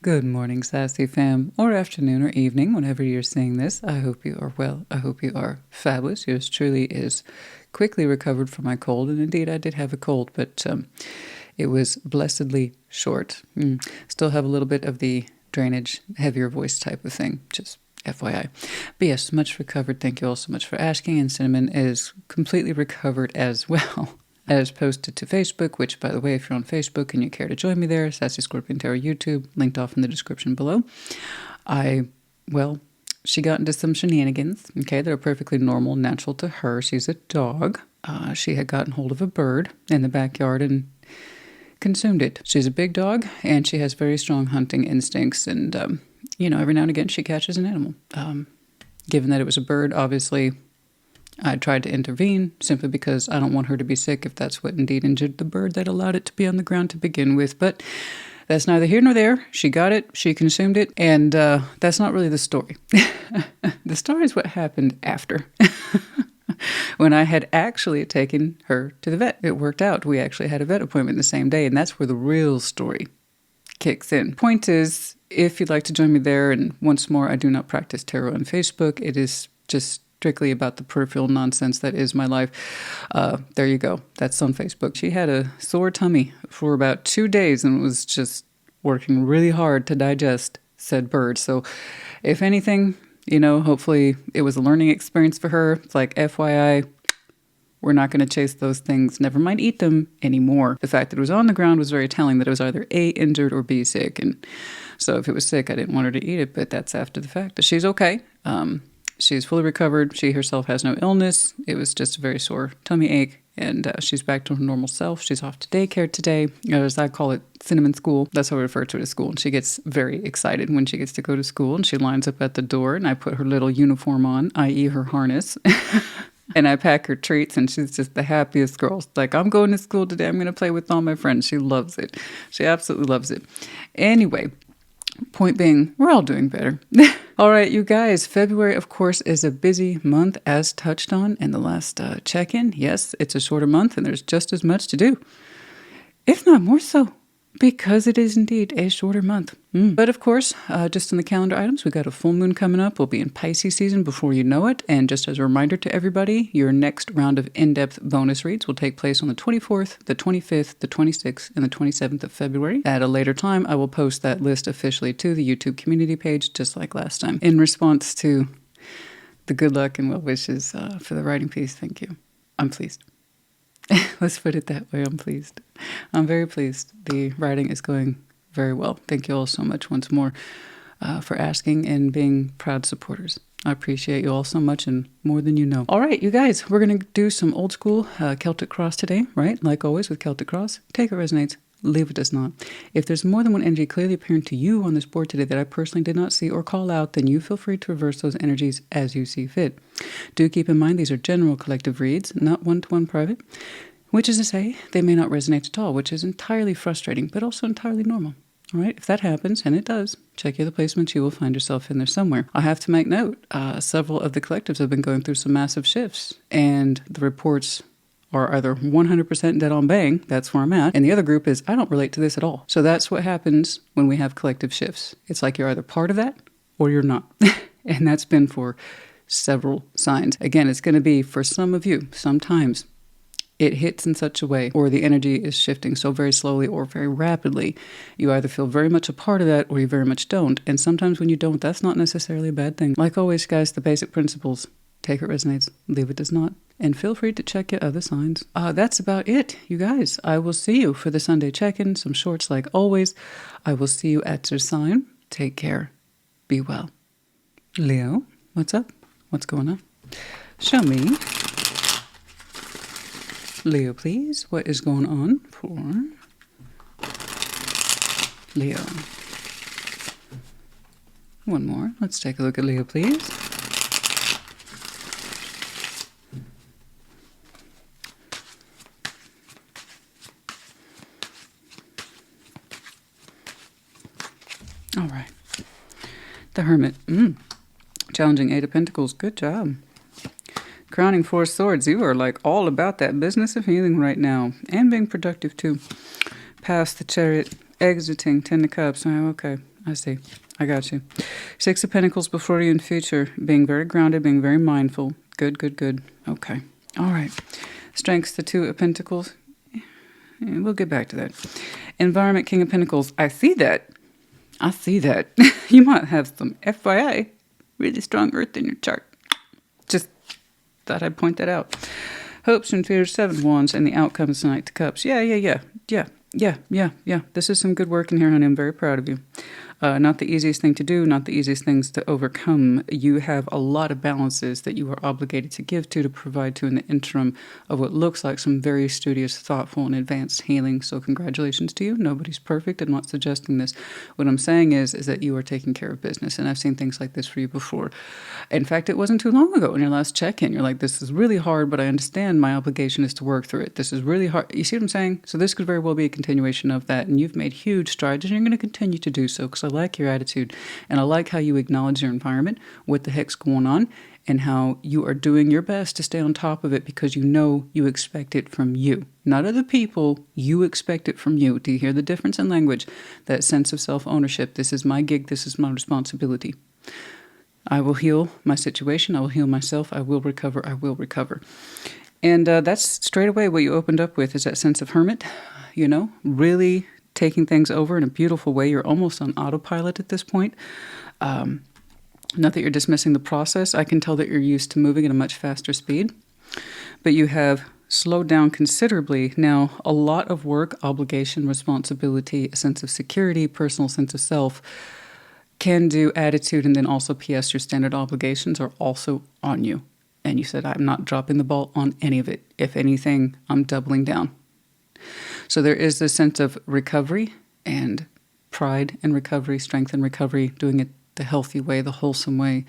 Good morning, Sassy fam, or afternoon or evening, whenever you're seeing this. I hope you are well. I hope you are fabulous. Yours truly is quickly recovered from my cold, and indeed I did have a cold, but it was blessedly short. Still have a little bit of the drainage, heavier voice type of thing, just FYI. But yes, much recovered. Thank you all so much for asking, and Cinnamon is completely recovered as well. As posted to Facebook, which, by the way, if you're on Facebook and you care to join me there, Sassy Scorpion Tarot YouTube, linked off in the description below. She got into some shenanigans, okay, that are perfectly normal, natural to her. She's a dog. She had gotten hold of a bird in the backyard and consumed it. She's a big dog, and she has very strong hunting instincts, and, every now and again she catches an animal. Given that it was a bird, obviously, I tried to intervene simply because I don't want her to be sick if that's what indeed injured the bird that allowed it to be on the ground to begin with. But that's neither here nor there. She got it, she consumed it, and that's not really the story. The story is what happened after. When I had actually taken her to the vet. It worked out. We actually had a vet appointment the same day, and that's where the real story kicks in. Point is, if you'd like to join me there, and once more, I do not practice tarot on Facebook. It is just strictly about the peripheral nonsense that is my life. There you go. That's on Facebook. She had a sore tummy for about 2 days and was just working really hard to digest said bird. So if anything, hopefully it was a learning experience for her. It's like, FYI, we're not going to chase those things. Never mind eat them anymore. The fact that it was on the ground was very telling that it was either A, injured, or B, sick. And so if it was sick, I didn't want her to eat it, but that's after the fact. She's okay. She's fully recovered. She herself has no illness. It was just a very sore tummy ache, and she's back to her normal self. She's off to daycare today, as I call it, Cinnamon School. That's how we refer to it as school. And she gets very excited when she gets to go to school, and she lines up at the door, and I put her little uniform on, i.e. her harness, and I pack her treats, and she's just the happiest girl. She's like, I'm going to school today. I'm going to play with all my friends. She loves it. She absolutely loves it. Anyway, point being, we're all doing better. All right, you guys, February, of course, is a busy month, as touched on in the last check-in. Yes, it's a shorter month, and there's just as much to do, if not more so, because it is indeed a shorter month. But of course, just in the calendar items, we got a full moon coming up. We'll be in Pisces season before you know it. And just as a reminder to everybody, your next round of in-depth bonus reads will take place on the 24th, the 25th, the 26th, and the 27th of February. At a later time, I will post that list officially to the YouTube community page, just like last time. In response to the good luck and well wishes for the writing piece, thank you. I'm pleased. Let's put it that way. I'm pleased. I'm very pleased. The writing is going very well. Thank you all so much once more for asking and being proud supporters. I appreciate you all so much and more than you know. All right, you guys, we're going to do some old school Celtic cross today, right? Like always with Celtic cross. Take it resonates. Leave it does not. If there's more than one energy clearly apparent to you on this board today that I personally did not see or call out, then you feel free to reverse those energies as you see fit. Do keep in mind these are general collective reads, not one-to-one private, which is to say they may not resonate at all, which is entirely frustrating, but also entirely normal. All right, if that happens, and it does, check your other placements. You will find yourself in there somewhere. I have to make note, several of the collectives have been going through some massive shifts, and the reports are either 100% dead on bang, that's where I'm at, and the other group is, I don't relate to this at all. So that's what happens when we have collective shifts. It's like you're either part of that or you're not. And that's been for several signs. Again, it's going to be for some of you, sometimes it hits in such a way, or the energy is shifting so very slowly or very rapidly, you either feel very much a part of that or you very much don't. And sometimes when you don't, that's not necessarily a bad thing. Like always, guys, the basic principles. Take it resonates, leave it does not. And feel free to check your other signs. That's about it, you guys. I will see you for the Sunday check-in. Some shorts like always. I will see you at your sign. Take care. Be well. Leo, what's up? What's going on? Show me. Leo, please. What is going on for Leo? One more. Let's take a look at Leo, please. All right. The Hermit. Challenging Eight of Pentacles. Good job. Crowning Four Swords. You are like all about that business of healing right now. And being productive too. Past the Chariot. Exiting Ten of Cups. Oh, okay. I see. I got you. Six of Pentacles before you in future. Being very grounded, being very mindful. Good, good, good. Okay. All right. Strengths, the Two of Pentacles. We'll get back to that. Environment, King of Pentacles. I see that. I see that. You might have some FYI, really strong earth in your chart. Just thought I'd point that out. Hopes and fears, Seven of Wands, and the outcomes tonight, the Cups. Yeah. This is some good work in here, honey. I'm very proud of you. Not the easiest thing to do, not the easiest things to overcome. You have a lot of balances that you are obligated to give to provide to in the interim of what looks like some very studious, thoughtful, and advanced healing. So congratulations to you. Nobody's perfect. I'm not suggesting this. What I'm saying is that you are taking care of business, and I've seen things like this for you before. In fact, it wasn't too long ago in your last check-in. You're like, this is really hard, but I understand my obligation is to work through it. This is really hard. You see what I'm saying? So this could very well be a continuation of that, and you've made huge strides, and you're going to continue to do so, because I like your attitude, and I like how you acknowledge your environment, what the heck's going on, and how you are doing your best to stay on top of it because you know you expect it from you. Not other people, you expect it from you. Do you hear the difference in language? That sense of self-ownership. This is my gig, this is my responsibility. I will heal my situation, I will heal myself, I will recover, I will recover. And that's straight away what you opened up with, is that sense of hermit, you know, really taking things over in a beautiful way. You're almost on autopilot at this point. Not that you're dismissing the process. I can tell that you're used to moving at a much faster speed, but you have slowed down considerably. Now, a lot of work, obligation, responsibility, a sense of security, personal sense of self, can do attitude, and then also PS, your standard obligations are also on you. And you said, I'm not dropping the ball on any of it. If anything, I'm doubling down. So there is this sense of recovery and pride in recovery, strength in recovery, doing it the healthy way, the wholesome way,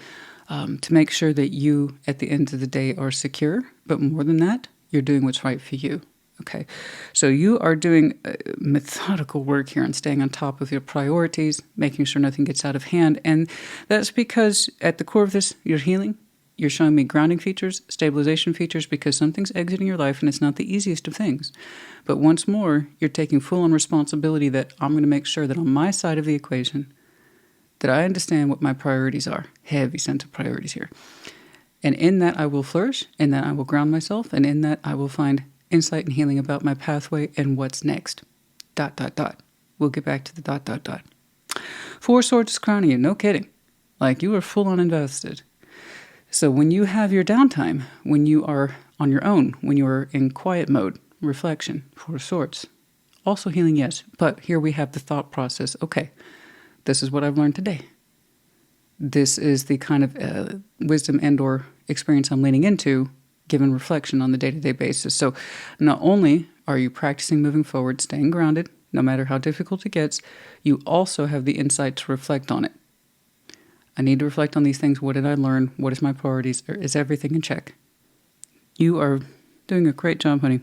to make sure that you, at the end of the day, are secure. But more than that, you're doing what's right for you. Okay, so you are doing methodical work here and staying on top of your priorities, making sure nothing gets out of hand. And that's because at the core of this, you're healing. You're showing me grounding features, stabilization features, because something's exiting your life and it's not the easiest of things. But once more, you're taking full-on responsibility that I'm going to make sure that on my side of the equation, that I understand what my priorities are. Heavy sense of priorities here. And in that I will flourish, in that I will ground myself, and in that I will find insight and healing about my pathway and what's next. ... We'll get back to the ... Four Swords is crowning you, no kidding. Like, you are full-on invested. So when you have your downtime, when you are on your own, when you are in quiet mode, reflection, Four Swords. Also healing, yes, but here we have the thought process. Okay, this is what I've learned today. This is the kind of wisdom and or experience I'm leaning into, given reflection on the day-to-day basis. So not only are you practicing moving forward, staying grounded, no matter how difficult it gets, you also have the insight to reflect on it. I need to reflect on these things. What did I learn? What is my priorities? Is everything in check? You are doing a great job, honey.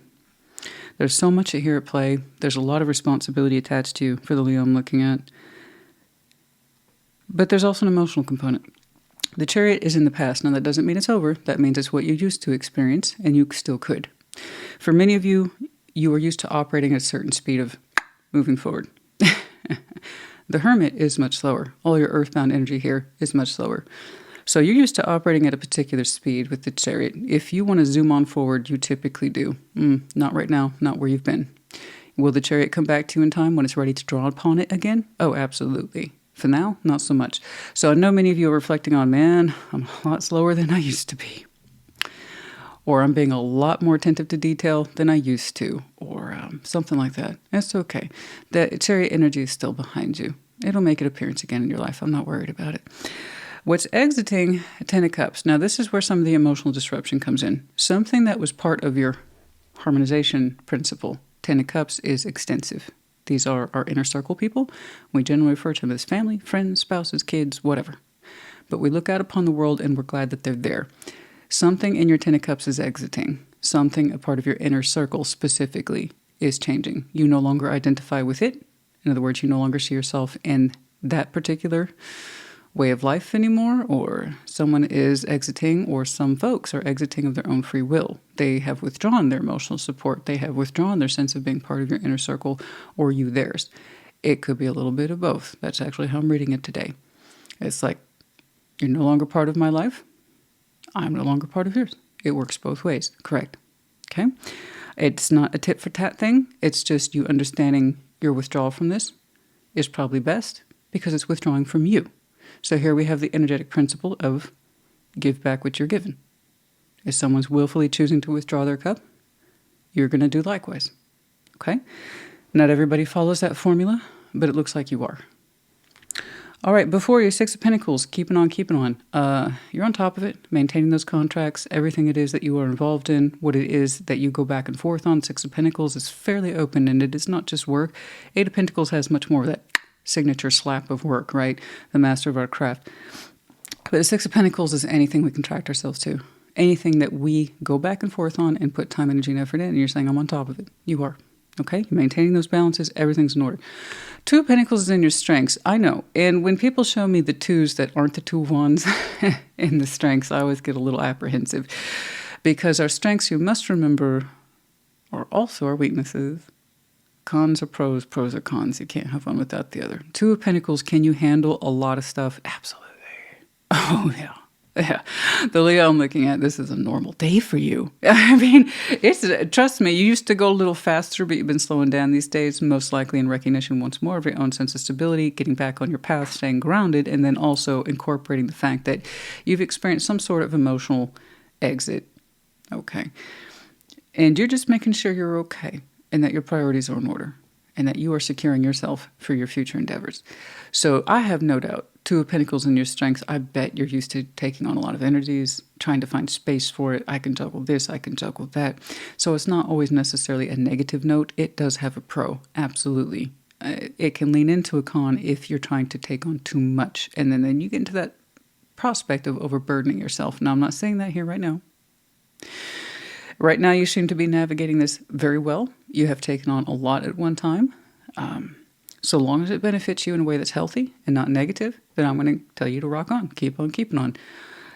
There's so much here at play. There's a lot of responsibility attached to you for the Leo I'm looking at. But there's also an emotional component. The Chariot is in the past. Now, that doesn't mean it's over. That means it's what you used to experience, and you still could. For many of you, you are used to operating at a certain speed of moving forward. The Hermit is much slower. All your earthbound energy here is much slower. So you're used to operating at a particular speed with the Chariot. If you want to zoom on forward, you typically do. Not right now, not where you've been. Will the Chariot come back to you in time when it's ready to draw upon it again? Oh, absolutely. For now, not so much. So I know many of you are reflecting on, man, I'm a lot slower than I used to be. Or I'm being a lot more attentive to detail than I used to, or something like that. That's okay. The Chariot energy is still behind you. It'll make an appearance again in your life. I'm not worried about it. What's exiting, Ten of Cups. Now, this is where some of the emotional disruption comes in. Something that was part of your harmonization principle, Ten of Cups, is extensive. These are our inner circle people. We generally refer to them as family, friends, spouses, kids, whatever. But we look out upon the world and we're glad that they're there. Something in your Ten of Cups is exiting. Something, a part of your inner circle specifically, is changing. You no longer identify with it. In other words, you no longer see yourself in that particular way of life anymore, or someone is exiting, or some folks are exiting of their own free will. They have withdrawn their emotional support. They have withdrawn their sense of being part of your inner circle, or you theirs. It could be a little bit of both. That's actually how I'm reading it today. It's like, you're no longer part of my life. I'm no longer part of yours. It works both ways. Correct. Okay? It's not a tit for tat thing. It's just you understanding your withdrawal from this is probably best because it's withdrawing from you. So here we have the energetic principle of give back what you're given. If someone's willfully choosing to withdraw their cup, you're going to do likewise. Okay? Not everybody follows that formula, but it looks like you are. All right, before you, Six of Pentacles, keeping on. You're on top of it, maintaining those contracts, everything it is that you are involved in, what it is that you go back and forth on. Six of Pentacles is fairly open-ended. It's not just work. Eight of Pentacles has much more of that signature slap of work, right? The master of our craft. But the Six of Pentacles is anything we contract ourselves to. Anything that we go back and forth on and put time, energy, and effort in, and you're saying, I'm on top of it. You are. Okay? You're maintaining those balances. Everything's in order. Two of Pentacles is in your strengths. I know. And when people show me the twos that aren't the two of wands in the strengths, I always get a little apprehensive. Because our strengths, you must remember, are also our weaknesses. Cons are pros, pros are cons. You can't have one without the other. Two of Pentacles, can you handle a lot of stuff? Absolutely. Oh, yeah. Yeah, the Leo I'm looking at, this is a normal day for you. I mean, trust me, you used to go a little faster, but you've been slowing down these days, most likely in recognition once more of your own sense of stability, getting back on your path, staying grounded, and then also incorporating the fact that you've experienced some sort of emotional exit. Okay. And you're just making sure you're okay and that your priorities are in order and that you are securing yourself for your future endeavors. So I have no doubt, Two of Pentacles in your strengths, I bet you're used to taking on a lot of energies, trying to find space for it. I can juggle this, I can juggle that. So it's not always necessarily a negative note. It does have a pro, absolutely. It can lean into a con if you're trying to take on too much. And then you get into that prospect of overburdening yourself. Now, I'm not saying that here right now. Right now, you seem to be navigating this very well. You have taken on a lot at one time. So long as it benefits you in a way that's healthy and not negative, then I'm going to tell you to rock on. Keep on keeping on.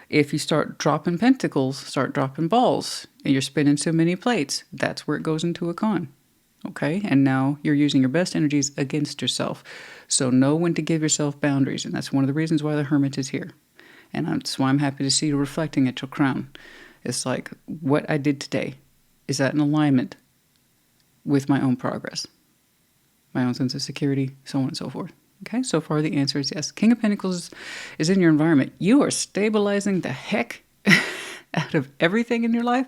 If you start dropping pentacles, start dropping balls, and you're spinning so many plates, that's where it goes into a con. Okay? And now you're using your best energies against yourself. So know when to give yourself boundaries. And that's one of the reasons why the Hermit is here. And that's why I'm happy to see you reflecting at your crown. It's like, what I did today, is that in alignment with my own progress? My own sense of security, so on and so forth. Okay, so far the answer is yes. King of Pentacles is in your environment. You are stabilizing the heck out of everything in your life.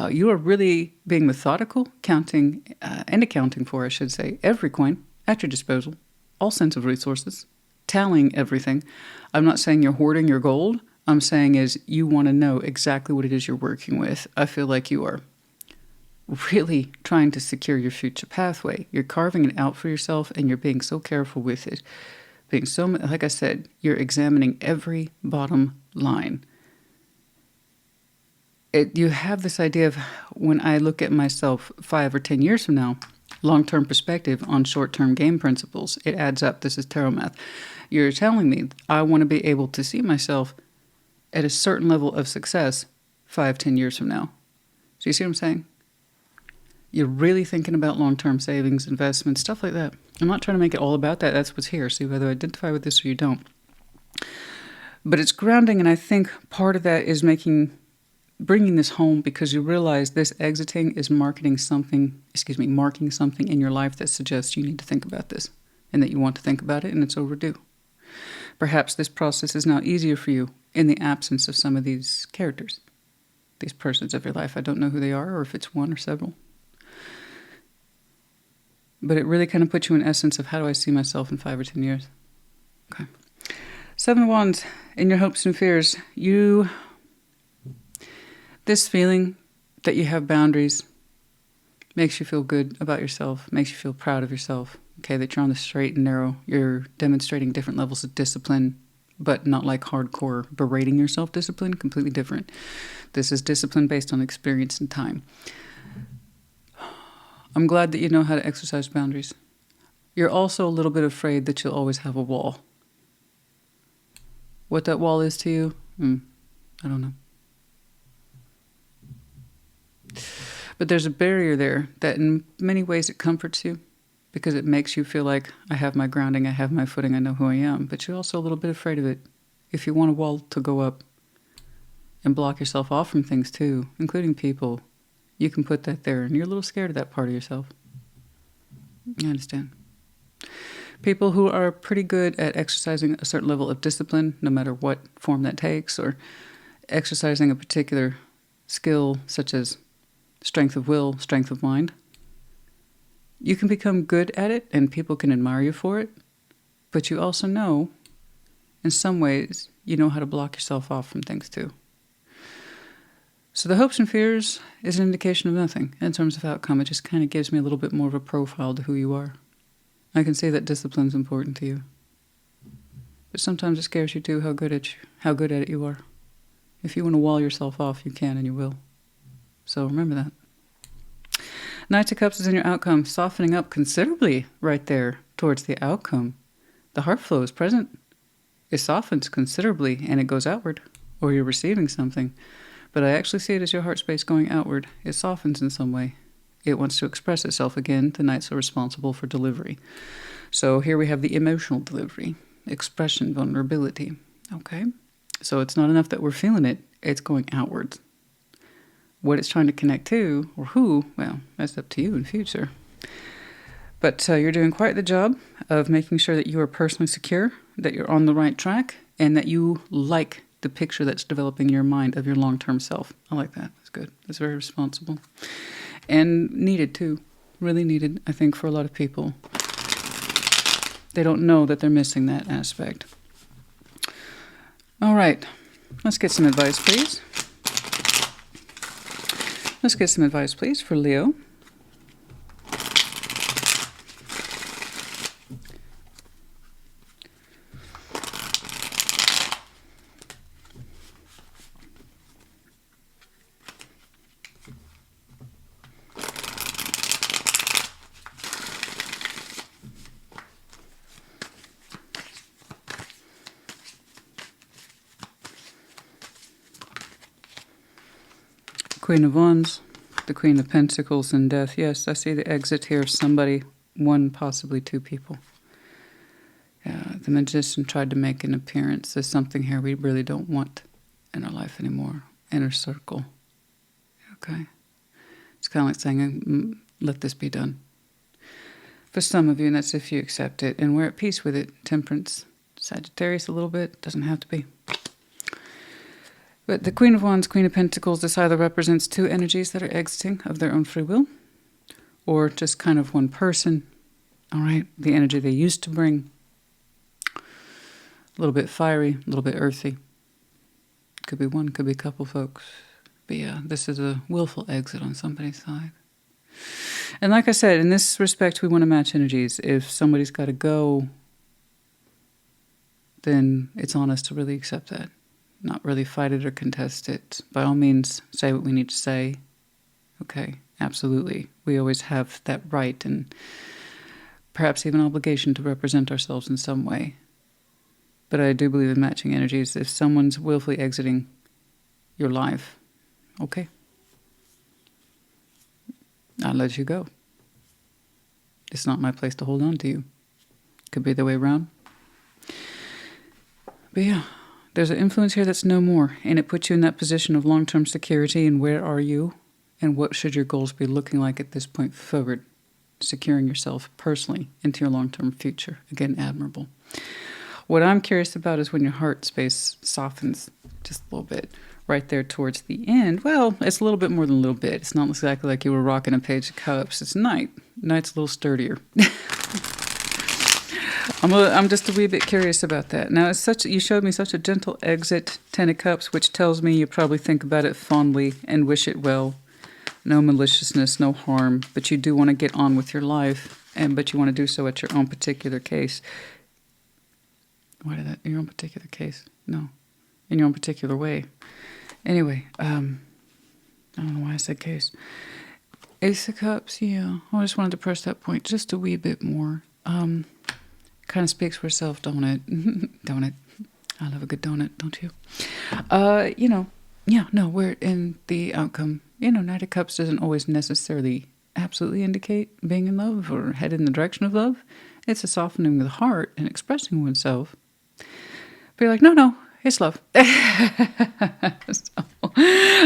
You are really being methodical, counting and accounting for, I should say, every coin at your disposal, all sense of resources, tallying everything. I'm not saying you're hoarding your gold. I'm saying is you want to know exactly what it is you're working with. I feel like you are really trying to secure your future pathway. You're carving it out for yourself and you're being so careful with it. Being so, like I said, you're examining every bottom line. You have this idea of when I look at myself 5 or 10 years from now, long-term perspective on short-term game principles, it adds up. This is tarot math. You're telling me I want to be able to see myself at a certain level of success 5, 10 years from now. So you see what I'm saying? You're really thinking about long-term savings, investments, stuff like that. I'm not trying to make it all about that. That's what's here. So you either identify with this or you don't. But it's grounding, and I think part of that is bringing this home because you realize this exiting is marking something in your life that suggests you need to think about this and that you want to think about it and it's overdue. Perhaps this process is now easier for you in the absence of some of these characters, these persons of your life. I don't know who they are or if it's one or several. But it really kind of puts you in essence of how do I see myself in 5 or 10 years. Okay. 7 of Wands, in your hopes and fears, this feeling that you have boundaries makes you feel good about yourself, makes you feel proud of yourself, okay, that you're on the straight and narrow, you're demonstrating different levels of discipline, but not like hardcore berating yourself discipline, completely different. This is discipline based on experience and time. I'm glad that you know how to exercise boundaries. You're also a little bit afraid that you'll always have a wall. What that wall is to you, I don't know. But there's a barrier there that in many ways it comforts you. because it makes you feel like I have my grounding, I have my footing, I know who I am. But you're also a little bit afraid of it. If you want a wall to go up and block yourself off from things too, including people, you can put that there, and you're a little scared of that part of yourself. I understand. People who are pretty good at exercising a certain level of discipline, no matter what form that takes, or exercising a particular skill such as strength of will, strength of mind, you can become good at it and people can admire you for it, but you also know, in some ways, you know how to block yourself off from things too. So the hopes and fears is an indication of nothing in terms of outcome. It just kind of gives me a little bit more of a profile to who you are. I can see that discipline's important to you. But sometimes it scares you too how good at it you are. If you want to wall yourself off, you can and you will. So remember that. Knight of Cups is in your outcome, softening up considerably right there towards the outcome. The heart flow is present. It softens considerably and it goes outward, or you're receiving something. But I actually see it as your heart space going outward. It softens in some way. It wants to express itself again. The Knights are responsible for delivery. So here we have the emotional delivery, expression, vulnerability. Okay? So it's not enough that we're feeling it. It's going outwards. What it's trying to connect to, or who, well, that's up to you in future. But you're doing quite the job of making sure that you are personally secure, that you're on the right track, and that you like the picture that's developing in your mind of your long-term self. I like that. That's good. That's very responsible. And needed, too. Really needed, I think, for a lot of people. They don't know that they're missing that aspect. All right. Let's get some advice, please. Let's get some advice, please, for Leo. Queen of Wands, the Queen of Pentacles, and Death. Yes, I see the exit here of somebody, one, possibly two people. The Magician tried to make an appearance. There's something here we really don't want in our life anymore. Inner circle. Okay. It's kind of like saying, let this be done. For some of you, and that's if you accept it, and we're at peace with it. Temperance, Sagittarius a little bit, doesn't have to be. But the Queen of Wands, Queen of Pentacles, this either represents two energies that are exiting of their own free will, or just kind of one person, all right? The energy they used to bring, a little bit fiery, a little bit earthy. Could be one, could be a couple folks. But yeah, this is a willful exit on somebody's side. And like I said, in this respect, we want to match energies. If somebody's got to go, then it's on us to really accept that. Not really fight it or contest it. By all means, say what we need to say. Okay, absolutely. We always have that right and perhaps even obligation to represent ourselves in some way. But I do believe in matching energies. If someone's willfully exiting your life, okay, I'll let you go. It's not my place to hold on to you. Could be the way around. But yeah. There's an influence here that's no more, and it puts you in that position of long-term security, and where are you, and what should your goals be looking like at this point forward, securing yourself personally into your long-term future. Again, admirable. What I'm curious about is when your heart space softens just a little bit, right there towards the end. Well, it's a little bit more than a little bit. It's not exactly like you were rocking a Page of Cups. It's Knight. Knight's a little sturdier. I'm just a wee bit curious about that. Now, you showed me such a gentle exit, Ten of Cups, which tells me you probably think about it fondly and wish it well. No maliciousness, no harm, but you do want to get on with your life, but you want to do so at your own particular case. In your own particular case? No. In your own particular way. Anyway, I don't know why I said case. Ace of Cups, yeah. I just wanted to press that point just a wee bit more. Kind of speaks for itself, don't it? Donut. I love a good donut, don't you? Yeah, no, we're in the outcome. Knight of Cups doesn't always necessarily absolutely indicate being in love or headed in the direction of love. It's a softening of the heart and expressing oneself. But you're like, no, it's love. So,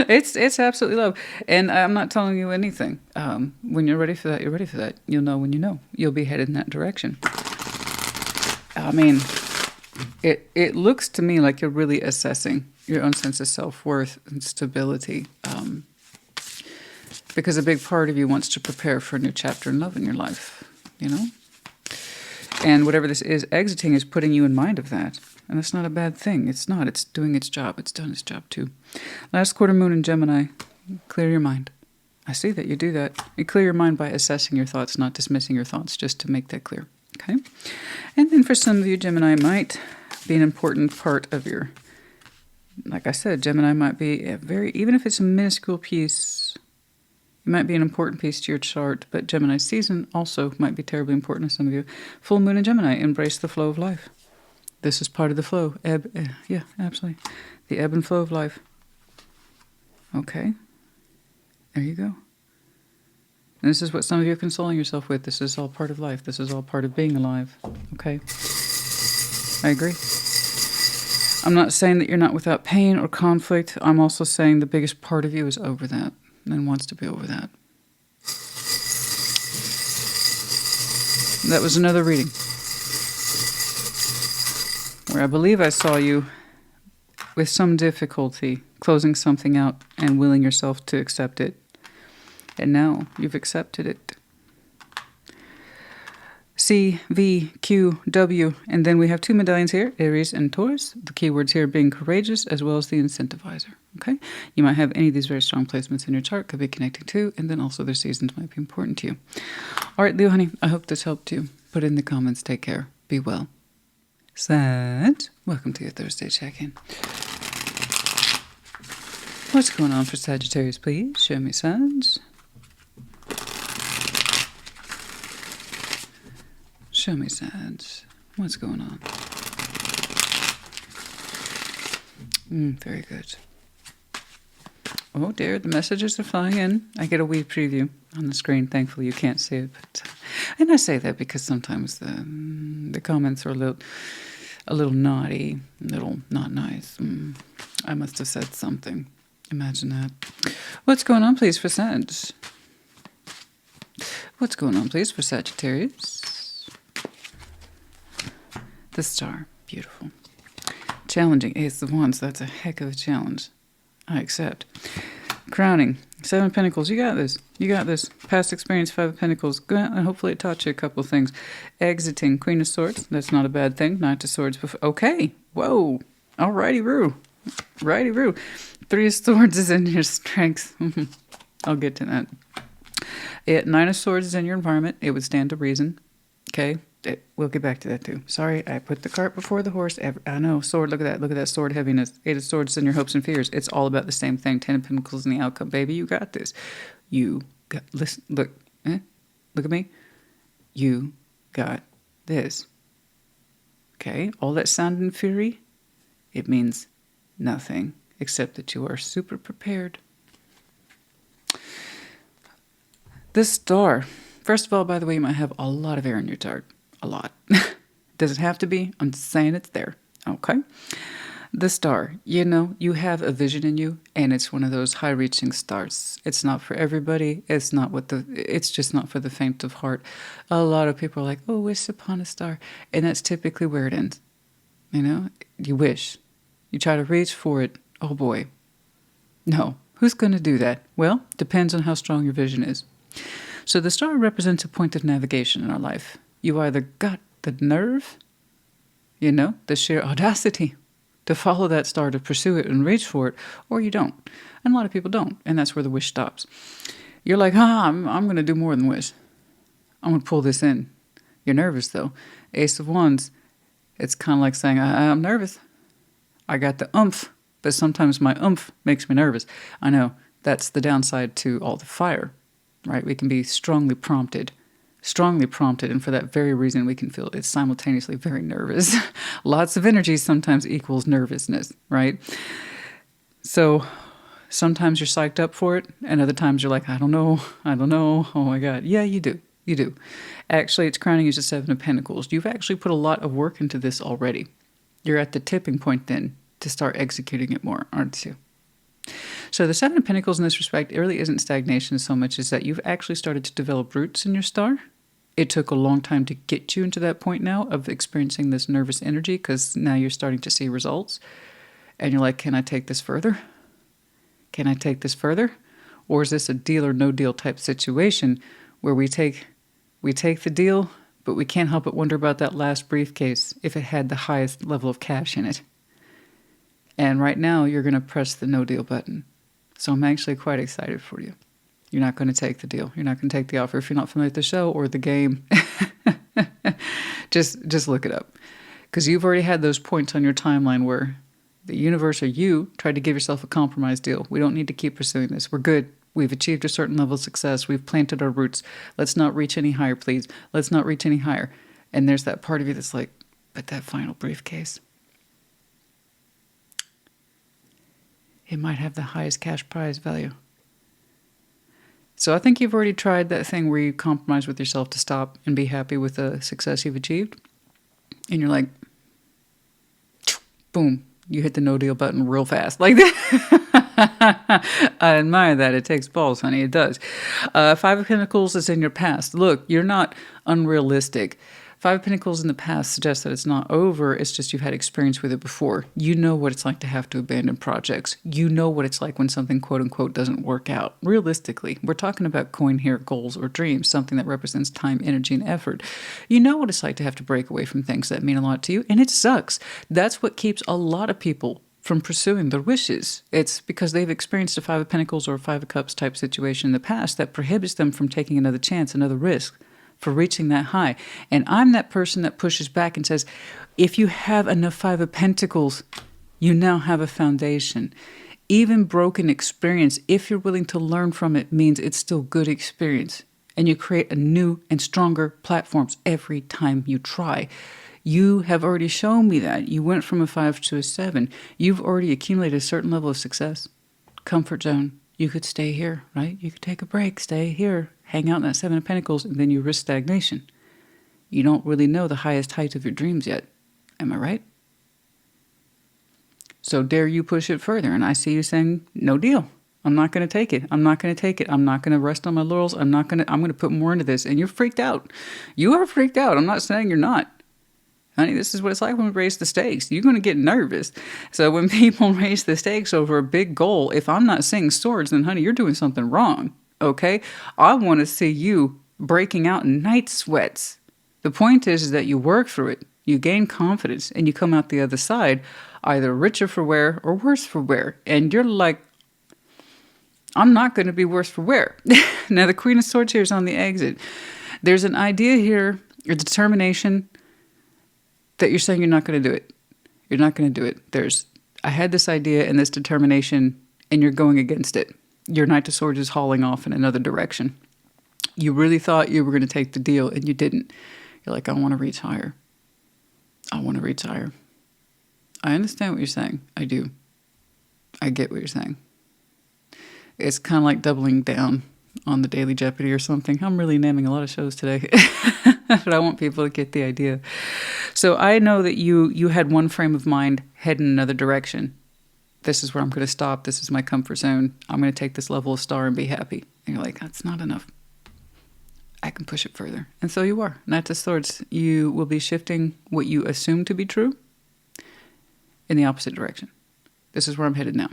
it's absolutely love. And I'm not telling you anything. When you're ready for that, you're ready for that. You'll know when you know. You'll be headed in that direction. I mean, it looks to me like you're really assessing your own sense of self-worth and stability. Because a big part of you wants to prepare for a new chapter in love in your life, you know? And whatever this is, exiting is putting you in mind of that. And that's not a bad thing. It's not. It's doing its job. It's done its job too. Last quarter moon in Gemini, clear your mind. I see that you do that. You clear your mind by assessing your thoughts, not dismissing your thoughts, just to make that clear. Okay? And then for some of you, Gemini might be an important part of your, like I said, Gemini might be a very, even if it's a minuscule piece, it might be an important piece to your chart, but Gemini season also might be terribly important to some of you. Full moon in Gemini, embrace the flow of life. This is part of the flow. Yeah, absolutely. The ebb and flow of life. Okay. There you go. And this is what some of you are consoling yourself with. This is all part of life. This is all part of being alive. Okay. I agree. I'm not saying that you're not without pain or conflict. I'm also saying the biggest part of you is over that and wants to be over that. That was another reading where I believe I saw you with some difficulty closing something out and willing yourself to accept it. And now you've accepted it. C, V, Q, W, and then we have two medallions here, Aries and Taurus. The keywords here being courageous as well as the incentivizer. Okay, you might have any of these very strong placements in your chart, could be connecting to, and then also their seasons might be important to you. All right, Leo, honey, I hope this helped you. Put it in the comments. Take care. Be well. Sag, welcome to your Thursday check-in. What's going on for Sagittarius, please? Show me, Sag. Show me, Sag. What's going on? Very good. Oh dear, the messages are flying in. I get a wee preview on the screen. Thankfully, you can't see it. But, and I say that because sometimes the comments are a little naughty, a little not nice. I must have said something. Imagine that. What's going on, please, for Sag? What's going on, please, for Sagittarius? The Star. Beautiful. Challenging. Ace of Wands. That's a heck of a challenge. I accept. Crowning. 7 of Pentacles. You got this. You got this. Past experience. 5 of Pentacles. Go out and hopefully it taught you a couple of things. Exiting. Queen of Swords. That's not a bad thing. Knight of Swords. Okay. Whoa. Alrighty, Roo. Righty, Roo. 3 of Swords is in your strengths. I'll get to that. 9 of Swords is in your environment. It would stand to reason. Okay. We'll get back to that too. Sorry, I put the cart before the horse. I know, sword, look at that. Look at that sword heaviness. 8 of Swords in your hopes and fears. It's all about the same thing. 10 of Pentacles in the outcome. Baby, you got this. You got, listen, look, look at me. You got this. Okay, all that sound and fury, it means nothing except that you are super prepared. This Star. First of all, by the way, you might have a lot of air in your chart. A lot. Does it have to be? I'm just saying it's there. Okay. The Star. You know, you have a vision in you, and it's one of those high-reaching stars. It's not for everybody. It's just not for the faint of heart. A lot of people are like, oh, wish upon a star. And that's typically where it ends. You know, you wish. You try to reach for it. Oh, boy. No. Who's going to do that? Well, depends on how strong your vision is. So the Star represents a point of navigation in our life. You either got the nerve, you know, the sheer audacity to follow that star, to pursue it and reach for it, or you don't. And a lot of people don't, and that's where the wish stops. You're like, I'm going to do more than wish. I'm going to pull this in. You're nervous, though. Ace of Wands, it's kind of like saying, I'm nervous. I got the oomph, but sometimes my oomph makes me nervous. I know, that's the downside to all the fire. Right? We can be strongly prompted, and for that very reason we can feel it's simultaneously very nervous. Lots of energy sometimes equals nervousness, right? So Sometimes you're psyched up for it, and other times you're like, I don't know, oh my God. Yeah, you do. You do. Actually, it's crowning you as a Seven of Pentacles. You've actually put a lot of work into this already. You're at the tipping point then to start executing it more, aren't you? So the Seven of Pentacles in this respect, it really isn't stagnation so much as that you've actually started to develop roots in your star. It took a long time to get you into that point now of experiencing this nervous energy, because now you're starting to see results. And you're like, can I take this further? Can I take this further? Or is this a deal or no deal type situation where we take the deal, but we can't help but wonder about that last briefcase if it had the highest level of cash in it. And right now you're going to press the no deal button. So I'm actually quite excited for you. You're not going to take the deal. You're not going to take the offer. If you're not familiar with the show or the game, just look it up. Because you've already had those points on your timeline where the universe or you tried to give yourself a compromise deal. We don't need to keep pursuing this. We're good. We've achieved a certain level of success. We've planted our roots. Let's not reach any higher, please. Let's not reach any higher. And there's that part of you that's like, but that final briefcase, it might have the highest cash prize value. So I think you've already tried that thing where you compromise with yourself to stop and be happy with the success you've achieved. And you're like, boom, you hit the no deal button real fast. Like that. I admire that. It takes balls, honey. It does. Five of Pentacles is in your past. Look, you're not unrealistic. Five of Pentacles in the past suggests that it's not over. It's just you've had experience with it before. You know what it's like to have to abandon projects. You know what it's like when something quote unquote doesn't work out. Realistically, we're talking about coin here, goals or dreams, something that represents time, energy, and effort. You know what it's like to have to break away from things that mean a lot to you, and it sucks. That's what keeps a lot of people from pursuing their wishes. It's because they've experienced a Five of Pentacles or a Five of Cups type situation in the past that prohibits them from taking another chance, another risk, for reaching that high. And I'm that person that pushes back and says, if you have enough Five of Pentacles, you now have a foundation. Even broken experience, if you're willing to learn from it, means it's still good experience. And you create a new and stronger platforms every time you try. You have already shown me that. You went from a 5 to a 7. You've already accumulated a certain level of success. Comfort zone. You could stay here, right? You could take a break, stay here, hang out in that Seven of Pentacles, and then you risk stagnation. You don't really know the highest height of your dreams yet. Am I right? So dare you push it further. And I see you saying, no deal. I'm not going to take it. I'm not going to take it. I'm not going to rest on my laurels. I'm going to put more into this. And you're freaked out. You are freaked out. I'm not saying you're not. Honey, this is what it's like when we raise the stakes. You're going to get nervous. So when people raise the stakes over a big goal, if I'm not seeing swords, then honey, you're doing something wrong. Okay? I want to see you breaking out in night sweats. The point is that you work through it. You gain confidence and you come out the other side either richer for wear or worse for wear. And you're like, I'm not going to be worse for wear. Now the Queen of Swords here is on the exit. There's an idea here, a determination that you're saying you're not going to do it. You're not going to do it. I had this idea and this determination, and you're going against it. Your Knight of Swords is hauling off in another direction. You really thought you were going to take the deal, and you didn't. You're like, I want to reach higher. I want to reach higher. I understand what you're saying. I do. I get what you're saying. It's kind of like doubling down on the Daily Jeopardy or something. I'm really naming a lot of shows today. But I want people to get the idea. So I know that you had one frame of mind, head in another direction. This is where I'm going to stop. This is my comfort zone. I'm going to take this level of star and be happy. And you're like, that's not enough. I can push it further. And so you are. Knight of Swords, you will be shifting what you assume to be true in the opposite direction. This is where I'm headed now.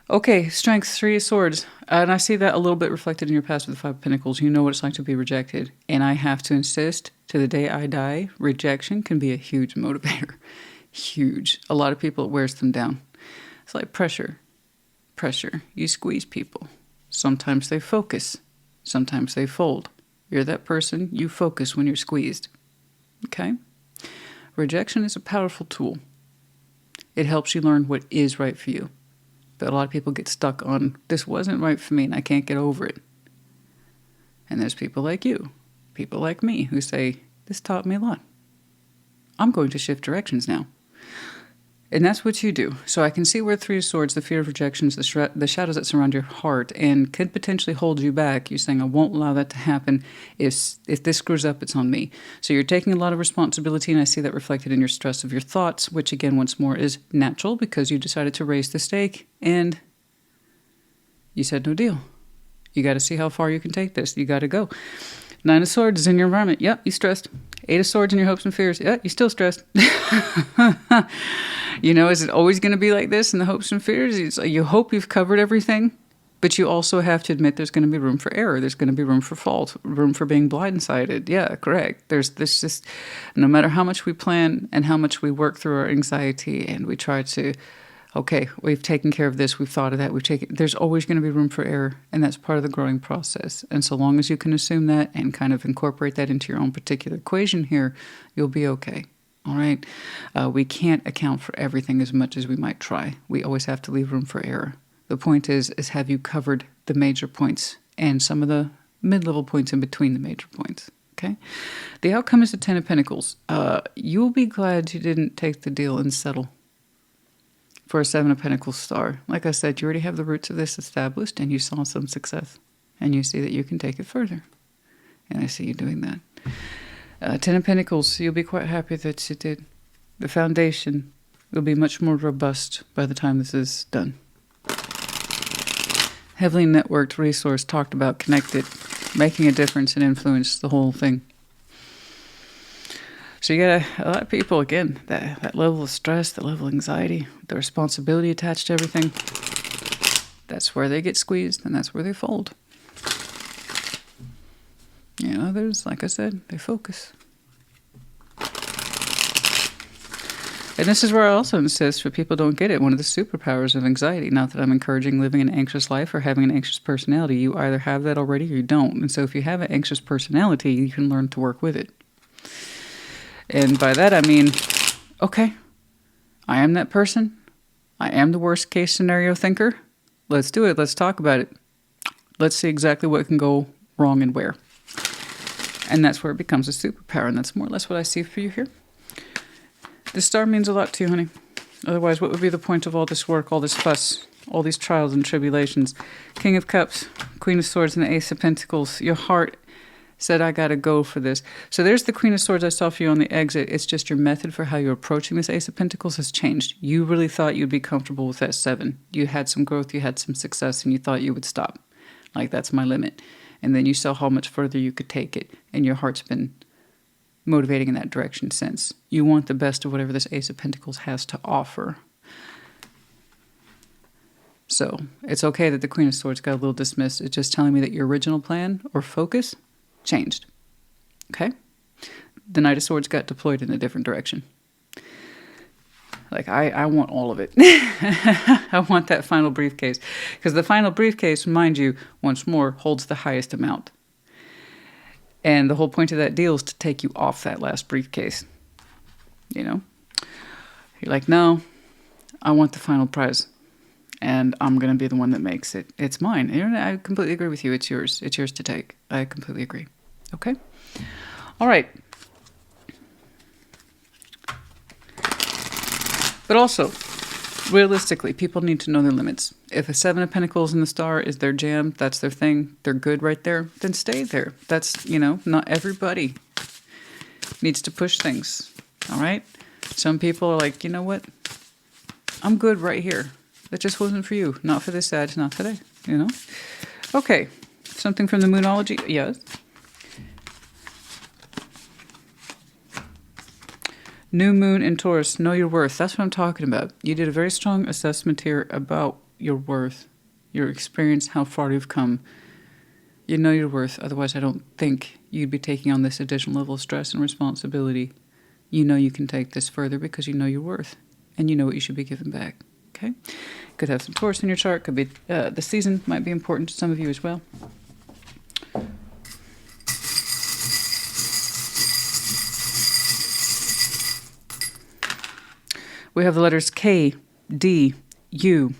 Okay, Strength, Three of Swords. And I see that a little bit reflected in your past with the Five of Pentacles. You know what it's like to be rejected. And I have to insist, to the day I die, rejection can be a huge motivator. Huge. A lot of people, it wears them down. It's like pressure. Pressure. You squeeze people. Sometimes they focus. Sometimes they fold. You're that person, you focus when you're squeezed. Okay? Rejection is a powerful tool. It helps you learn what is right for you. But a lot of people get stuck on, this wasn't right for me and I can't get over it. And there's people like you, people like me, who say, this taught me a lot. I'm going to shift directions now. And that's what you do. So I can see where Three of Swords, the fear of rejections, the shadows that surround your heart and could potentially hold you back. You're saying, I won't allow that to happen. If this screws up, it's on me. So you're taking a lot of responsibility, and I see that reflected in your stress of your thoughts, which again, once more, is natural because you decided to raise the stake and you said no deal. You got to see how far you can take this. You got to go. Nine of Swords is in your environment. Yep, you stressed. Eight of Swords in your hopes and fears. Yep, you still stressed. You know, is it always going to be like this in the hopes and fears? It's like you hope you've covered everything, but you also have to admit there's going to be room for error. There's going to be room for fault, room for being blindsided. Yeah, correct. There's this just, no matter how much we plan and how much we work through our anxiety and we try to, okay, we've taken care of this, we've thought of that, there's always going to be room for error, and that's part of the growing process. And so long as you can assume that and kind of incorporate that into your own particular equation here, you'll be okay. All right. We can't account for everything as much as we might try. We always have to leave room for error. The point is have you covered the major points and some of the mid-level points in between the major points? Okay. The outcome is the Ten of Pentacles. You'll be glad you didn't take the deal and settle for a Seven of Pentacles star. Like I said, you already have the roots of this established and you saw some success and you see that you can take it further. And I see you doing that. Ten of Pentacles, you'll be quite happy that you did. The foundation will be much more robust by the time this is done. Heavily networked, resource, talked about, connected, making a difference and influence the whole thing. So you got a lot of people, again, that level of stress, that level of anxiety, the responsibility attached to everything. That's where they get squeezed and that's where they fold. You know, others, like I said, they focus. And this is where I also insist, for people don't get it, one of the superpowers of anxiety, not that I'm encouraging living an anxious life or having an anxious personality. You either have that already or you don't. And so if you have an anxious personality, you can learn to work with it. And by that I mean, okay, I am that person. I am the worst case scenario thinker. Let's do it. Let's talk about it. Let's see exactly what can go wrong and where. And that's where it becomes a superpower. And that's more or less what I see for you here. The star means a lot to you, honey. Otherwise, what would be the point of all this work, all this fuss, all these trials and tribulations? King of Cups, Queen of Swords, and the Ace of Pentacles. Your heart said, I got to go for this. So there's the Queen of Swords I saw for you on the exit. It's just your method for how you're approaching this Ace of Pentacles has changed. You really thought you'd be comfortable with that 7. You had some growth, you had some success, and you thought you would stop. Like, that's my limit. And then you saw how much further you could take it, and your heart's been motivating in that direction since. You want the best of whatever this Ace of Pentacles has to offer. So it's okay that the Queen of Swords got a little dismissed. It's just telling me that your original plan or focus changed. Okay? The Knight of Swords got deployed in a different direction. Like, I want all of it. I want that final briefcase. Because the final briefcase, mind you, once more, holds the highest amount. And the whole point of that deal is to take you off that last briefcase. You know? You're like, no, I want the final prize. And I'm going to be the one that makes it. It's mine. I completely agree with you. It's yours. It's yours to take. I completely agree. Okay? All right. But also, realistically, people need to know their limits. If a 7 of Pentacles in the star is their jam, that's their thing, they're good right there, then stay there. That's, you know, not everybody needs to push things, all right? Some people are like, you know what? I'm good right here. That just wasn't for you. Not for this Sag, not today, you know? Okay, something from the Moonology, yes. New moon in Taurus, know your worth. That's what I'm talking about. You did a very strong assessment here about your worth, your experience, how far you've come. You know your worth. Otherwise, I don't think you'd be taking on this additional level of stress and responsibility. You know you can take this further because you know your worth and you know what you should be giving back. Okay? Could have some Taurus in your chart. Could be the season might be important to some of you as well. We have the letters K, D, U.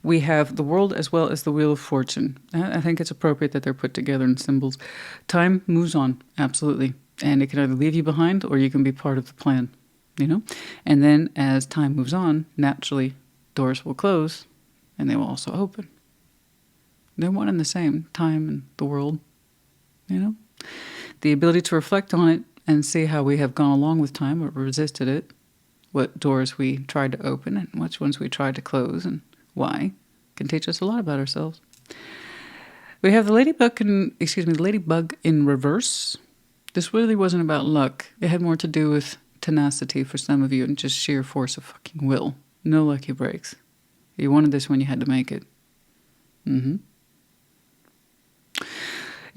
We have the World as well as the Wheel of Fortune. I think it's appropriate that they're put together in symbols. Time moves on, absolutely. And it can either leave you behind or you can be part of the plan. you know? And then as time moves on, naturally, doors will close and they will also open. They're one and the same, time and the world, you know? The ability to reflect on it and see how we have gone along with time or resisted it, what doors we tried to open and which ones we tried to close and why, can teach us a lot about ourselves. We have the ladybug in reverse. This really wasn't about luck. It had more to do with tenacity for some of you and just sheer force of fucking will. No lucky breaks. You wanted this when you had to make it. You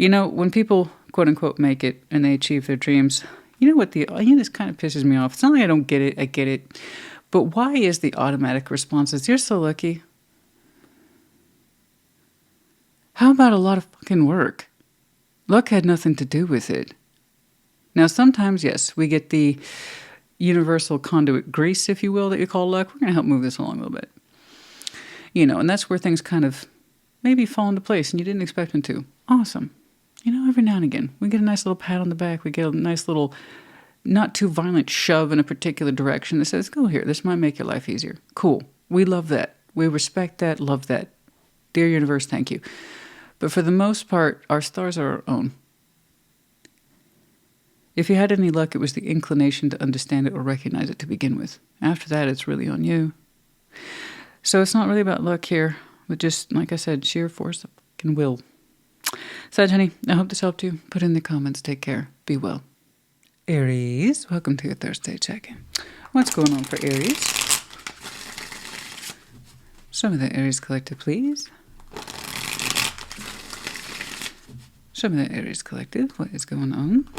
know, when people, quote unquote, make it and they achieve their dreams, this kind of pisses me off. It's not like I don't get it. I get it. But why is the automatic response is, you're so lucky? How about a lot of fucking work? Luck had nothing to do with it. Now, sometimes, yes, we get the universal conduit grease, if you will, that you call luck. We're going to help move this along a little bit. You know, and that's where things kind of maybe fall into place and you didn't expect them to. Awesome. You know, every now and again, we get a nice little pat on the back. We get a nice little, not too violent shove in a particular direction that says, go here. This might make your life easier. Cool. We love that. We respect that, love that. Dear universe, thank you. But for the most part, our stars are our own. If you had any luck, it was the inclination to understand it or recognize it to begin with. After that, it's really on you. So it's not really about luck here, but just, like I said, sheer force of fucking will. Sag, honey, I hope this helped you. Put in the comments. Take care. Be well. Aries, welcome to your Thursday check-in. What's going on for Aries? Some of the Aries collective, please. Some of the Aries collective, what is going on?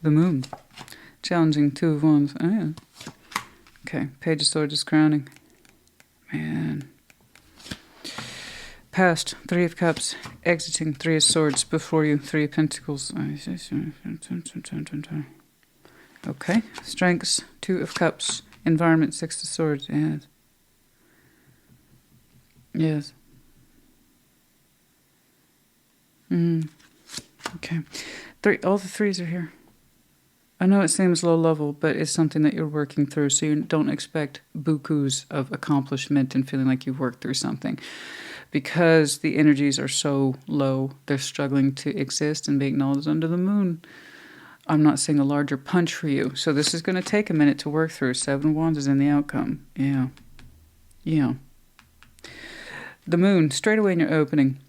The moon. Challenging 2 of Wands. Oh, yeah. Okay. Page of Swords is crowning. Man. Past, 3 of Cups. Exiting, 3 of Swords. Before you, 3 of Pentacles. Okay. Strengths, 2 of Cups. Environment, 6 of Swords. Yes. Yes. Okay. All the 3s are here. I know it seems low level, but it's something that you're working through, so you don't expect bukus of accomplishment and feeling like you've worked through something. Because the energies are so low, they're struggling to exist and be acknowledged under the moon. I'm not seeing a larger punch for you, so this is going to take a minute to work through. 7 of Wands is in the outcome. Yeah. Yeah. The moon, straight away in your opening.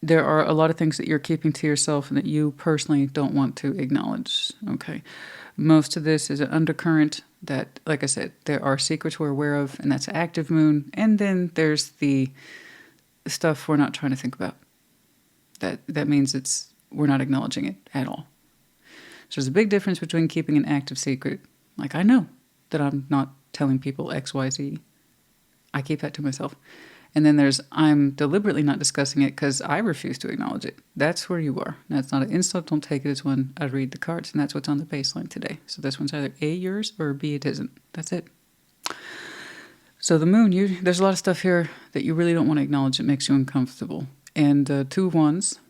There are a lot of things that you're keeping to yourself and that you personally don't want to acknowledge, okay? Most of this is an undercurrent that, like I said, there are secrets we're aware of, and that's active moon. And then there's the stuff we're not trying to think about. That means we're not acknowledging it at all. So there's a big difference between keeping an active secret. Like, I know that I'm not telling people X, Y, Z. I keep that to myself. And then there's, I'm deliberately not discussing it because I refuse to acknowledge it. That's where you are. That's not an insult. Don't take it as one. I read the cards, and that's what's on the baseline today. So this one's either A, yours, or B, it isn't. That's it. So the moon, there's a lot of stuff here that you really don't want to acknowledge. It makes you uncomfortable. And 2 of Wands,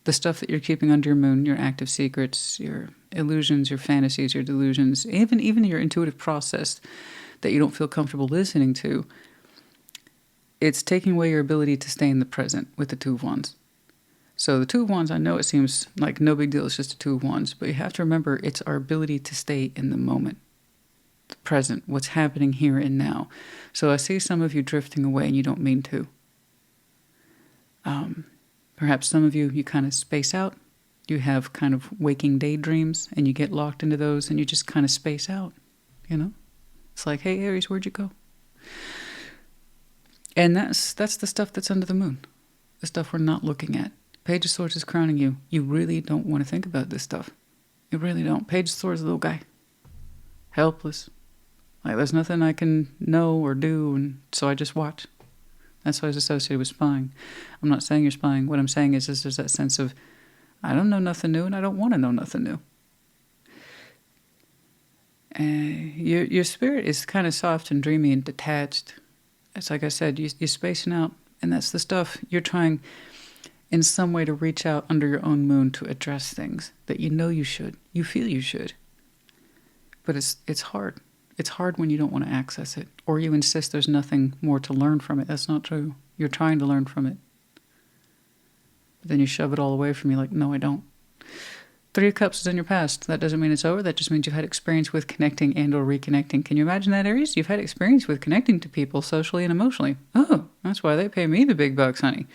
the stuff that you're keeping under your moon, your active secrets, your illusions, your fantasies, your delusions, even your intuitive process that you don't feel comfortable listening to, it's taking away your ability to stay in the present with the 2 of Wands. So the 2 of Wands, I know it seems like no big deal, it's just a 2 of Wands, but you have to remember it's our ability to stay in the moment, the present, what's happening here and now. So I see some of you drifting away and you don't mean to. Perhaps some of you kind of space out. You have kind of waking daydreams and you get locked into those and you just kind of space out, you know? It's like, hey, Aries, where'd you go? And that's the stuff that's under the moon, the stuff we're not looking at. Page of Swords is crowning you. You really don't want to think about this stuff. You really don't. Page of Swords is a little guy. Helpless. Like, there's nothing I can know or do, and so I just watch. That's why it's associated with spying. I'm not saying you're spying. What I'm saying is there's that sense of, I don't know nothing new, and I don't want to know nothing new. Your spirit is kind of soft and dreamy and detached. It's like I said, you're spacing out, and that's the stuff you're trying in some way to reach out under your own moon to address things that you know you should, you feel you should. But it's hard. It's hard when you don't want to access it, or you insist there's nothing more to learn from it. That's not true. You're trying to learn from it. But then you shove it all away from you like, no, I don't. 3 of Cups is in your past. That doesn't mean it's over. That just means you've had experience with connecting and or reconnecting. Can you imagine that, Aries? You've had experience with connecting to people socially and emotionally. Oh, that's why they pay me the big bucks, honey.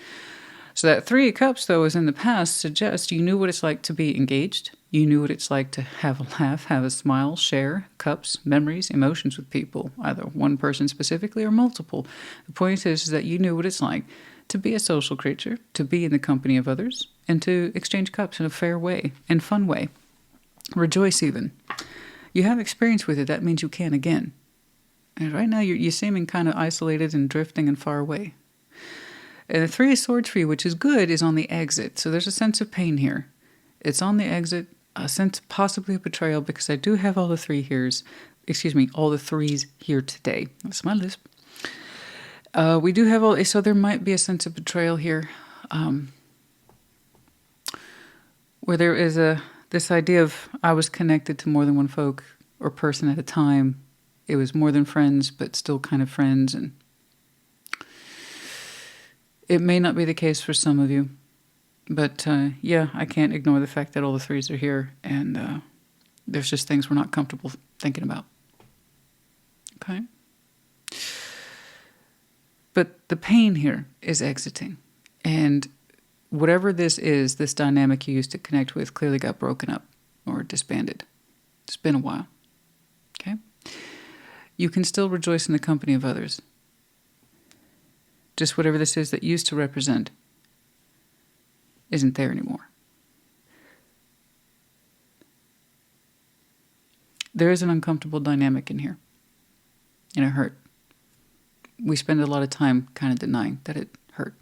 So that 3 of Cups, though, is in the past, suggests you knew what it's like to be engaged. You knew what it's like to have a laugh, have a smile, share cups, memories, emotions with people, either one person specifically or multiple. The point is that you knew what it's like to be a social creature, to be in the company of others, and to exchange cups in a fair way and fun way. Rejoice even. You have experience with it. That means you can again. And right now you're seeming kind of isolated and drifting and far away. And the 3 of Swords for you, which is good, is on the exit. So there's a sense of pain here. It's on the exit, a sense possibly of betrayal, because I do have all the 3 here's, all the 3s here today. That's my lisp. We do have all, so there might be a sense of betrayal here, where there is this idea of I was connected to more than one folk or person at a time. It was more than friends, but still kind of friends, and it may not be the case for some of you, but yeah, I can't ignore the fact that all the 3s are here, and there's just things we're not comfortable thinking about. Okay? But the pain here is exiting, and whatever this is, this dynamic you used to connect with clearly got broken up or disbanded. It's been a while. Okay? You can still rejoice in the company of others. Just whatever this is that used to represent isn't there anymore. There is an uncomfortable dynamic in here, and it hurt. We spend a lot of time kind of denying that it hurt.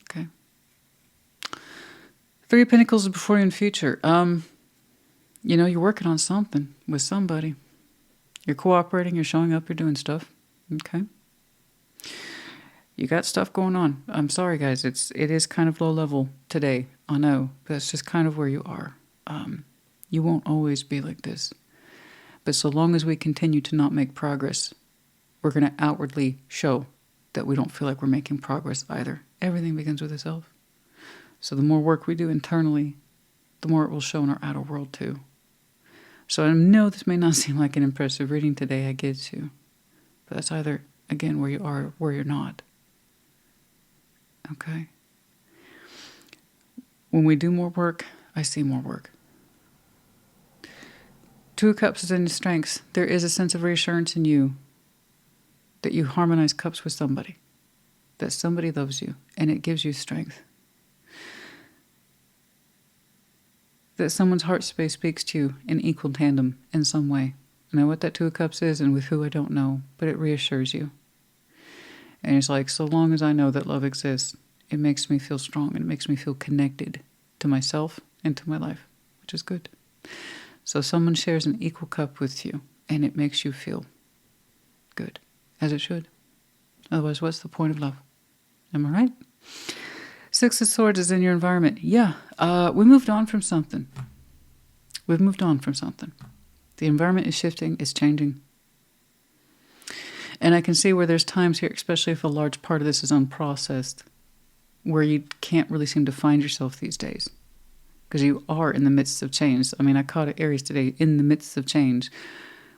Okay. 3 of Pentacles is before you in future. You know, you're working on something with somebody. You're cooperating, you're showing up, you're doing stuff. Okay. You got stuff going on. I'm sorry, guys. It is kind of low level today. I know, but that's just kind of where you are. You won't always be like this. But so long as we continue to not make progress, we're going to outwardly show that we don't feel like we're making progress either. Everything begins with a self. So the more work we do internally, the more it will show in our outer world too. So I know this may not seem like an impressive reading today, I get you. But that's either, again, where you are or where you're not. Okay? When we do more work, I see more work. 2 of Cups is in your strengths. There is a sense of reassurance in you that you harmonize cups with somebody, that somebody loves you, and it gives you strength. That someone's heart space speaks to you in equal tandem in some way. I know what that 2 of Cups is and with who I don't know, but it reassures you. And it's like, so long as I know that love exists, it makes me feel strong and it makes me feel connected to myself and to my life, which is good. So someone shares an equal cup with you and it makes you feel good, as it should. Otherwise, what's the point of love? Am I right? 6 of Swords is in your environment. Yeah, we moved on from something. We've moved on from something. The environment is shifting, it's changing. And I can see where there's times here, especially if a large part of this is unprocessed, where you can't really seem to find yourself these days. Because you are in the midst of change. I mean, I caught it Aries today, in the midst of change,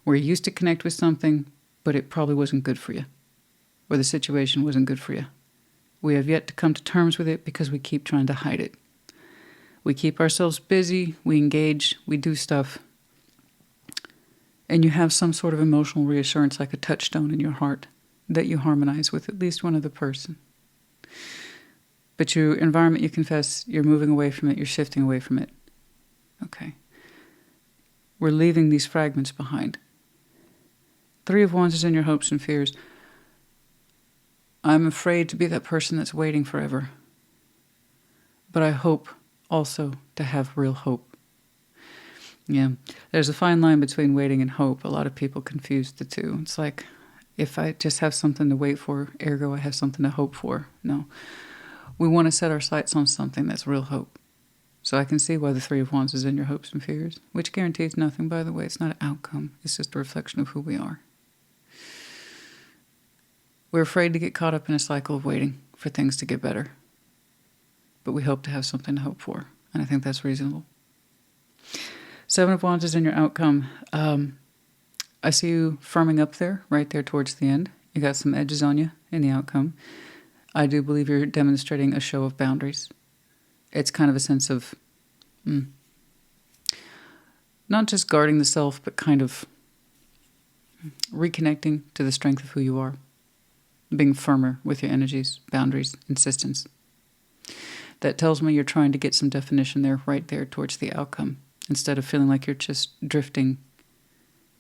where you used to connect with something, but it probably wasn't good for you. Or the situation wasn't good for you. We have yet to come to terms with it because we keep trying to hide it. We keep ourselves busy, we engage, we do stuff. And you have some sort of emotional reassurance, like a touchstone in your heart, that you harmonize with at least one other person. But your environment, you confess, you're moving away from it, you're shifting away from it. Okay. We're leaving these fragments behind. 3 of Wands is in your hopes and fears. I'm afraid to be that person that's waiting forever. But I hope also to have real hope. Yeah, there's a fine line between waiting and hope. A lot of people confuse the two. It's like, If I just have something to wait for, ergo I have something to hope for. No. We want to set our sights on something that's real hope. So I can see why the Three of Wands is in your hopes and fears, which guarantees nothing, by the way. It's not an outcome. It's just a reflection of who we are. We're afraid to get caught up in a cycle of waiting for things to get better. But we hope to have something to hope for, and I think that's reasonable. Seven of Wands is in your outcome. I see you firming up there, right there towards the end. You got some edges on you in the outcome. I do believe you're demonstrating a show of boundaries. It's kind of a sense of not just guarding the self, but kind of reconnecting to the strength of who you are. Being firmer with your energies, boundaries, insistence. That tells me you're trying to get some definition there, right there towards the outcome, instead of feeling like you're just drifting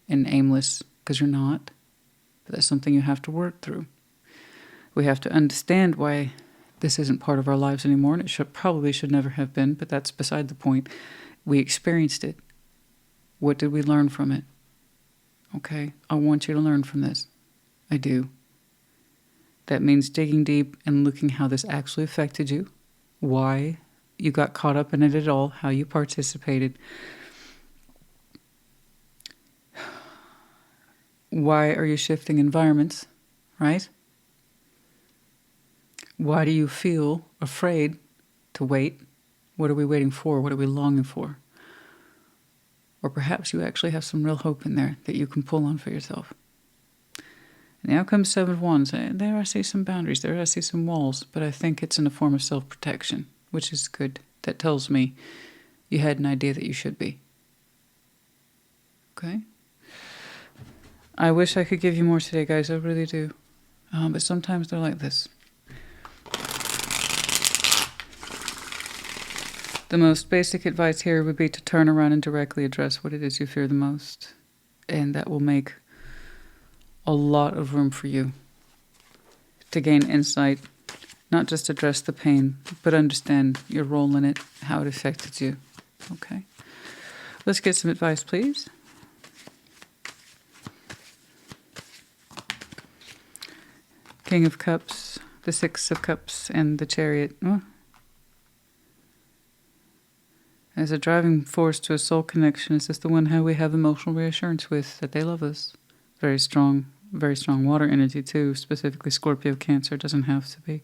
and aimless, because you're not. But that's something you have to work through. We have to understand why this isn't part of our lives anymore, and it probably should never have been, but that's beside the point. We experienced it. What did we learn from it? Okay, I want you to learn from this. I do. That means digging deep and looking how this actually affected you, why you got caught up in it at all, how you participated. Why are you shifting environments, right? Why do you feel afraid to wait? What are we waiting for? What are we longing for? Or perhaps you actually have some real hope in there that you can pull on for yourself. And the outcome is Seven of Wands. There I see some boundaries. There I see some walls. But I think it's in a form of self-protection, which is good. That tells me you had an idea that you should be. Okay? I wish I could give you more today, guys. I really do. But sometimes they're like this. The most basic advice here would be to turn around and directly address what it is you fear the most. And that will make a lot of room for you to gain insight, not just address the pain, but understand your role in it, how it affected you. Okay? Let's get some advice, please. King of Cups, the Six of Cups, and the Chariot. Oh. As a driving force to a soul connection, is this the one how we have emotional reassurance with, that they love us? Very strong water energy too, specifically Scorpio, Cancer, doesn't have to be.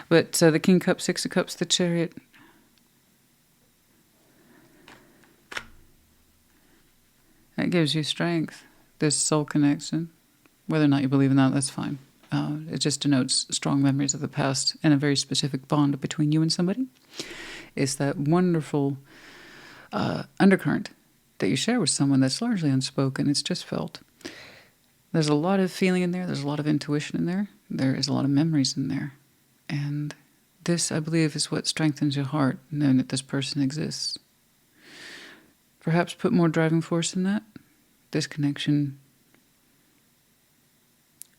But the King Cup, Six of Cups, the Chariot. That gives you strength, this soul connection. Whether or not you believe in that, that's fine. It just denotes strong memories of the past and a very specific bond between you and somebody. It's that wonderful undercurrent that you share with someone that's largely unspoken. It's just felt. There's a lot of feeling in there. There's a lot of intuition in there. There is a lot of memories in there. And this, I believe, is what strengthens your heart, knowing that this person exists. Perhaps put more driving force in that. This connection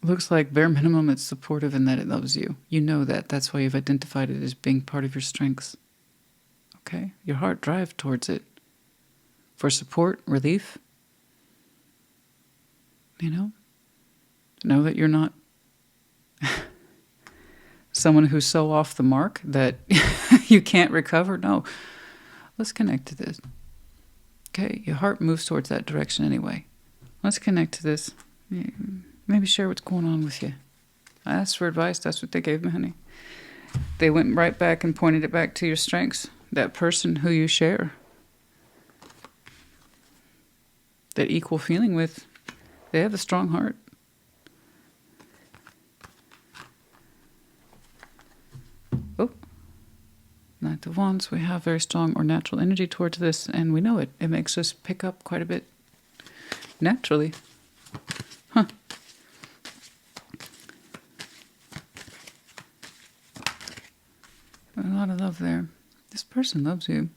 looks like bare minimum it's supportive in that it loves you. You know that. That's why you've identified it as being part of your strengths. Okay? Your heart drives towards it. For support, relief. You know that you're not someone who's so off the mark that you can't recover. No. Let's connect to this. Okay? Your heart moves towards that direction anyway. Let's connect to this. Maybe share what's going on with you. I asked for advice. That's what they gave me, honey. They went right back and pointed it back to your strengths. That person who you share that equal feeling with, they have a strong heart. Oh, Knight of Wands. We have very strong or natural energy towards this, and we know it. It makes us pick up quite a bit naturally. Huh. A lot of love there. This person loves you.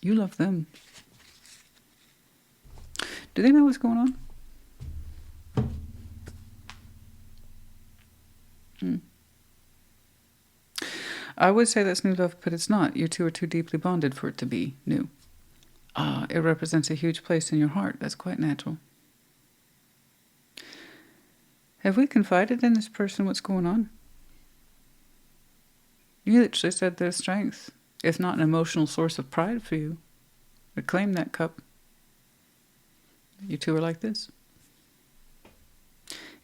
You love them. Do they know what's going on? I would say that's new love, but it's not. You two are too deeply bonded for it to be new. It represents a huge place in your heart. That's quite natural. Have we confided in this person what's going on? You literally said there's strength, if not an emotional source of pride for you. Reclaim that cup. You two are like this.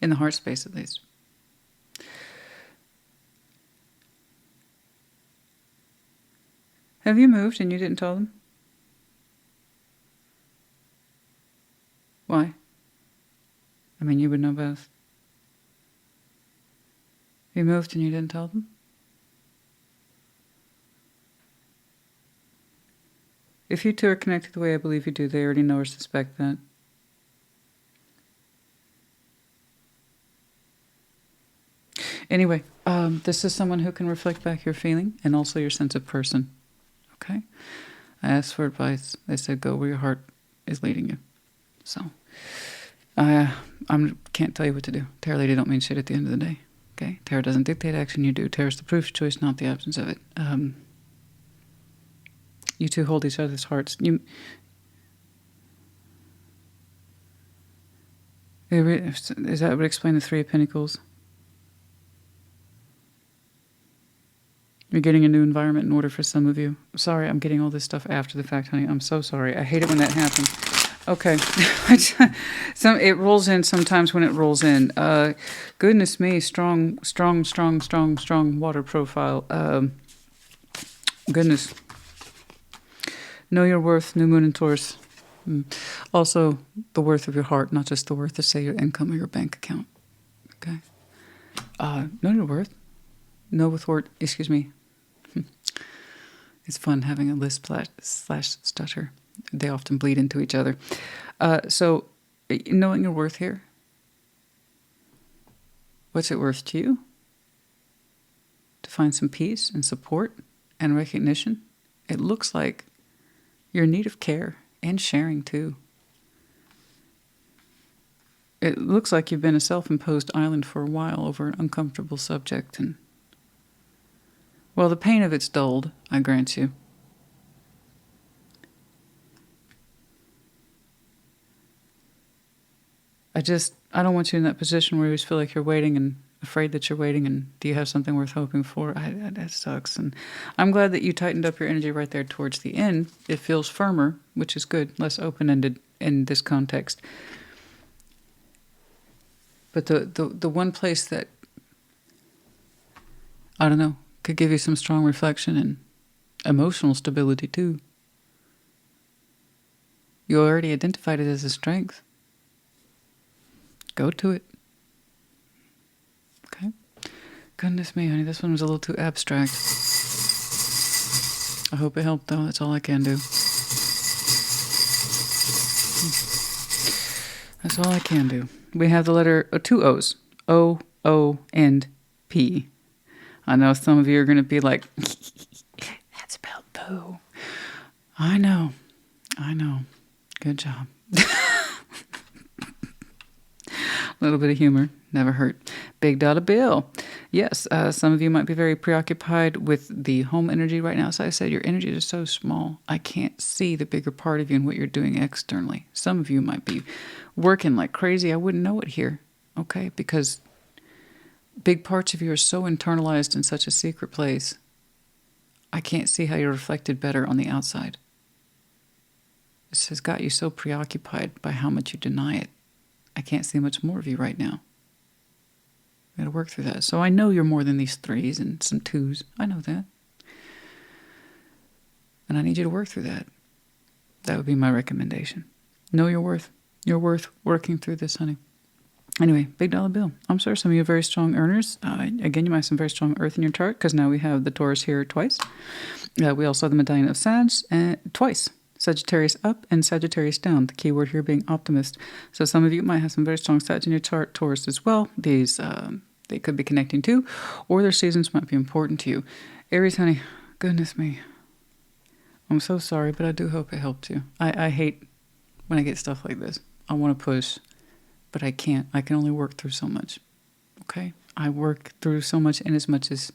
In the heart space, at least. Have you moved and you didn't tell them? Why? I mean, you would know best. You moved and you didn't tell them? If you two are connected the way I believe you do, they already know or suspect that. Anyway, this is someone who can reflect back your feeling and also your sense of person. Okay? I asked for advice. They said go where your heart is leading you. So, I can't tell you what to do. Tarot lady don't mean shit at the end of the day. Okay? Tarot doesn't dictate action, you do. Tarot's the proof of choice, not the absence of it. You two hold each other's hearts. Is that what explain the Three of Pentacles? You're getting a new environment in order for some of you. Sorry, I'm getting all this stuff after the fact, honey. I'm so sorry. I hate it when that happens. Okay. It rolls in sometimes when it rolls in. Goodness me, strong water profile. Goodness. Know your worth, new moon in Taurus. Also, the worth of your heart, not just the worth of, say, your income or your bank account. Okay? Know your worth. Know with worth, excuse me. It's fun having a lisp slash stutter. They often bleed into each other. So, knowing your worth here, what's it worth to you? To find some peace and support and recognition. It looks like you're in need of care and sharing too. It looks like you've been a self-imposed island for a while over an uncomfortable subject, and well, the pain of it's dulled, I grant you. I don't want you in that position where you always feel like you're waiting and afraid that you're waiting, and do you have something worth hoping for? That sucks. And I'm glad that you tightened up your energy right there towards the end. It feels firmer, which is good, less open-ended in this context. But the one place that, I don't know, could give you some strong reflection and emotional stability too. You already identified it as a strength. Go to it. Okay? Goodness me, honey, this one was a little too abstract. I hope it helped, though. That's all I can do. That's all I can do. We have the letter, two O's. O, O, and P. I know some of you are going to be like, that's about poo. I know. Good job. A little bit of humor never hurt. Big dollar bill. Yes, some of you might be very preoccupied with the home energy right now. As I said, your energy is so small. I can't see the bigger part of you and what you're doing externally. Some of you might be working like crazy. I wouldn't know it here, okay? Because big parts of you are so internalized in such a secret place. I can't see how you're reflected better on the outside. This has got you so preoccupied by how much you deny it. I can't see much more of you right now. I gotta work through that. So I know you're more than these threes and some twos. I know that. And I need you to work through that. That would be my recommendation. Know your worth. You're worth working through this, honey. Anyway, big dollar bill. I'm sure some of you are very strong earners. Again, you might have some very strong earth in your chart because now we have the Taurus here twice. We also have the medallion of Sag twice. Sagittarius up and Sagittarius down. The key word here being optimist. So some of you might have some very strong Sag in your chart. Taurus as well. These they could be connecting to, or their seasons might be important to you. Aries, honey, goodness me. I'm so sorry, but I do hope it helped you. I hate when I get stuff like this. I want to push, but I can't. I can only work through so much. Okay? I work through so much in as much as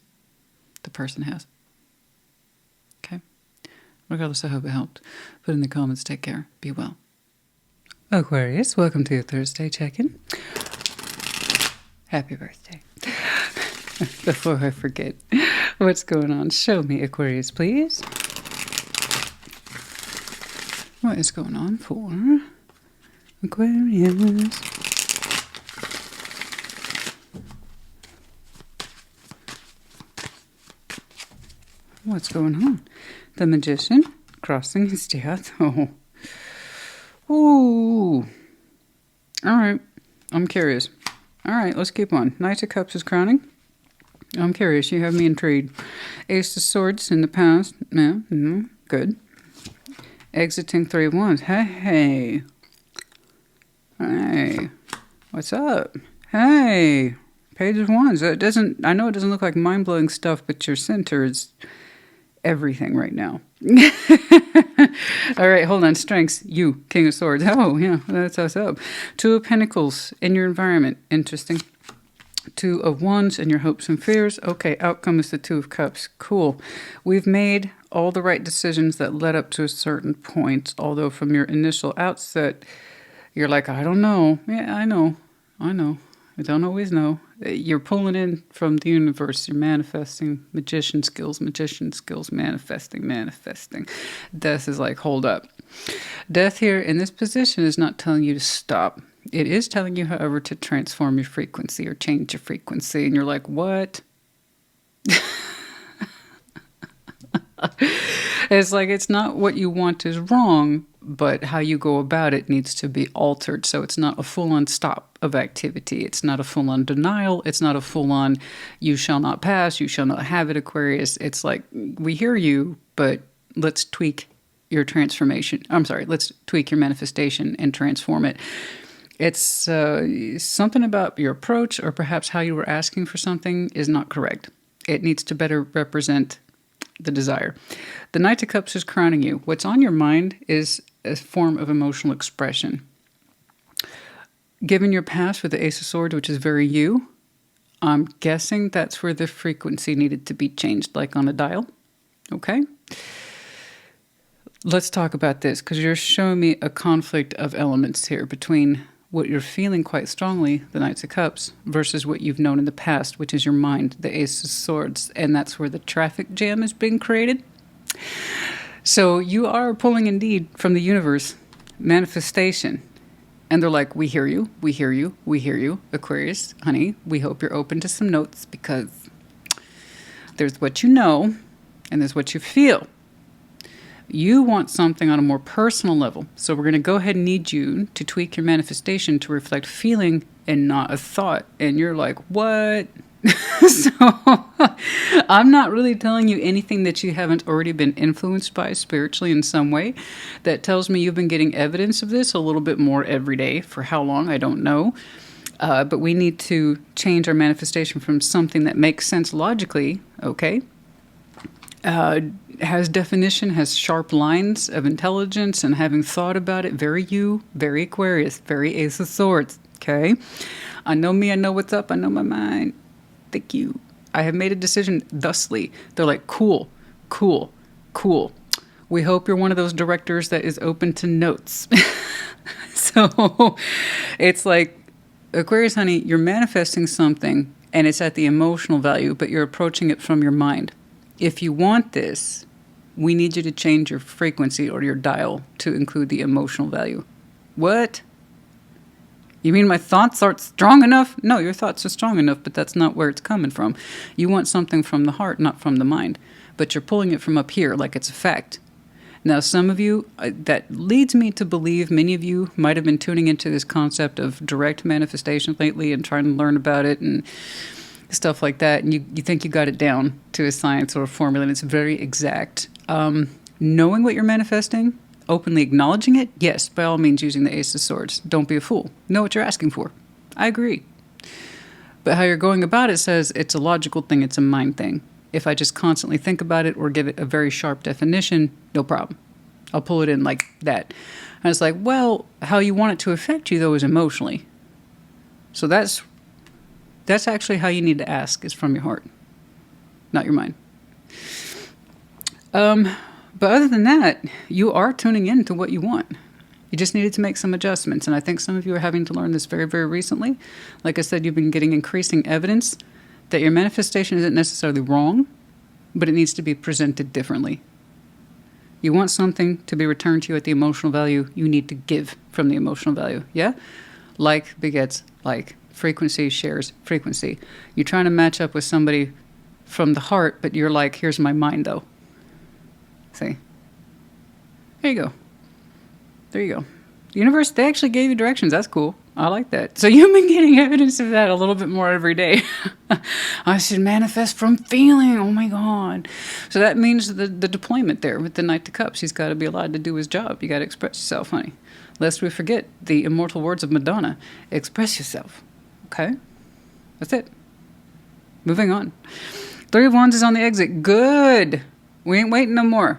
the person has. Okay? Regardless, I hope it helped. Put in the comments. Take care. Be well. Aquarius, welcome to your Thursday check-in. Happy birthday. Before I forget, what's going on? Show me, Aquarius, please. What is going on for Aquarius? What's going on? The Magician crossing his death. Oh. Ooh. All right. I'm curious. All right, let's keep on. Knight of Cups is crowning. I'm curious. You have me intrigued. Ace of Swords in the past. Yeah, good. Exiting 3 of Wands. Hey. Hey. What's up? Hey. Page of Wands. I know it doesn't look like mind-blowing stuff, but your center is everything right now. All right, hold on. Strengths. You, King of Swords. Oh, yeah, that's what's up. 2 of Pentacles in your environment. Interesting. 2 of Wands in your hopes and fears. Okay, outcome is the 2 of Cups. Cool. We've made all the right decisions that led up to a certain point, although from your initial outset, you're like, I don't know. Yeah, I know. I don't always know. You're pulling in from the universe. You're manifesting magician skills, manifesting. Death is like, hold up. Death here in this position is not telling you to stop. It is telling you, however, to transform your frequency or change your frequency. And you're like, what? It's like, it's not what you want is wrong, but how you go about it needs to be altered. So it's not a full-on stop of activity. It's not a full-on denial. It's not a full-on, you shall not pass, you shall not have it, Aquarius. It's like, we hear you, but let's tweak your transformation. I'm sorry, let's tweak your manifestation and transform it. It's something about your approach or perhaps how you were asking for something is not correct. It needs to better represent the desire. The Knight of Cups is crowning you. What's on your mind is a form of emotional expression. Given your past with the Ace of Swords, which is very you, I'm guessing that's where the frequency needed to be changed, like on a dial. Okay? Let's talk about this, because you're showing me a conflict of elements here between what you're feeling quite strongly, the Knights of Cups, versus what you've known in the past, which is your mind, the Ace of Swords. And that's where the traffic jam is being created. So you are pulling indeed from the universe manifestation. And they're like, we hear you, we hear you, we hear you, Aquarius, honey. We hope you're open to some notes because there's what you know and there's what you feel. You want something on a more personal level. So we're going to go ahead and need you to tweak your manifestation to reflect feeling and not a thought. And you're like, what? So I'm not really telling you anything that you haven't already been influenced by spiritually in some way. That tells me you've been getting evidence of this a little bit more every day. For how long, I don't know. But we need to change our manifestation from something that makes sense logically, okay? Has definition, has sharp lines of intelligence and having thought about it. Very you, very Aquarius, very Ace of Swords, okay? I know me, I know what's up, I know my mind. Thank you. I have made a decision thusly. They're like, cool. We hope you're one of those directors that is open to notes. So it's like, Aquarius, honey, you're manifesting something and it's at the emotional value, but you're approaching it from your mind. If you want this, we need you to change your frequency or your dial to include the emotional value. What? You mean my thoughts aren't strong enough? No, your thoughts are strong enough, but that's not where it's coming from. You want something from the heart, not from the mind. But you're pulling it from up here like it's a fact. Now, some of you, that leads me to believe many of you might have been tuning into this concept of direct manifestation lately and trying to learn about it and stuff like that. And you think you got it down to a science or a formula, and it's very exact. Knowing what you're manifesting, openly acknowledging it, yes, by all means using the Ace of Swords. Don't be a fool. Know what you're asking for. I agree. But how you're going about it says it's a logical thing, it's a mind thing. If I just constantly think about it or give it a very sharp definition, no problem. I'll pull it in like that. And it's like, well, how you want it to affect you, though, is emotionally. So that's actually how you need to ask, is from your heart, not your mind. But other than that, you are tuning in to what you want. You just needed to make some adjustments. And I think some of you are having to learn this very, very recently. Like I said, you've been getting increasing evidence that your manifestation isn't necessarily wrong, but it needs to be presented differently. You want something to be returned to you at the emotional value, you need to give from the emotional value. Yeah? Like begets like. Frequency shares frequency. You're trying to match up with somebody from the heart, but you're like, here's my mind though. See? There you go. There you go. The universe, they actually gave you directions. That's cool. I like that. So you've been getting evidence of that a little bit more every day. I should manifest from feeling. Oh my God. So that means the deployment there with the Knight of Cups. He's got to be allowed to do his job. You got to express yourself, honey. Lest we forget the immortal words of Madonna. Express yourself. Okay? That's it. Moving on. Three of Wands is on the exit. Good. We ain't waiting no more.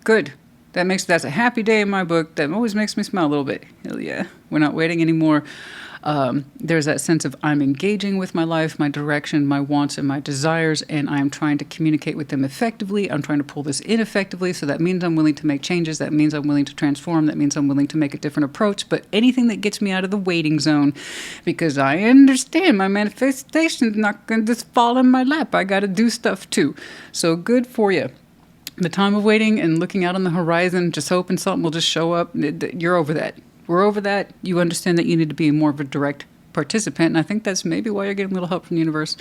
Good. That's a happy day in my book. That always makes me smile a little bit. Hell yeah. We're not waiting anymore. There's that sense of I'm engaging with my life, my direction, my wants, and my desires, and I'm trying to communicate with them effectively. I'm trying to pull this in effectively, so that means I'm willing to make changes. That means I'm willing to transform. That means I'm willing to make a different approach. But anything that gets me out of the waiting zone, because I understand my manifestation's not going to just fall in my lap. I got to do stuff too. So good for you. The time of waiting and looking out on the horizon, just hoping something will just show up, you're over that. We're over that. You understand that you need to be more of a direct participant. And I think that's maybe why you're getting a little help from the universe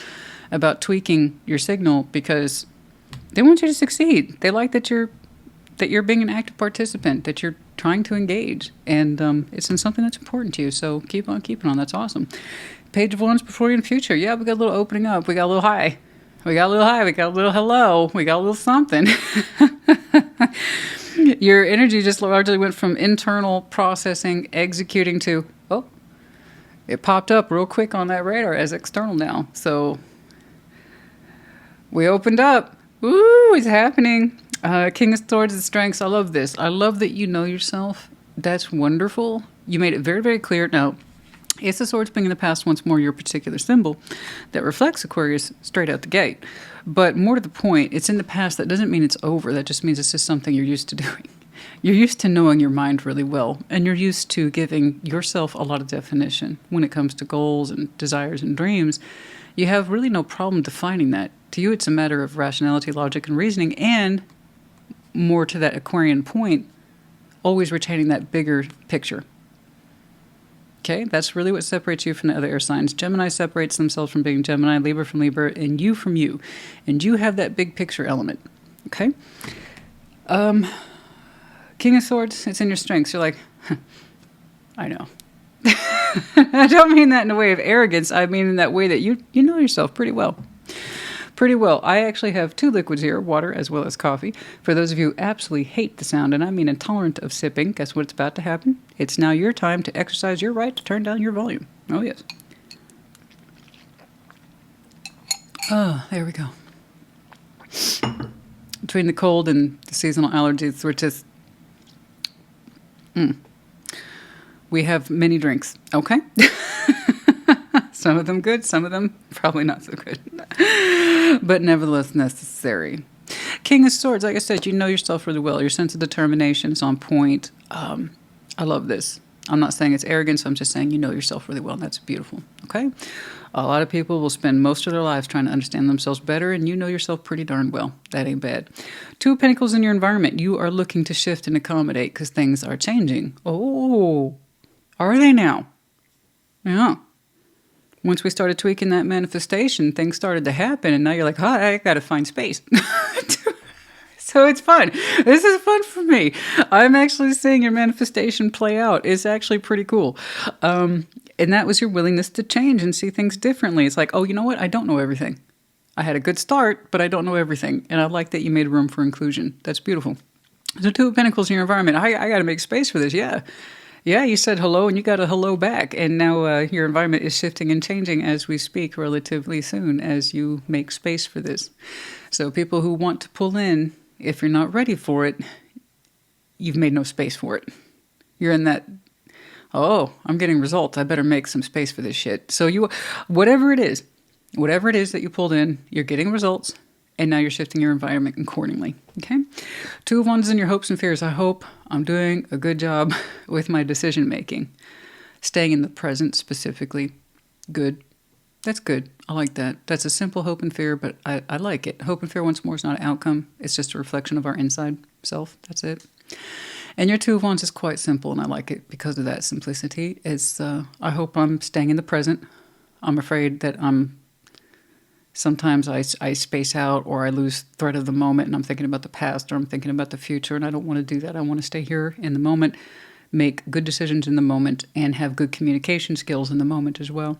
about tweaking your signal, because they want you to succeed. They like that you're being an active participant, that you're trying to engage. And it's in something that's important to you. So keep on keeping on. That's awesome. Page of Wands before you in the future. Yeah, we got a little opening up. We got a little high. We got a little high. We got a little hello. We got a little something. Your energy just largely went from internal processing, executing to, oh, it popped up real quick on that radar as external now. So we opened up. Ooh, it's happening. King of Swords and Strengths. I love this. I love that you know yourself. That's wonderful. You made it very, very clear. Now, Ace of Swords being in the past once more your particular symbol that reflects Aquarius straight out the gate. But more to the point, it's in the past. That doesn't mean it's over. That just means it's just something you're used to doing. You're used to knowing your mind really well, and you're used to giving yourself a lot of definition when it comes to goals and desires and dreams. You have really no problem defining that. To you, it's a matter of rationality, logic, and reasoning, and more to that Aquarian point, always retaining that bigger picture. Okay, that's really what separates you from the other air signs. Gemini separates themselves from being Gemini, Libra from Libra, and you from you. And you have that big picture element. Okay? King of Swords, it's in your strengths. You're like, I know. I don't mean that in a way of arrogance. I mean in that way that you know yourself pretty well. Pretty well. I actually have two liquids here, water as well as coffee. For those of you who absolutely hate the sound, and I mean intolerant of sipping, guess what's about to happen? It's now your time to exercise your right to turn down your volume. Oh, yes. Oh, there we go. Between the cold and the seasonal allergies, we're just... We have many drinks, okay? Some of them good, some of them probably not so good. But nevertheless necessary. King of Swords, like I said, you know yourself really well. Your sense of determination is on point. I love this. I'm not saying it's arrogance. I'm just saying you know yourself really well, and that's beautiful, okay? A lot of people will spend most of their lives trying to understand themselves better, and you know yourself pretty darn well. That ain't bad. Two of Pentacles in your environment. You are looking to shift and accommodate because things are changing. Oh, are they now? Yeah. Once we started tweaking that manifestation, things started to happen, and now you're like, I got to find space. So it's fun. This is fun for me. I'm actually seeing your manifestation play out. It's actually pretty cool. And that was your willingness to change and see things differently. It's like, oh, you know what? I don't know everything. I had a good start, but I don't know everything. And I like that you made room for inclusion. That's beautiful. So Two of Pentacles in your environment. I got to make space for this. Yeah. Yeah, you said hello and you got a hello back. And now your environment is shifting and changing as we speak relatively soon as you make space for this. So people who want to pull in, if you're not ready for it, you've made no space for it. You're in that, oh, I'm getting results. I better make some space for this shit. So whatever it is that you pulled in, you're getting results. And now you're shifting your environment accordingly. Okay? Two of Wands in your hopes and fears. I hope I'm doing a good job with my decision making. Staying in the present specifically. Good. That's good. I like that. That's a simple hope and fear, but I like it. Hope and fear once more is not an outcome. It's just a reflection of our inside self. That's it. And your Two of Wands is quite simple, and I like it because of that simplicity. It's I hope I'm staying in the present. I'm afraid that sometimes I space out, or I lose thread of the moment, and I'm thinking about the past, or I'm thinking about the future, and I don't want to do that. I want to stay here in the moment, make good decisions in the moment, and have good communication skills in the moment as well.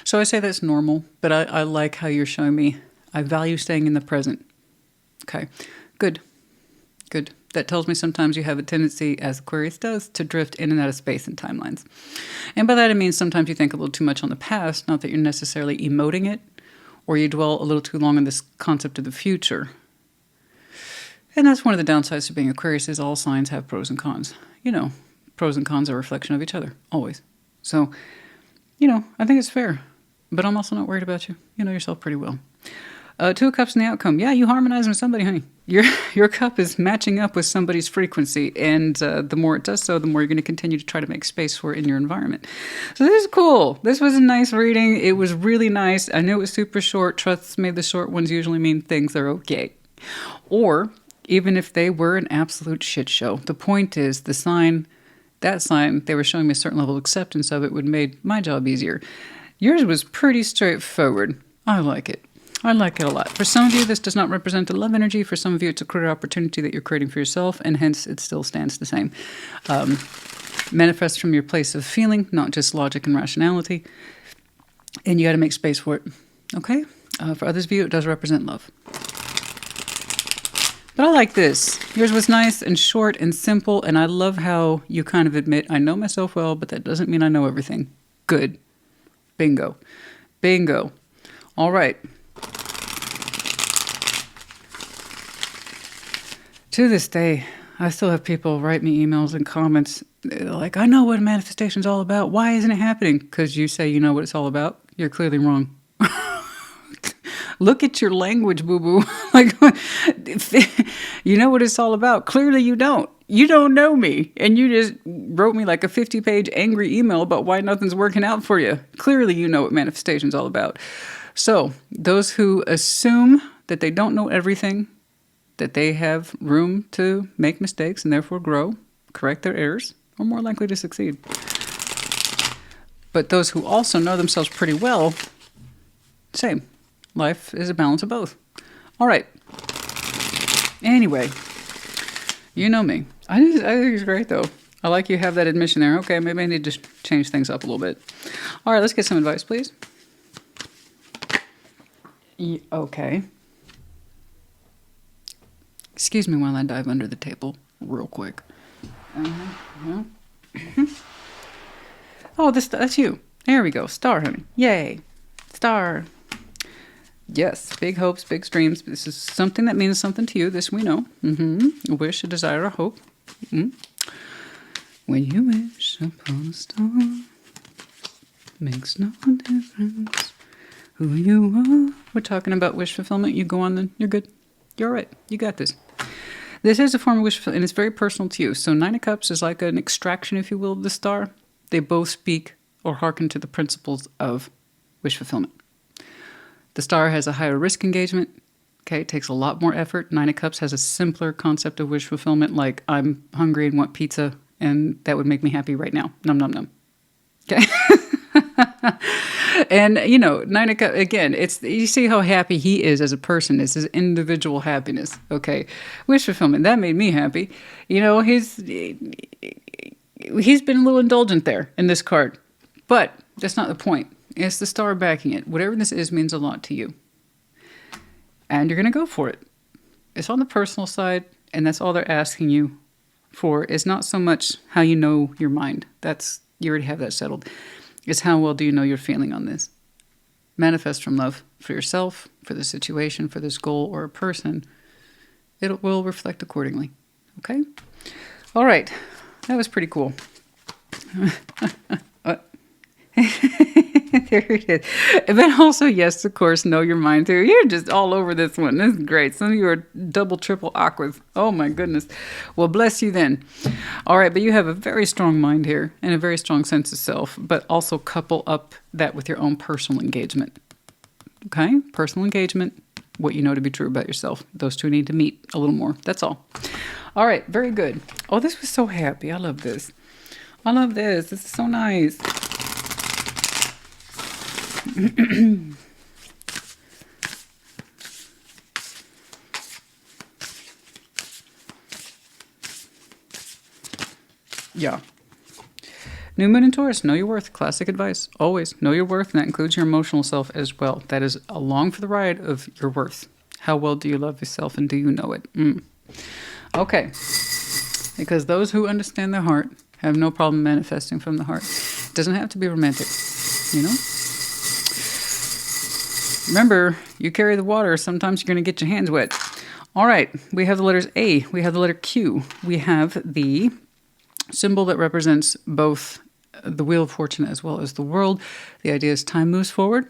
So I say that's normal, but I like how you're showing me I value staying in the present. Okay, good, good. That tells me sometimes you have a tendency, as Aquarius does, to drift in and out of space and timelines. And by that I mean sometimes you think a little too much on the past, not that you're necessarily emoting it, or you dwell a little too long on this concept of the future. And that's one of the downsides to being Aquarius is all signs have pros and cons. You know, pros and cons are a reflection of each other, always. So, you know, I think it's fair. But I'm also not worried about you. You know yourself pretty well. Two of Cups in the outcome. Yeah, you harmonize with somebody, honey. Your cup is matching up with somebody's frequency. And the more it does so, the more you're going to continue to try to make space for it in your environment. So this is cool. This was a nice reading. It was really nice. I knew it was super short. Trust me, the short ones usually mean things are okay. Or even if they were an absolute shit show. The point is the sign, that sign, they were showing me a certain level of acceptance of it would have made my job easier. Yours was pretty straightforward. I like it. I like it a lot. For some of you, this does not represent a love energy. For some of you, it's a career opportunity that you're creating for yourself, and hence it still stands the same. Manifest from your place of feeling, not just logic and rationality. And you got to make space for it. Okay? For others of you, it does represent love. But I like this. Yours was nice and short and simple, and I love how you kind of admit, I know myself well, but that doesn't mean I know everything. Good. Bingo. Bingo. All right. To this day, I still have people write me emails and comments like, I know what manifestation's all about. Why isn't it happening? Because you say you know what it's all about. You're clearly wrong. Look at your language, boo-boo. Like, you know what it's all about. Clearly you don't. You don't know me. And you just wrote me like a 50-page angry email about why nothing's working out for you. Clearly you know what manifestation's all about. So those who assume that they don't know everything, that they have room to make mistakes and therefore grow, correct their errors, are more likely to succeed. But those who also know themselves pretty well, same. Life is a balance of both. All right. Anyway, you know me. I think it's great, though. I like you have that admission there. Okay, maybe I need to change things up a little bit. All right, let's get some advice, please. Okay. Excuse me while I dive under the table real quick. Oh, that's you. There we go. Star, honey. Yay. Star. Yes, big hopes, big dreams. This is something that means something to you. This we know. A wish, a desire, a hope. When you wish upon a star, makes no difference who you are. We're talking about wish fulfillment. You go on then. You're good. You're all right. You got this. This is a form of wish fulfillment, and it's very personal to you. So Nine of Cups is like an extraction, if you will, of the star. They both speak or hearken to the principles of wish fulfillment. The star has a higher risk engagement. Okay, it takes a lot more effort. Nine of Cups has a simpler concept of wish fulfillment, like I'm hungry and want pizza, and that would make me happy right now. Num, num, num. Okay. And, you know, Nine of Cups, again, you see how happy he is as a person. It's his individual happiness. Okay. Wish fulfillment, that made me happy. You know, he's been a little indulgent there in this card. But that's not the point. It's the star backing it. Whatever this is means a lot to you. And you're going to go for it. It's on the personal side, and that's all they're asking you for. Is not so much how you know your mind. You already have that settled. It's how well do you know you're feeling on this. Manifest from love for yourself, for the situation, for this goal or a person. It will reflect accordingly. Okay? All right. That was pretty cool. There it is. But also, yes, of course, know your mind too. You're just all over this one. This is great. Some of you are double, triple aquas. Oh my goodness. Well, bless you then. All right, but you have a very strong mind here and a very strong sense of self, but also couple up that with your own personal engagement. Okay? Personal engagement, what you know to be true about yourself. Those two need to meet a little more. That's all. All right, very good. Oh, this was so happy. I love this. I love this. This is so nice. Yeah. New Moon in Taurus, know your worth. Classic advice. Always know your worth, and that includes your emotional self as well. That is along for the ride of your worth. How well do you love yourself, and do you know it? Okay. Because those who understand their heart have no problem manifesting from the heart. It doesn't have to be romantic, you know? Remember, you carry the water. Sometimes you're going to get your hands wet. All right. We have the letters A. We have the letter Q. We have the symbol that represents both the Wheel of Fortune as well as the world. The idea is time moves forward,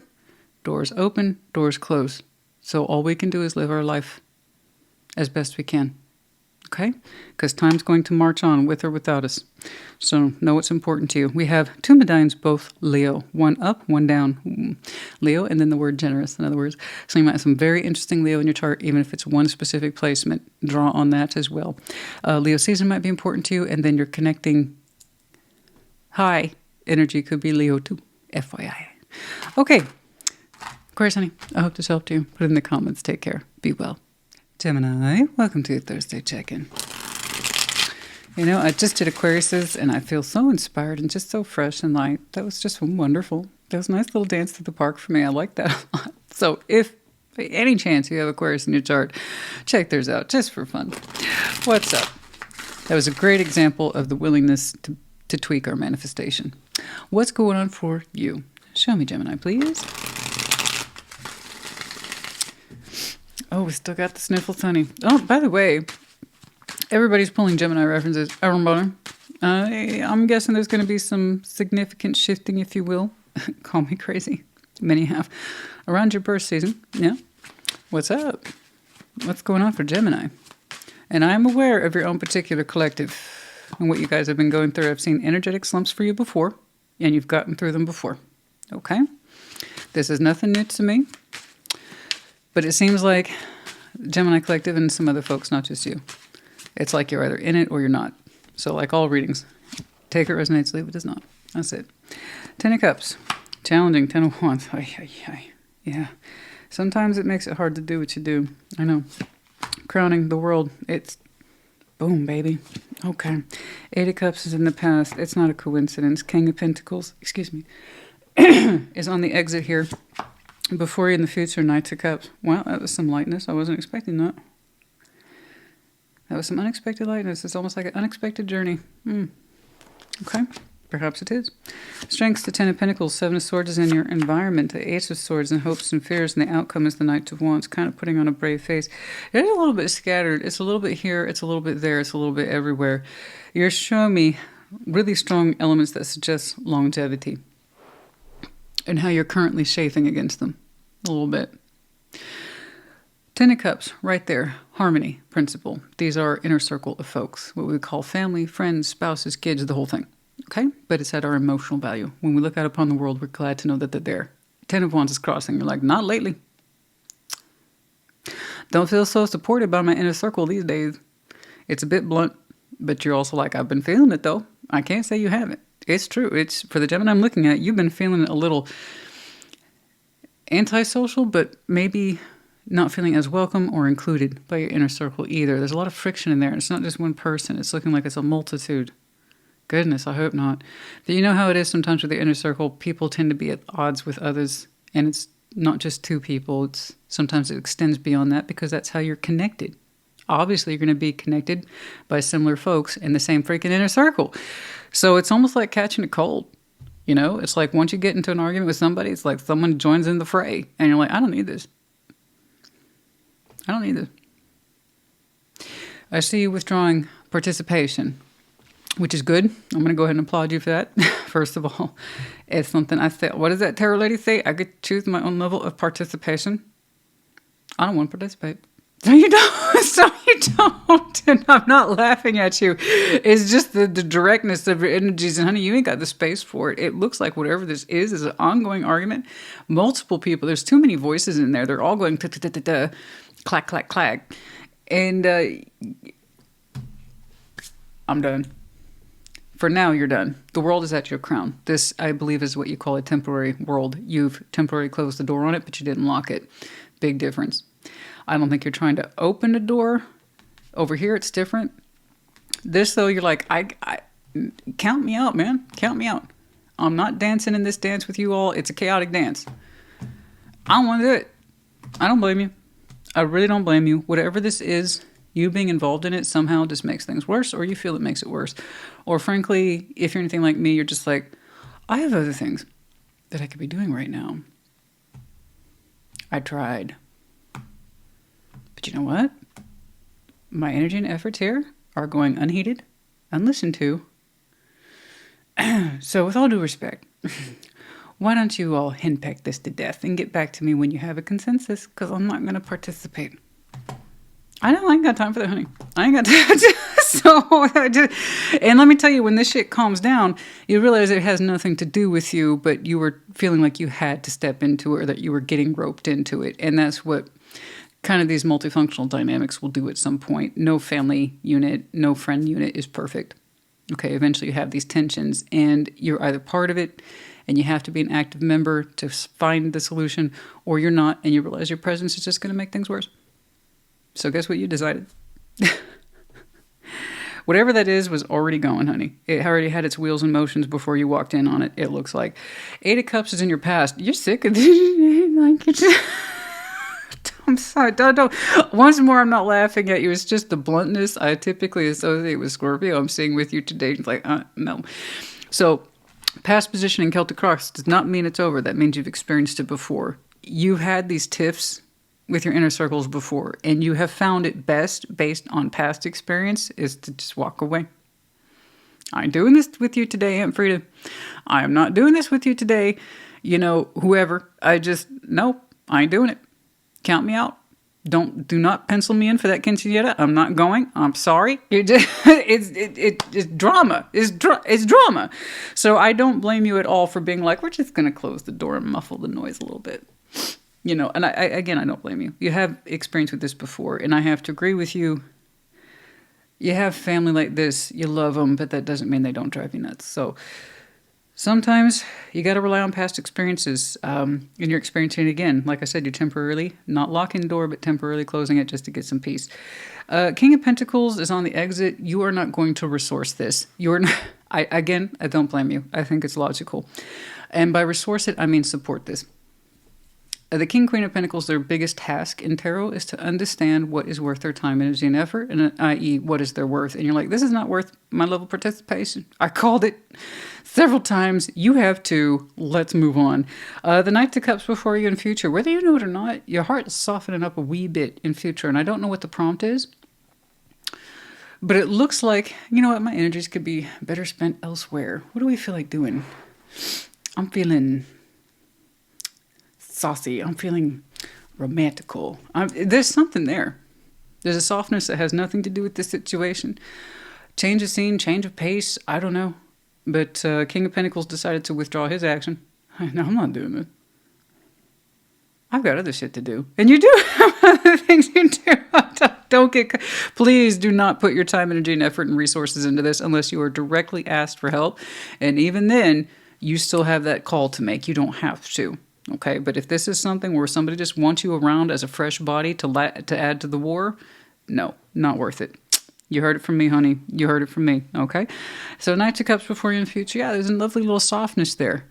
doors open, doors close. So all we can do is live our life as best we can. Okay? Because time's going to march on with or without us. So know what's important to you. We have two medallions, both Leo. One up, one down. Leo, and then the word generous, in other words. So you might have some very interesting Leo in your chart, even if it's one specific placement. Draw on that as well. Leo season might be important to you, and then you're connecting high energy could be Leo too. FYI. Okay. Aquarius, honey, I hope this helped you. Put it in the comments. Take care. Be well. Gemini, welcome to your Thursday check-in. You know, I just did Aquariuses, and I feel so inspired and just so fresh and light. That was just wonderful. That was a nice little dance through the park for me. I like that a lot. So if by any chance you have Aquarius in your chart, check theirs out just for fun. What's up? That was a great example of the willingness to tweak our manifestation. What's going on for you? Show me, Gemini, please. Oh, we still got the sniffles, honey. Oh, by the way, everybody's pulling Gemini references. Everybody. I'm guessing there's going to be some significant shifting, if you will. Call me crazy. Many have. Around your birth season. Yeah. What's up? What's going on for Gemini? And I'm aware of your own particular collective and what you guys have been going through. I've seen energetic slumps for you before, and you've gotten through them before. Okay? This is nothing new to me. But it seems like Gemini Collective and some other folks, not just you. It's like you're either in it or you're not. So like all readings, take it resonates, leave it does not. That's it. 10 of Cups. Challenging. 10 of Wands. Yeah. Sometimes it makes it hard to do what you do. I know. Crowning the world. It's boom, baby. Okay. 8 of Cups is in the past. It's not a coincidence. King of Pentacles, excuse me, is on the exit here. Before you in the future, Knights of Cups. Wow, that was some lightness. I wasn't expecting that. That was some unexpected lightness. It's almost like an unexpected journey. Okay, perhaps it is. Strengths, the 10 of Pentacles. 7 of Swords is in your environment. The Ace of Swords and hopes and fears, and the outcome is the Knight of Wands. Kind of putting on a brave face. It is a little bit scattered. It's a little bit here. It's a little bit there. It's a little bit everywhere. You're showing me really strong elements that suggest longevity. And how you're currently chafing against them a little bit. 10 of Cups, right there. Harmony principle. These are inner circle of folks. What we call family, friends, spouses, kids, the whole thing. Okay? But it's at our emotional value. When we look out upon the world, we're glad to know that they're there. 10 of Wands is crossing. You're like, not lately. Don't feel so supported by my inner circle these days. It's a bit blunt, but you're also like, I've been feeling it though. I can't say you haven't. It's true. It's for the Gemini I'm looking at. You've been feeling a little antisocial, but maybe not feeling as welcome or included by your inner circle either. There's a lot of friction in there. It's not just one person. It's looking like it's a multitude. Goodness, I hope not. But you know how it is sometimes with the inner circle. People tend to be at odds with others, and it's not just two people. Sometimes it extends beyond that because that's how you're connected. Obviously, you're going to be connected by similar folks in the same freaking inner circle. So it's almost like catching a cold. You know, it's like once you get into an argument with somebody, it's like someone joins in the fray. And you're like, I don't need this. I don't need this. I see you withdrawing participation. which is good. I'm going to go ahead and applaud you for that. First of all, it's something I say. What does that tarot lady say? I get to choose my own level of participation. I don't want to participate. No, you don't. So you don't. And I'm not laughing at you. It's just the directness of your energies. And honey, you ain't got the space for it. It looks like whatever this is an ongoing argument. Multiple people. There's too many voices in there. They're all going clack, clack, clack. And I'm done. For now, you're done. The world is at your crown. This, I believe, is what you call a temporary world. You've temporarily closed the door on it, but you didn't lock it. Big difference. I don't think you're trying to open a door. Over here, it's different. This, though, you're like, I count me out, man. Count me out. I'm not dancing in this dance with you all. It's a chaotic dance. I don't want to do it. I don't blame you. I really don't blame you. Whatever this is, you being involved in it somehow just makes things worse, or you feel it makes it worse. Or frankly, if you're anything like me, you're just like, I have other things that I could be doing right now. I tried. But you know what? My energy and efforts here are going unheeded, unlistened to. So with all due respect, why don't you all henpeck this to death and get back to me when you have a consensus? Because I'm not going to participate. I ain't got time for that, honey. I ain't got time. And let me tell you, when this shit calms down, you realize it has nothing to do with you, but you were feeling like you had to step into it, or that you were getting roped into it. And that's what kind of these multifunctional dynamics will do at some point. No family unit, no friend unit is perfect. Okay, eventually you have these tensions, and you're either part of it, and you have to be an active member to find the solution, or you're not, and you realize your presence is just going to make things worse. So guess what you decided? Whatever that is was already going, honey. It already had its wheels in motions before you walked in on it, it looks like. 8 of Cups is in your past. You're sick of this. I'm sorry. Don't. Once more, I'm not laughing at you. It's just the bluntness I typically associate with Scorpio. I'm seeing with you today. It's like, no. So, past position in Celtic cross does not mean it's over. That means you've experienced it before. You've had these tiffs with your inner circles before, and you have found it best, based on past experience, is to just walk away. I ain't doing this with you today, Aunt Frida. I am not doing this with you today. Whoever. Nope, I ain't doing it. Count me out. Do not pencil me in for that quinceañera. I'm not going. I'm sorry. It's drama. It's drama. So I don't blame you at all for being like, we're just going to close the door and muffle the noise a little bit. And I don't blame you. You have experience with this before, and I have to agree with you. You have family like this, you love them, but that doesn't mean they don't drive you nuts. So sometimes you got to rely on past experiences, and you're experiencing it again. Like I said, you're temporarily not locking the door, but temporarily closing it just to get some peace. King of Pentacles is on the exit. You are not going to resource this. I don't blame you. I think it's logical. And by resource it, I mean support this. The King, Queen of Pentacles, their biggest task in tarot is to understand what is worth their time, energy, and effort, and i.e. what is their worth. And you're like, this is not worth my level of participation. I called it several times. You have to. Let's move on. The Knight of Cups before you in future. Whether you know it or not, your heart is softening up a wee bit in future. And I don't know what the prompt is, but it looks like, you know what, my energies could be better spent elsewhere. What do we feel like doing? I'm feeling saucy. I'm feeling romantical. There's something there. There's a softness that has nothing to do with this situation. Change of scene, change of pace, I don't know. But King of Pentacles decided to withdraw his action. No, I'm not doing it. I've got other shit to do. And you do have other things you do. Please do not put your time, energy, and effort and resources into this unless you are directly asked for help. And even then, you still have that call to make. You don't have to. Okay, but if this is something where somebody just wants you around as a fresh body to add to the war, no, not worth it. You heard it from me, honey. You heard it from me, okay? So Knight of Cups before you in the future. Yeah, there's a lovely little softness there.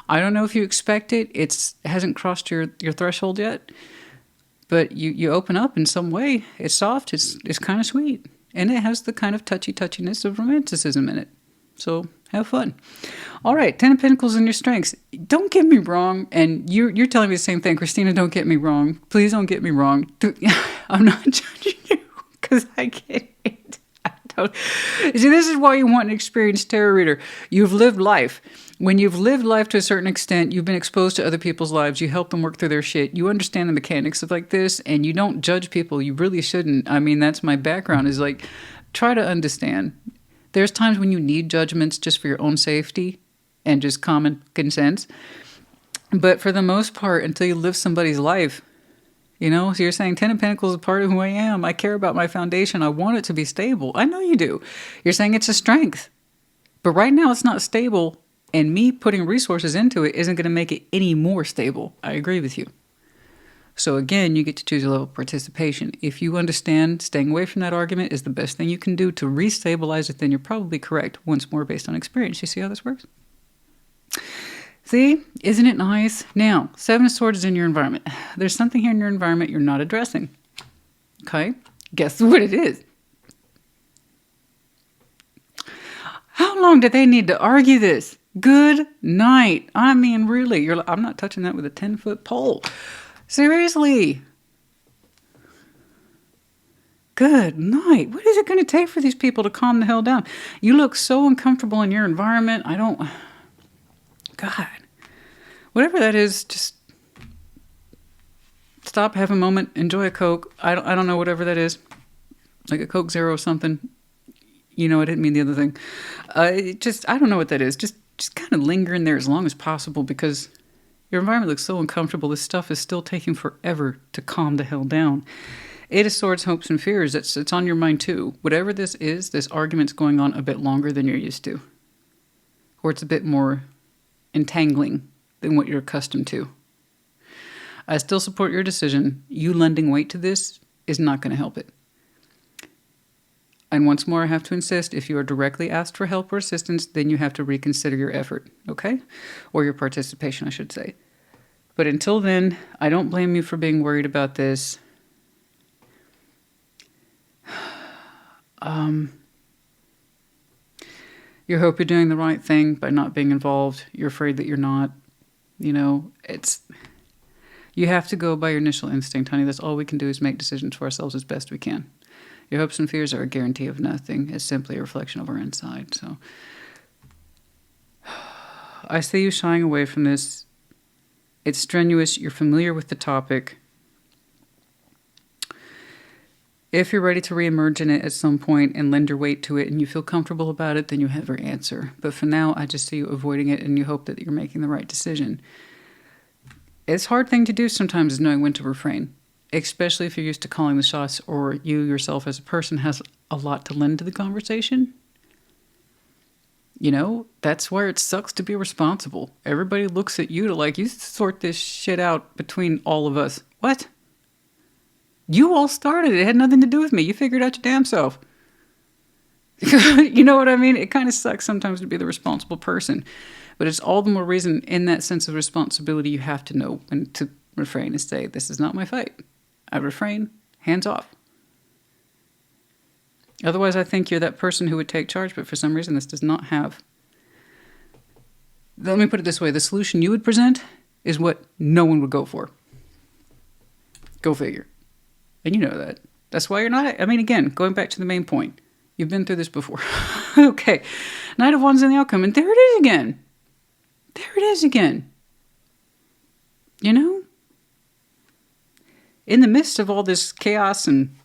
I don't know if you expect it. It hasn't crossed your threshold yet, but you open up in some way. It's soft. It's kind of sweet, and it has the kind of touchiness of romanticism in it. So have fun. All right, 10 of Pentacles in your strengths. Don't get me wrong, and you're telling me the same thing. Christina, don't get me wrong. Please don't get me wrong. I'm not judging you because I get it. See, this is why you want an experienced tarot reader. You've lived life. When you've lived life to a certain extent, you've been exposed to other people's lives. You help them work through their shit. You understand the mechanics of like this, and you don't judge people. You really shouldn't. I mean, that's my background, is like, try to understand. There's times when you need judgments just for your own safety and just common sense. But for the most part, until you live somebody's life, you know, so you're saying 10 of Pentacles is part of who I am. I care about my foundation. I want it to be stable. I know you do. You're saying it's a strength. But right now it's not stable. And me putting resources into it isn't going to make it any more stable. I agree with you. So again, you get to choose a level of participation. If you understand staying away from that argument is the best thing you can do to restabilize it, then you're probably correct. Once more based on experience. You see how this works? See, isn't it nice? Now, Seven of Swords is in your environment. There's something here in your environment you're not addressing. Okay? Guess what it is? How long do they need to argue this? Good night. I mean, really, I'm not touching that with a 10-foot pole. Seriously. Good night. What is it going to take for these people to calm the hell down? You look so uncomfortable in your environment. God. Whatever that is, just stop, have a moment, enjoy a Coke. I don't know, whatever that is. Like a Coke Zero or something. You know, I didn't mean the other thing. I don't know what that is. Just kind of linger in there as long as possible, because your environment looks so uncomfortable. This stuff is still taking forever to calm the hell down. Eight of Swords, hopes and fears. It's on your mind too. Whatever this is, this argument's going on a bit longer than you're used to. Or it's a bit more entangling than what you're accustomed to. I still support your decision. You lending weight to this is not going to help it. And once more, I have to insist, if you are directly asked for help or assistance, then you have to reconsider your effort, okay? Or your participation, I should say. But until then, I don't blame you for being worried about this. You hope you're doing the right thing by not being involved. You're afraid that you're not. You know, you have to go by your initial instinct, honey. That's all we can do, is make decisions for ourselves as best we can. Your hopes and fears are a guarantee of nothing. It's simply a reflection of our inside. So I see you shying away from this. It's strenuous. You're familiar with the topic. If you're ready to reemerge in it at some point and lend your weight to it and you feel comfortable about it, then you have your answer. But for now, I just see you avoiding it, and you hope that you're making the right decision. It's a hard thing to do sometimes, is knowing when to refrain, especially if you're used to calling the shots, or you yourself as a person has a lot to lend to the conversation. You know, that's where it sucks to be responsible. Everybody looks at you to like, you sort this shit out between all of us. What? You all started it. It had nothing to do with me. You figured out your damn self. You know what I mean? It kind of sucks sometimes to be the responsible person. But it's all the more reason, in that sense of responsibility, you have to know when to refrain and say, this is not my fight. I refrain, hands off. Otherwise, I think you're that person who would take charge, but for some reason this does not have... Let me put it this way. The solution you would present is what no one would go for. Go figure. And you know that. That's why you're not... I mean, again, going back to the main point. You've been through this before. Okay. Knight of Wands in the outcome. And there it is again. There it is again. You know? In the midst of all this chaos, and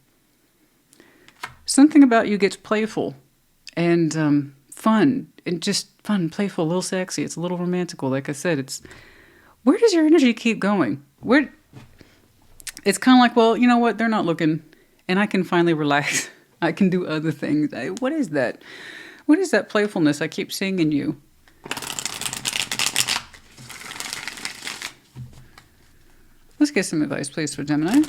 something about you gets playful and fun. And just fun, playful, a little sexy. It's a little romantical. Like I said, it's... Where does your energy keep going? Where... It's kind of like, well, you know what? They're not looking, and I can finally relax. I can do other things. What is that? What is that playfulness I keep seeing in you? Let's get some advice, please, for Gemini.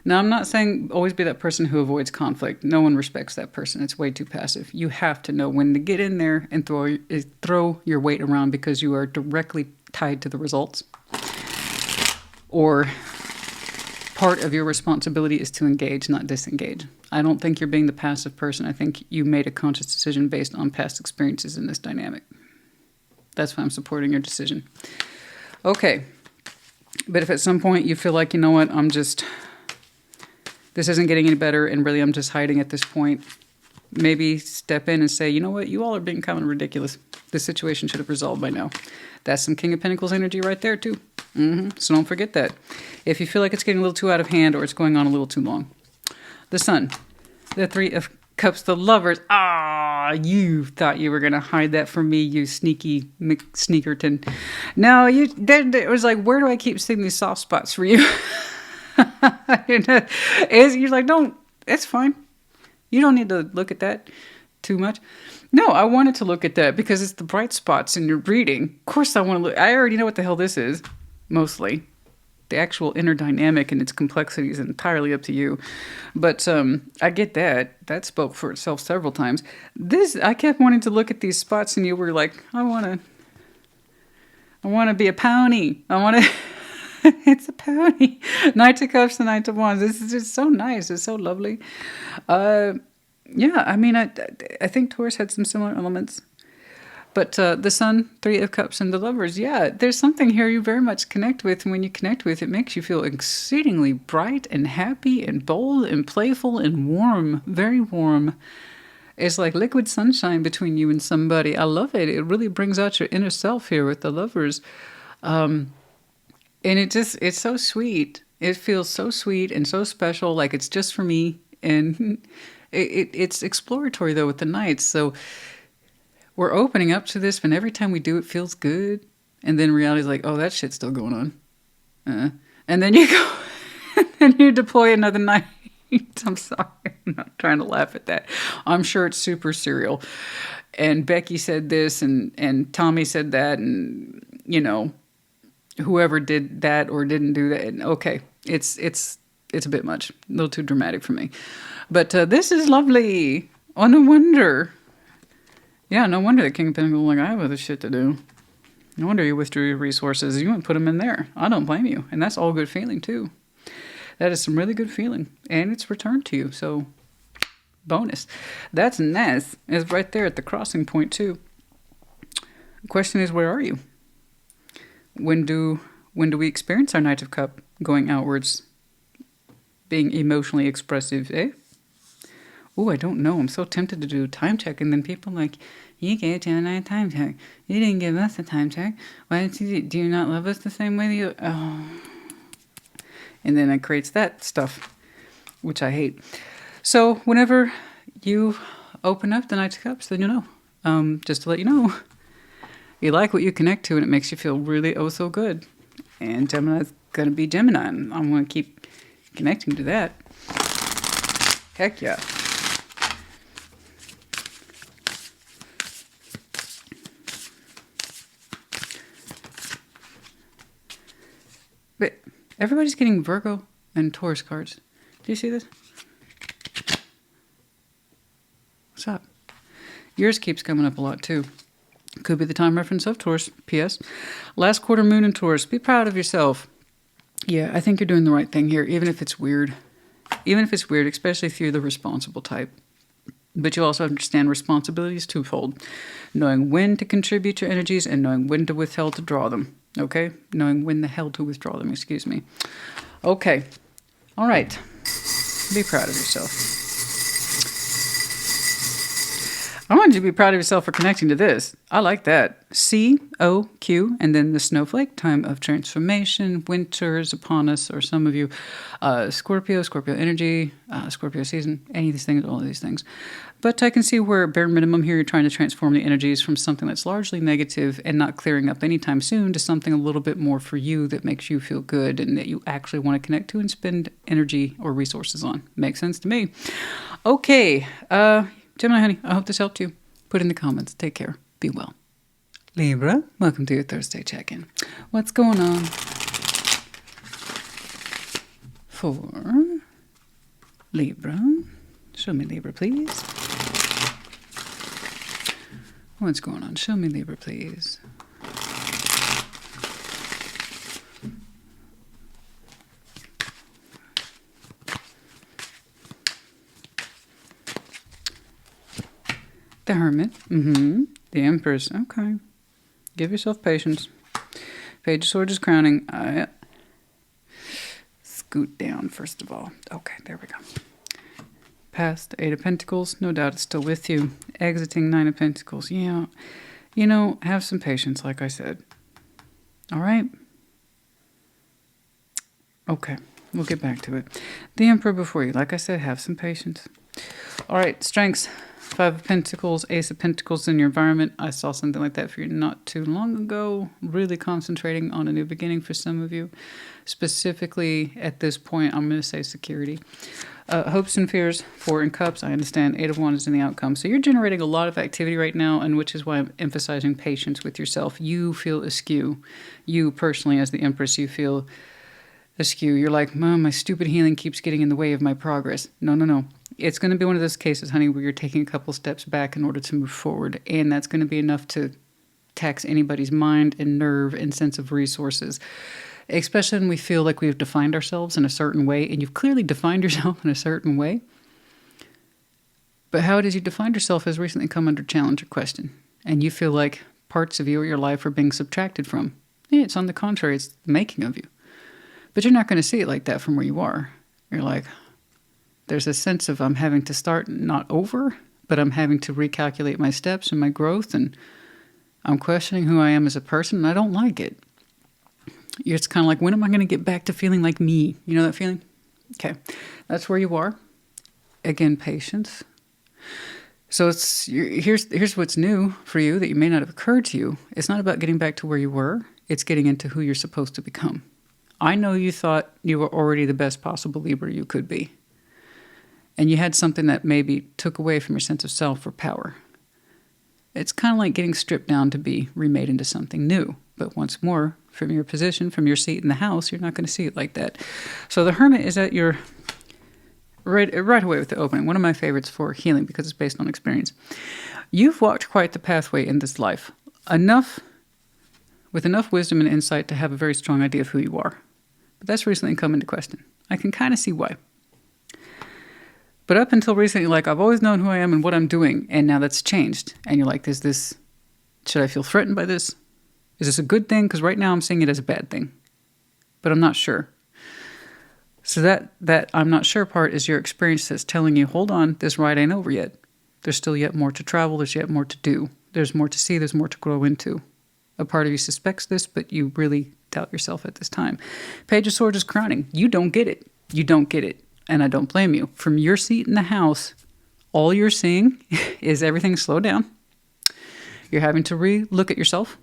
Now, I'm not saying always be that person who avoids conflict. No one respects that person. It's way too passive. You have to know when to get in there and throw your weight around, because you are directly tied to the results. Or part of your responsibility is to engage, not disengage. I don't think you're being the passive person. I think you made a conscious decision based on past experiences in this dynamic. That's why I'm supporting your decision. Okay. But if at some point you feel like, you know what, I'm just This isn't getting any better, and really I'm just hiding at this point. Maybe step in and say, you know what, you all are being kind of ridiculous. This situation should have resolved by now. That's some King of Pentacles energy right there too. So don't forget that. If you feel like it's getting a little too out of hand or it's going on a little too long. The Sun, the Three of Cups, the Lovers. Ah, you thought you were going to hide that from me, you sneaky McSneakerton. No, it was like, where do I keep seeing these soft spots for you? You're like, don't, it's fine. You don't need to look at that too much. No, I wanted to look at that because it's the bright spots in your reading. Of course I want to look. I already know what the hell this is, mostly. The actual inner dynamic and its complexity is entirely up to you. But I get that. That spoke for itself several times. I kept wanting to look at these spots and you were like, I want to be a pony. It's a pony. Knight of Cups and Knight of Wands. This is just so nice. It's so lovely. Yeah, I mean, I think Taurus had some similar elements. But the Sun, Three of Cups, and the Lovers, yeah, there's something here you very much connect with. And when you connect with, it makes you feel exceedingly bright and happy and bold and playful and warm, very warm. It's like liquid sunshine between you and somebody. I love it. It really brings out your inner self here with the Lovers. And it's so sweet. It feels so sweet and so special, like it's just for me. And it's exploratory, though, with the Knights. So we're opening up to this, but every time we do, it feels good. And then reality's like, oh, that shit's still going on. And then you go, and you deploy another Knight. I'm sorry. I'm not trying to laugh at that. I'm sure it's super serial. And Becky said this, and Tommy said that, and, you know, whoever did that or didn't do that. Okay, it's a bit much, a little too dramatic for me. But this is lovely. Oh, no wonder. Yeah, no wonder the King of Pentacles like, I have other shit to do. No wonder you withdrew your resources. You wouldn't put them in there. I don't blame you. And that's all good feeling, too. That is some really good feeling. And it's returned to you, so bonus. That's nice. It's right there at the crossing point, too. The question is, where are you? When do we experience our Knight of Cup going outwards, being emotionally expressive, eh? Oh, I don't know. I'm so tempted to do a time check, and then people are like, you gave Gemini a time check. You didn't give us a time check. Why did you do you not love us the same way that you... Oh. And then it creates that stuff, which I hate. So whenever you open up the Knight of Cups, then you know. Just to let you know. You like what you connect to, and it makes you feel really oh so good. And Gemini's going to be Gemini, and I'm going to keep connecting to that. Heck yeah. But everybody's getting Virgo and Taurus cards. Do you see this? What's up? Yours keeps coming up a lot, too. Could be the time reference of Taurus. P.S. Last quarter moon in Taurus. Be proud of yourself. Yeah, I think you're doing the right thing here, even if it's weird. Even if it's weird, especially if you're the responsible type. But you also understand responsibility is twofold. Knowing when to contribute your energies and knowing when to withhold to draw them. Okay? Knowing when the hell to withdraw them, excuse me. Okay. All right. Be proud of yourself. I want you to be proud of yourself for connecting to this. I like that. C-O-Q, and then the snowflake, time of transformation. Winter is upon us, or some of you. Scorpio energy, Scorpio season, any of these things, all of these things. But I can see where, bare minimum here, you're trying to transform the energies from something that's largely negative and not clearing up anytime soon to something a little bit more for you that makes you feel good and that you actually want to connect to and spend energy or resources on. Makes sense to me. Okay, Gemini, honey, I hope this helped you. Put in the comments. Take care. Be well. Libra, welcome to your Thursday check-in. What's going on for Libra? Show me Libra, please. What's going on? Show me Libra, please. The Hermit. The Empress. Okay. Give yourself patience. Page of Swords is crowning. scoot down first of all. Okay, there we go. Past 8 of Pentacles, no doubt it's still with you. Exiting 9 of Pentacles, yeah. You know, have some patience, like I said. All right? Okay, we'll get back to it. The Emperor before you, like I said, have some patience. All right, strengths. 5 of Pentacles, Ace of Pentacles in your environment. I saw something like that for you not too long ago. Really concentrating on a new beginning for some of you. Specifically, at this point, I'm going to say security. Hopes and fears, 4 in Cups. I understand 8 of Wands is in the outcome. So you're generating a lot of activity right now, and which is why I'm emphasizing patience with yourself. You feel askew. You personally, as the Empress, you feel askew. You're like, Mom, my stupid healing keeps getting in the way of my progress. No, no, no. It's going to be one of those cases, honey, where you're taking a couple steps back in order to move forward. And that's going to be enough to tax anybody's mind and nerve and sense of resources. Especially when we feel like we've defined ourselves in a certain way. And you've clearly defined yourself in a certain way. But how it is you defined yourself has recently come under challenge or question. And you feel like parts of you or your life are being subtracted from. Yeah, it's on the contrary. It's the making of you. But you're not going to see it like that from where you are. You're like, there's a sense of I'm having to start not over, but I'm having to recalculate my steps and my growth, and I'm questioning who I am as a person, and I don't like it. It's kind of like, when am I going to get back to feeling like me? You know that feeling? Okay, that's where you are. Again, patience. So here's what's new for you that may not have occurred to you. It's not about getting back to where you were. It's getting into who you're supposed to become. I know you thought you were already the best possible Libra you could be. And you had something that maybe took away from your sense of self or power. It's kind of like getting stripped down to be remade into something new. But once more, from your position, from your seat in the house, you're not going to see it like that. So the Hermit is at your right away with the opening. One of my favorites for healing because it's based on experience. You've walked quite the pathway in this life. With enough wisdom and insight to have a very strong idea of who you are. But that's recently come into question. I can kind of see why. But up until recently, like, I've always known who I am and what I'm doing, and now that's changed. And you're like, should I feel threatened by this? Is this a good thing? Because right now I'm seeing it as a bad thing. But I'm not sure. So that I'm not sure part is your experience that's telling you, hold on, this ride ain't over yet. There's still yet more to travel. There's yet more to do. There's more to see. There's more to grow into. A part of you suspects this, but you really doubt yourself at this time. Page of Swords is crowning. You don't get it. You don't get it. And I don't blame you. From your seat in the house, all you're seeing is everything slow down. You're having to re-look at yourself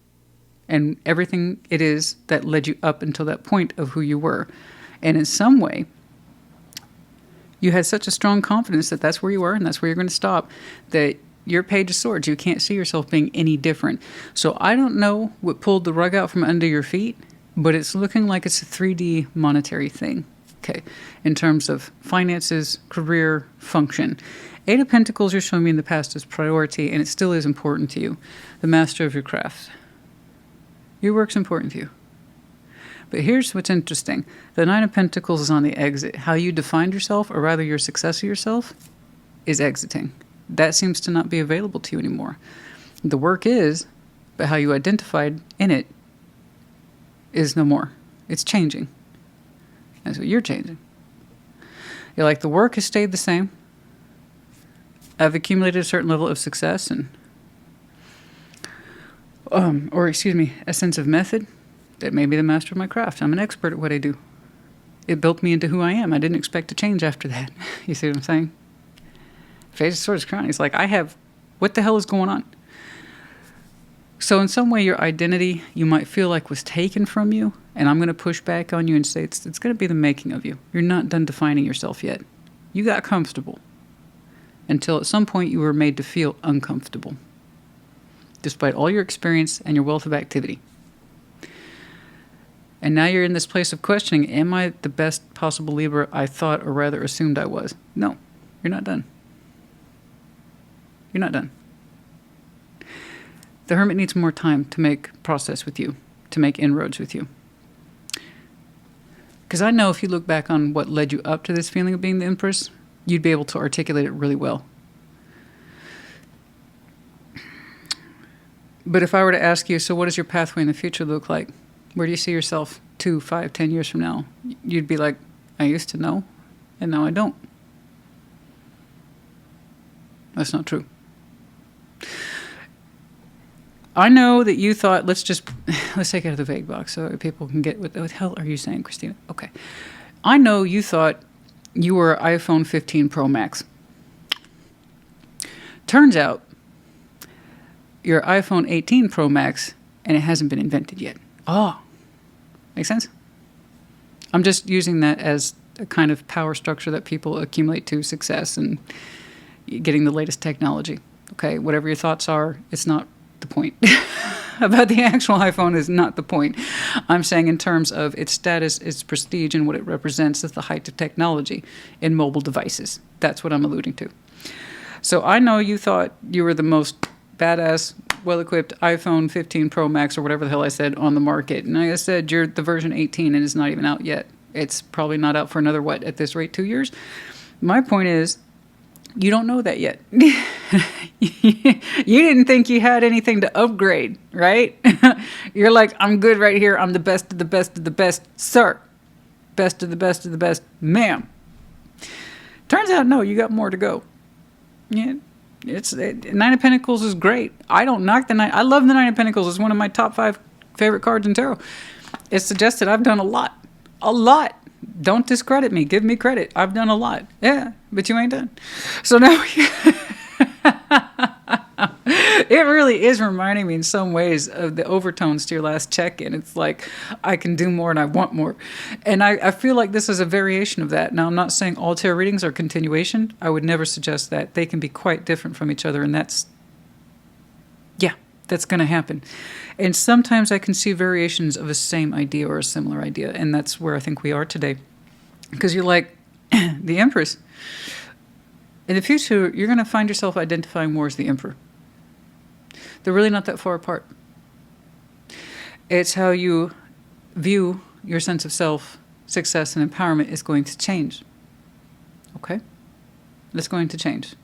and everything it is that led you up until that point of who you were. And in some way, you had such a strong confidence that that's where you were and that's where you're going to stop, that your Page of Swords, you can't see yourself being any different. So I don't know what pulled the rug out from under your feet, but it's looking like it's a 3D monetary thing. Okay, in terms of finances, career, function. 8 of Pentacles you're showing me in the past as priority, and it still is important to you. The master of your craft. Your work's important to you. But here's what's interesting. The 9 of Pentacles is on the exit. How you defined yourself, or rather your success of yourself, is exiting. That seems to not be available to you anymore. The work is, but how you identified in it is no more. It's changing. That's what you're changing. You're like, the work has stayed the same. I've accumulated a certain level of success and, a sense of method that made me the master of my craft. I'm an expert at what I do. It built me into who I am. I didn't expect to change after that. You see what I'm saying? Page of Swords crowning. It's like, what the hell is going on? So in some way, your identity, you might feel like was taken from you, and I'm going to push back on you and say it's going to be the making of you. You're not done defining yourself yet. You got comfortable until at some point you were made to feel uncomfortable, despite all your experience and your wealth of activity. And now you're in this place of questioning, am I the best possible Libra I thought or rather assumed I was? No, you're not done. You're not done. The Hermit needs more time to make process with you, to make inroads with you. Because I know if you look back on what led you up to this feeling of being the Empress, you'd be able to articulate it really well. But if I were to ask you, so what does your pathway in the future look like? Where do you see yourself 2, 5, 10 years from now? You'd be like, I used to know, and now I don't. That's not true. I know that you thought, let's take it out of the vague box so people can get what the hell are you saying, Christina? Okay. I know you thought you were iPhone 15 Pro Max. Turns out you're iPhone 18 Pro Max and it hasn't been invented yet. Oh, makes sense? I'm just using that as a kind of power structure that people accumulate to success and getting the latest technology. Okay, whatever your thoughts are, it's not the point. About the actual iPhone is not the point. I'm saying in terms of its status, its prestige, and what it represents as the height of technology in mobile devices. That's what I'm alluding to. So I know you thought you were the most badass, well-equipped iPhone 15 Pro Max or whatever the hell I said on the market. And I said you're the version 18 and it's not even out yet. It's probably not out for another, what, at this rate, 2 years? My point is, you don't know that yet. You didn't think you had anything to upgrade, right? You're like, I'm good right here. I'm the best of the best of the best, sir. Best of the best of the best, ma'am. Turns out, no, you got more to go. Yeah, Nine of Pentacles is great. I don't knock the Nine. I love the Nine of Pentacles. It's one of my top 5 favorite cards in tarot. It suggests that I've done a lot. A lot. Don't discredit me. Give me credit. I've done a lot. Yeah, but you ain't done. So now it really is reminding me in some ways of the overtones to your last check-in. It's like, I can do more and I want more. And I feel like this is a variation of that. Now, I'm not saying all tarot readings are continuation. I would never suggest that. They can be quite different from each other, and that's going to happen. And sometimes I can see variations of a same idea or a similar idea, and that's where I think we are today. Because you're like, the Empress. In the future, you're going to find yourself identifying more as the Emperor. They're really not that far apart. It's how you view your sense of self, success, and empowerment is going to change. Okay? It's going to change.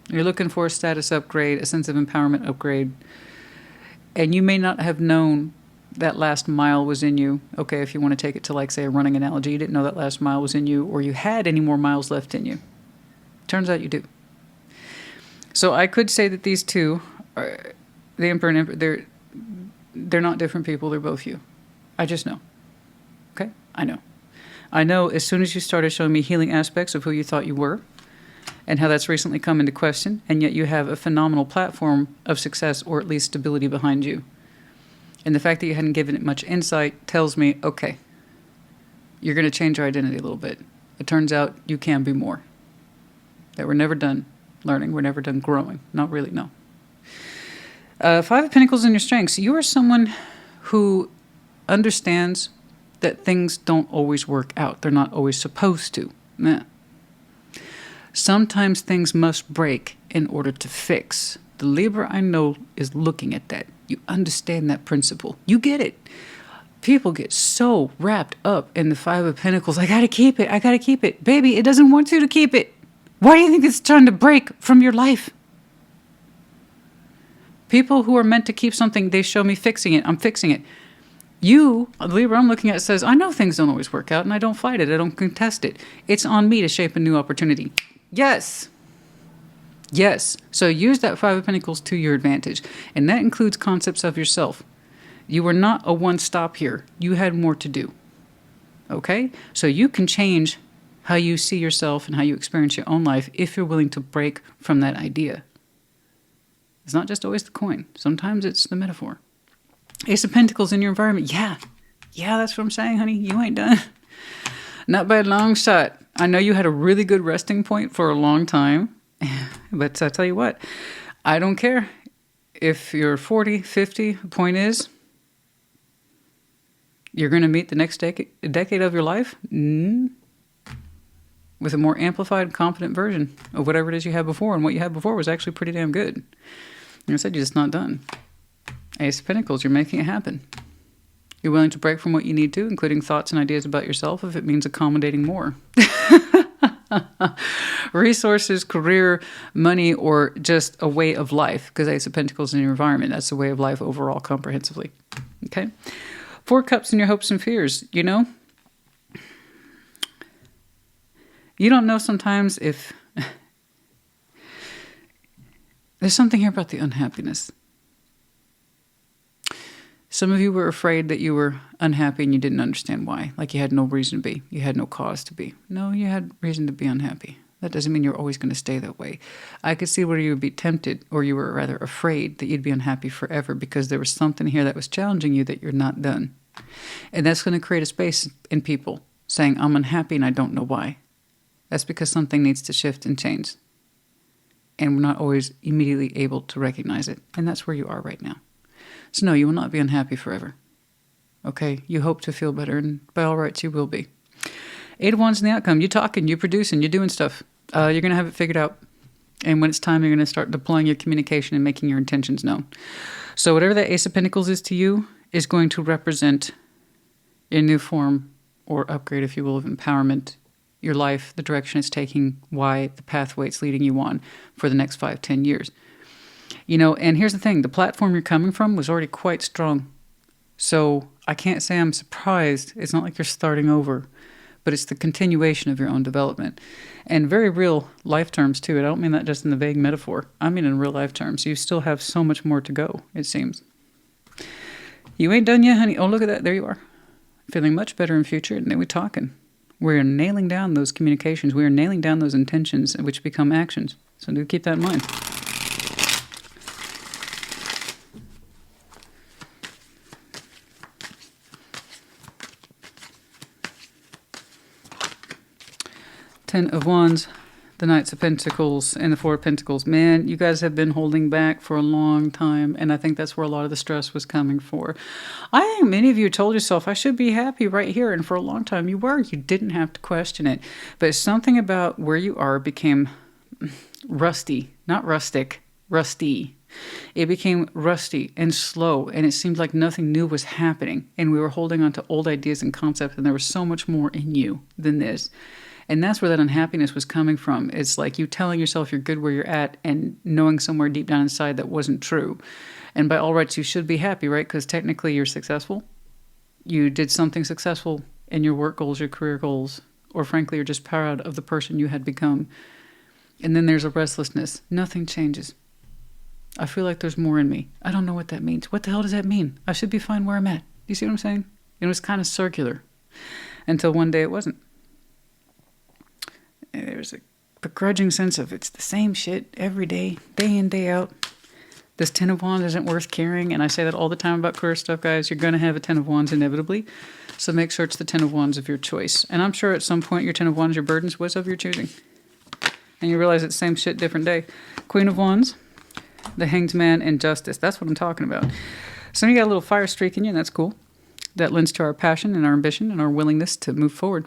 You're looking for a status upgrade, a sense of empowerment upgrade, and you may not have known that last mile was in you. Okay, if you want to take it to, like, say, a running analogy, you didn't know that last mile was in you, or you had any more miles left in you. Turns out you do. So I could say that these two, are, the Emperor and Emperor, they're not different people. They're both you. I just know. Okay? I know. I know as soon as you started showing me healing aspects of who you thought you were, and how that's recently come into question, and yet you have a phenomenal platform of success, or at least stability behind you. And the fact that you hadn't given it much insight tells me, okay, you're going to change your identity a little bit. It turns out you can be more. That we're never done learning. We're never done growing. Not really, no. 5 of Pentacles in your strengths. You are someone who understands that things don't always work out. They're not always supposed to. Nah. Sometimes things must break in order to fix. The Libra I know is looking at that. You understand that principle. You get it. People get so wrapped up in the 5 of Pentacles. I gotta keep it. I gotta keep it. Baby, it doesn't want you to keep it. Why do you think it's trying to break from your life? People who are meant to keep something, they show me fixing it. I'm fixing it. You, the Libra I'm looking at, says, I know things don't always work out, and I don't fight it. I don't contest it. It's on me to shape a new opportunity. Yes. Yes. So use that 5 of Pentacles to your advantage. And that includes concepts of yourself. You were not a one-stop here. You had more to do. Okay? So you can change how you see yourself and how you experience your own life if you're willing to break from that idea. It's not just always the coin. Sometimes it's the metaphor. Ace of Pentacles in your environment. Yeah. Yeah, that's what I'm saying, honey. You ain't done. Not by a long shot. I know you had a really good resting point for a long time. But I tell you what, I don't care if you're 40, 50. The point is, you're going to meet the next decade of your life with a more amplified, confident version of whatever it is you had before. And what you had before was actually pretty damn good. Like I said, you're just not done. Ace of Pentacles, you're making it happen. You're willing to break from what you need to, including thoughts and ideas about yourself, if it means accommodating more. Resources, career, money, or just a way of life. Because Ace of Pentacles in your environment, that's a way of life overall, comprehensively. Okay? 4 Cups in your hopes and fears. You know, You don't know sometimes if... There's something here about the unhappiness. Some of you were afraid that you were unhappy and you didn't understand why. Like you had no reason to be. You had no cause to be. No, you had reason to be unhappy. That doesn't mean you're always going to stay that way. I could see where you would be tempted, or you were rather afraid that you'd be unhappy forever because there was something here that was challenging you that you're not done. And that's going to create a space in people saying, I'm unhappy and I don't know why. That's because something needs to shift and change. And we're not always immediately able to recognize it. And that's where you are right now. So no, you will not be unhappy forever. Okay? You hope to feel better, and by all rights you will be. 8 of Wands in the outcome. You're talking, you're producing, you're doing stuff. You're going to have it figured out. And when it's time, you're going to start deploying your communication and making your intentions known. So whatever that Ace of Pentacles is to you is going to represent a new form or upgrade, if you will, of empowerment, your life, the direction it's taking, why, the pathway it's leading you on for the next 5-10 years. You know, and here's the thing. The platform you're coming from was already quite strong. So I can't say I'm surprised. It's not like you're starting over. But it's the continuation of your own development. And very real life terms, too. And I don't mean that just in the vague metaphor. I mean in real life terms. You still have so much more to go, it seems. You ain't done yet, honey. Oh, look at that. There you are. Feeling much better in future. And then we're talking. We're nailing down those communications. We are nailing down those intentions, which become actions. So do keep that in mind. Ten of Wands, the Knights of Pentacles, and the Four of Pentacles. Man, you guys have been holding back for a long time, and I think that's where a lot of the stress was coming for. I think many of you told yourself, I should be happy right here, and for a long time you were. You didn't have to question it. But something about where you are became rusty, not rustic, rusty. It became rusty and slow, and it seemed like nothing new was happening, and we were holding on to old ideas and concepts, and there was so much more in you than this. And that's where that unhappiness was coming from. It's like you telling yourself you're good where you're at and knowing somewhere deep down inside that wasn't true. And by all rights, you should be happy, right? Because technically you're successful. You did something successful in your work goals, your career goals, or frankly, you're just proud of the person you had become. And then there's a restlessness. Nothing changes. I feel like there's more in me. I don't know what that means. What the hell does that mean? I should be fine where I'm at. You see what I'm saying? It was kind of circular until one day it wasn't. There's a begrudging sense of it's the same shit every day, day in, day out. This Ten of Wands isn't worth carrying, and I say that all the time about career stuff, guys. You're going to have a Ten of Wands inevitably, so make sure it's the Ten of Wands of your choice. And I'm sure at some point your Ten of Wands, your burdens was of your choosing. And you realize it's the same shit, different day. Queen of Wands, the Hanged Man, and Justice. That's what I'm talking about. Some of you got a little fire streak in you, and that's cool. That lends to our passion and our ambition and our willingness to move forward.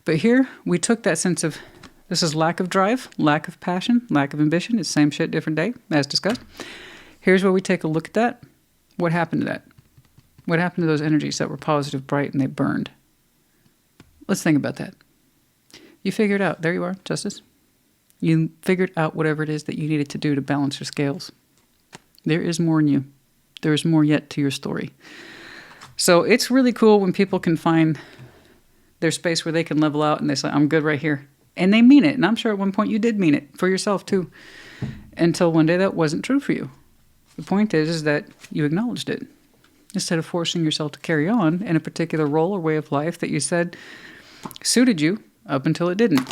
But here, we took that sense of, this is lack of drive, lack of passion, lack of ambition. It's same shit, different day, as discussed. Here's where we take a look at that. What happened to that? What happened to those energies that were positive, bright, and they burned? Let's think about that. You figured out. There you are, Justice. You figured out whatever it is that you needed to do to balance your scales. There is more in you. There is more yet to your story. So it's really cool when people can find their space where they can level out and they say, I'm good right here. And they mean it. And I'm sure at one point you did mean it for yourself too. Until one day that wasn't true for you. The point is that you acknowledged it. Instead of forcing yourself to carry on in a particular role or way of life that you said suited you up until it didn't.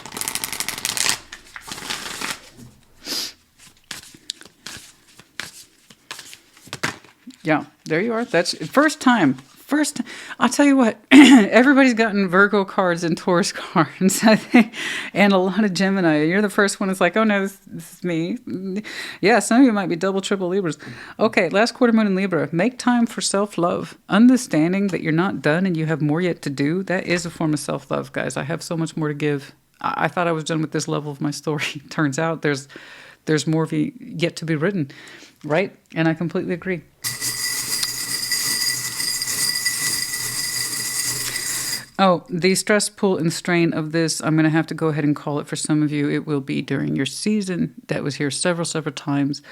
Yeah, there you are. That's first time. I'll tell you what, everybody's gotten Virgo cards and Taurus cards, I think, and a lot of Gemini. You're the first one that's like, oh no, this is me. Yeah, some of you might be double, triple Libras. Okay, last quarter moon in Libra. Make time for self-love. Understanding that you're not done and you have more yet to do, that is a form of self-love, guys. I have so much more to give. I thought I was done with this level of my story. Turns out there's more yet to be written, right? And I completely agree. Oh, the stress, pull, and strain of this, I'm going to have to go ahead and call it for some of you. It will be during your season. That was here several times.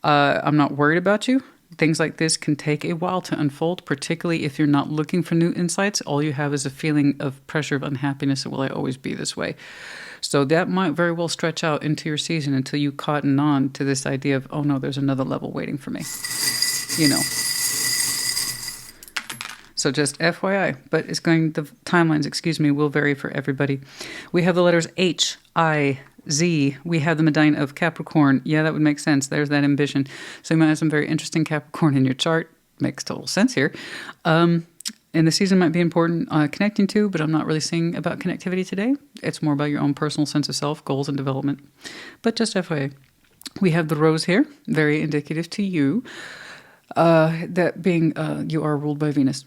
I'm not worried about you, things like this can take a while to unfold, particularly if you're not looking for new insights. All you have is a feeling of pressure, of unhappiness, and will I always be this way? So that might very well stretch out into your season until you cotton on to this idea of, oh no, there's another level waiting for me. You know. So just FYI, but the timelines, excuse me, will vary for everybody. We have the letters H, I, Z. We have the medallion of Capricorn. Yeah, that would make sense. There's that ambition. So you might have some very interesting Capricorn in your chart. Makes total sense here. And the season might be important connecting to, but I'm not really seeing about connectivity today. It's more about your own personal sense of self, goals, and development. But just FYI. We have the rose here, very indicative to you. That being, you are ruled by Venus.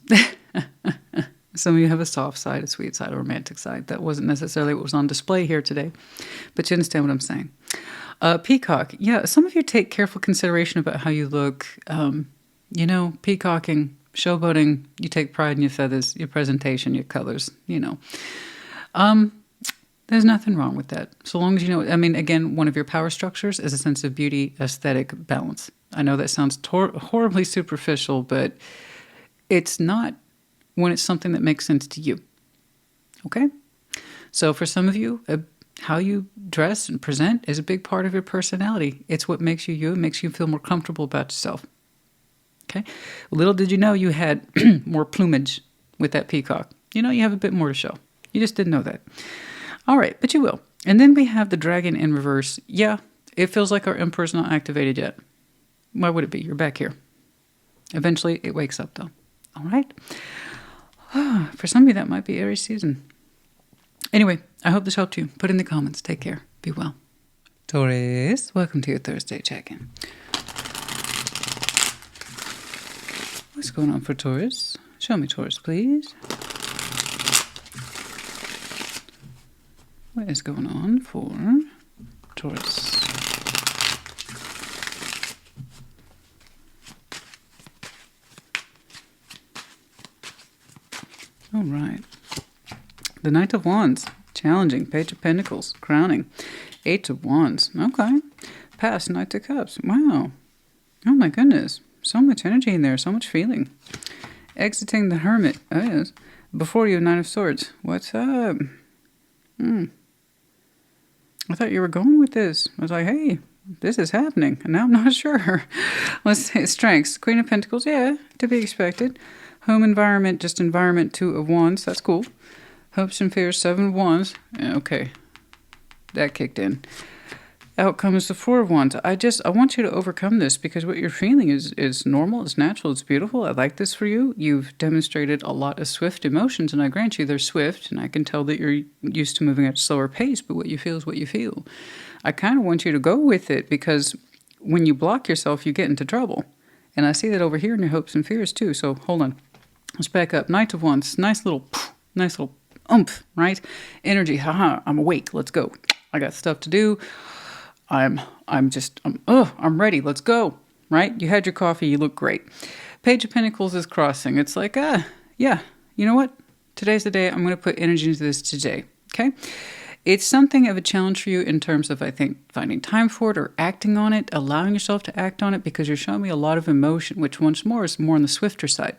Some of you have a soft side, a sweet side, a romantic side. That wasn't necessarily what was on display here today, but you understand what I'm saying. Peacock. Yeah, some of you take careful consideration about how you look. You know, peacocking, showboating, you take pride in your feathers, your presentation, your colors, you know. There's nothing wrong with that. So long as you know, I mean, again, one of your power structures is a sense of beauty, aesthetic, balance. I know that sounds horribly superficial, but it's not when it's something that makes sense to you. Okay? So for some of you, how you dress and present is a big part of your personality. It's what makes you you. It makes you feel more comfortable about yourself. Okay? Little did you know you had more plumage with that peacock. You know, you have a bit more to show. You just didn't know that. All right, but you will. And then we have the dragon in reverse. Yeah, it feels like our emperor's not activated yet. Why would it be? You're back here. Eventually, it wakes up, though. All right? For some of you, that might be Aries season. Anyway, I hope this helped you. Put in the comments. Take care. Be well. Taurus, welcome to your Thursday check-in. What's going on for Taurus? Show me Taurus, please. What is going on for Taurus? All right. The Knight of Wands, challenging. Page of Pentacles, crowning. Eight of Wands, okay. Past, Knight of Cups, wow. Oh my goodness, so much energy in there, so much feeling. Exiting the Hermit, oh yes. Before you, Nine of Swords, what's up? I thought you were going with this. I was like, hey, this is happening. And now I'm not sure. Let's say strengths. Queen of Pentacles, yeah, to be expected. Home environment, just environment, Two of Wands. That's cool. Hopes and fears, Seven of Wands. Yeah, okay. That kicked in. Outcome is the Four of Wands. I want you to overcome this because what you're feeling is normal, it's natural, it's beautiful. I like this for you. You've demonstrated a lot of swift emotions, and I grant you they're swift, and I can tell that you're used to moving at a slower pace, but what you feel is what you feel. I kind of want you to go with it because when you block yourself, you get into trouble. And I see that over here in your hopes and fears too, so hold on. Let's back up. Knight of Wands, nice little oomph, right? Energy, haha, I'm awake, let's go. I got stuff to do. I'm ready. Let's go. Right? You had your coffee. You look great. Page of Pentacles is crossing. It's like, yeah, you know what? Today's the day. I'm going to put energy into this today. Okay? It's something of a challenge for you in terms of, I think, finding time for it or acting on it, allowing yourself to act on it because you're showing me a lot of emotion, which once more is more on the swifter side.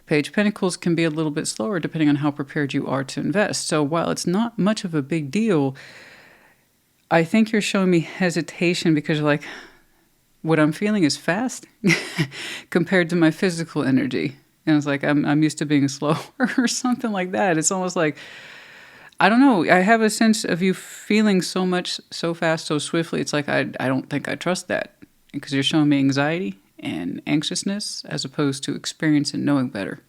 Page of Pentacles can be a little bit slower depending on how prepared you are to invest. So while it's not much of a big deal, I think you're showing me hesitation because you're like, what I'm feeling is fast compared to my physical energy. And it's like, I'm used to being slower or something like that. It's almost like, I don't know. I have a sense of you feeling so much, so fast, so swiftly. It's like, I don't think I trust that because you're showing me anxiety and anxiousness as opposed to experience and knowing better.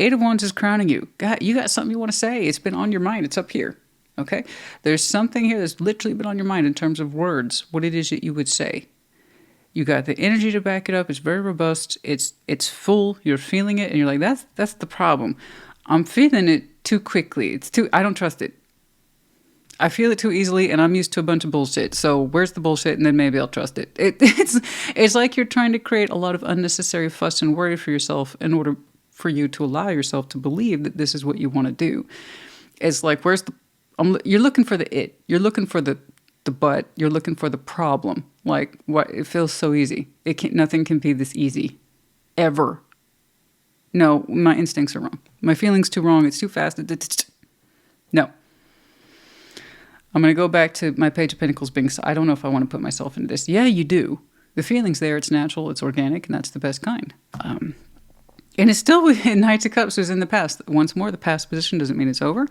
Eight of Wands is crowning you. God, you got something you want to say. It's been on your mind. It's up here. Okay, there's something here that's literally been on your mind in terms of words, what it is that you would say. You got the energy to back it up. It's very robust. It's full. You're feeling it, and you're like, that's the problem. I'm feeling it too quickly. I don't trust it. I feel it too easily, and I'm used to a bunch of bullshit. So where's the bullshit, and then maybe I'll trust it. It's like you're trying to create a lot of unnecessary fuss and worry for yourself in order for you to allow yourself to believe that this is what you want to do. It's like, you're looking for the it. You're looking for the the but. You're looking for the problem. Like, what? It feels so easy. Nothing can be this easy. Ever. No, my instincts are wrong. My feeling's too wrong. It's too fast. No. I'm going to go back to my Page of Pentacles being, I don't know if I want to put myself into this. Yeah, you do. The feeling's there. It's natural. It's organic. And that's the best kind. And it's still in Knights of Cups was in the past. Once more, the past position doesn't mean it's over.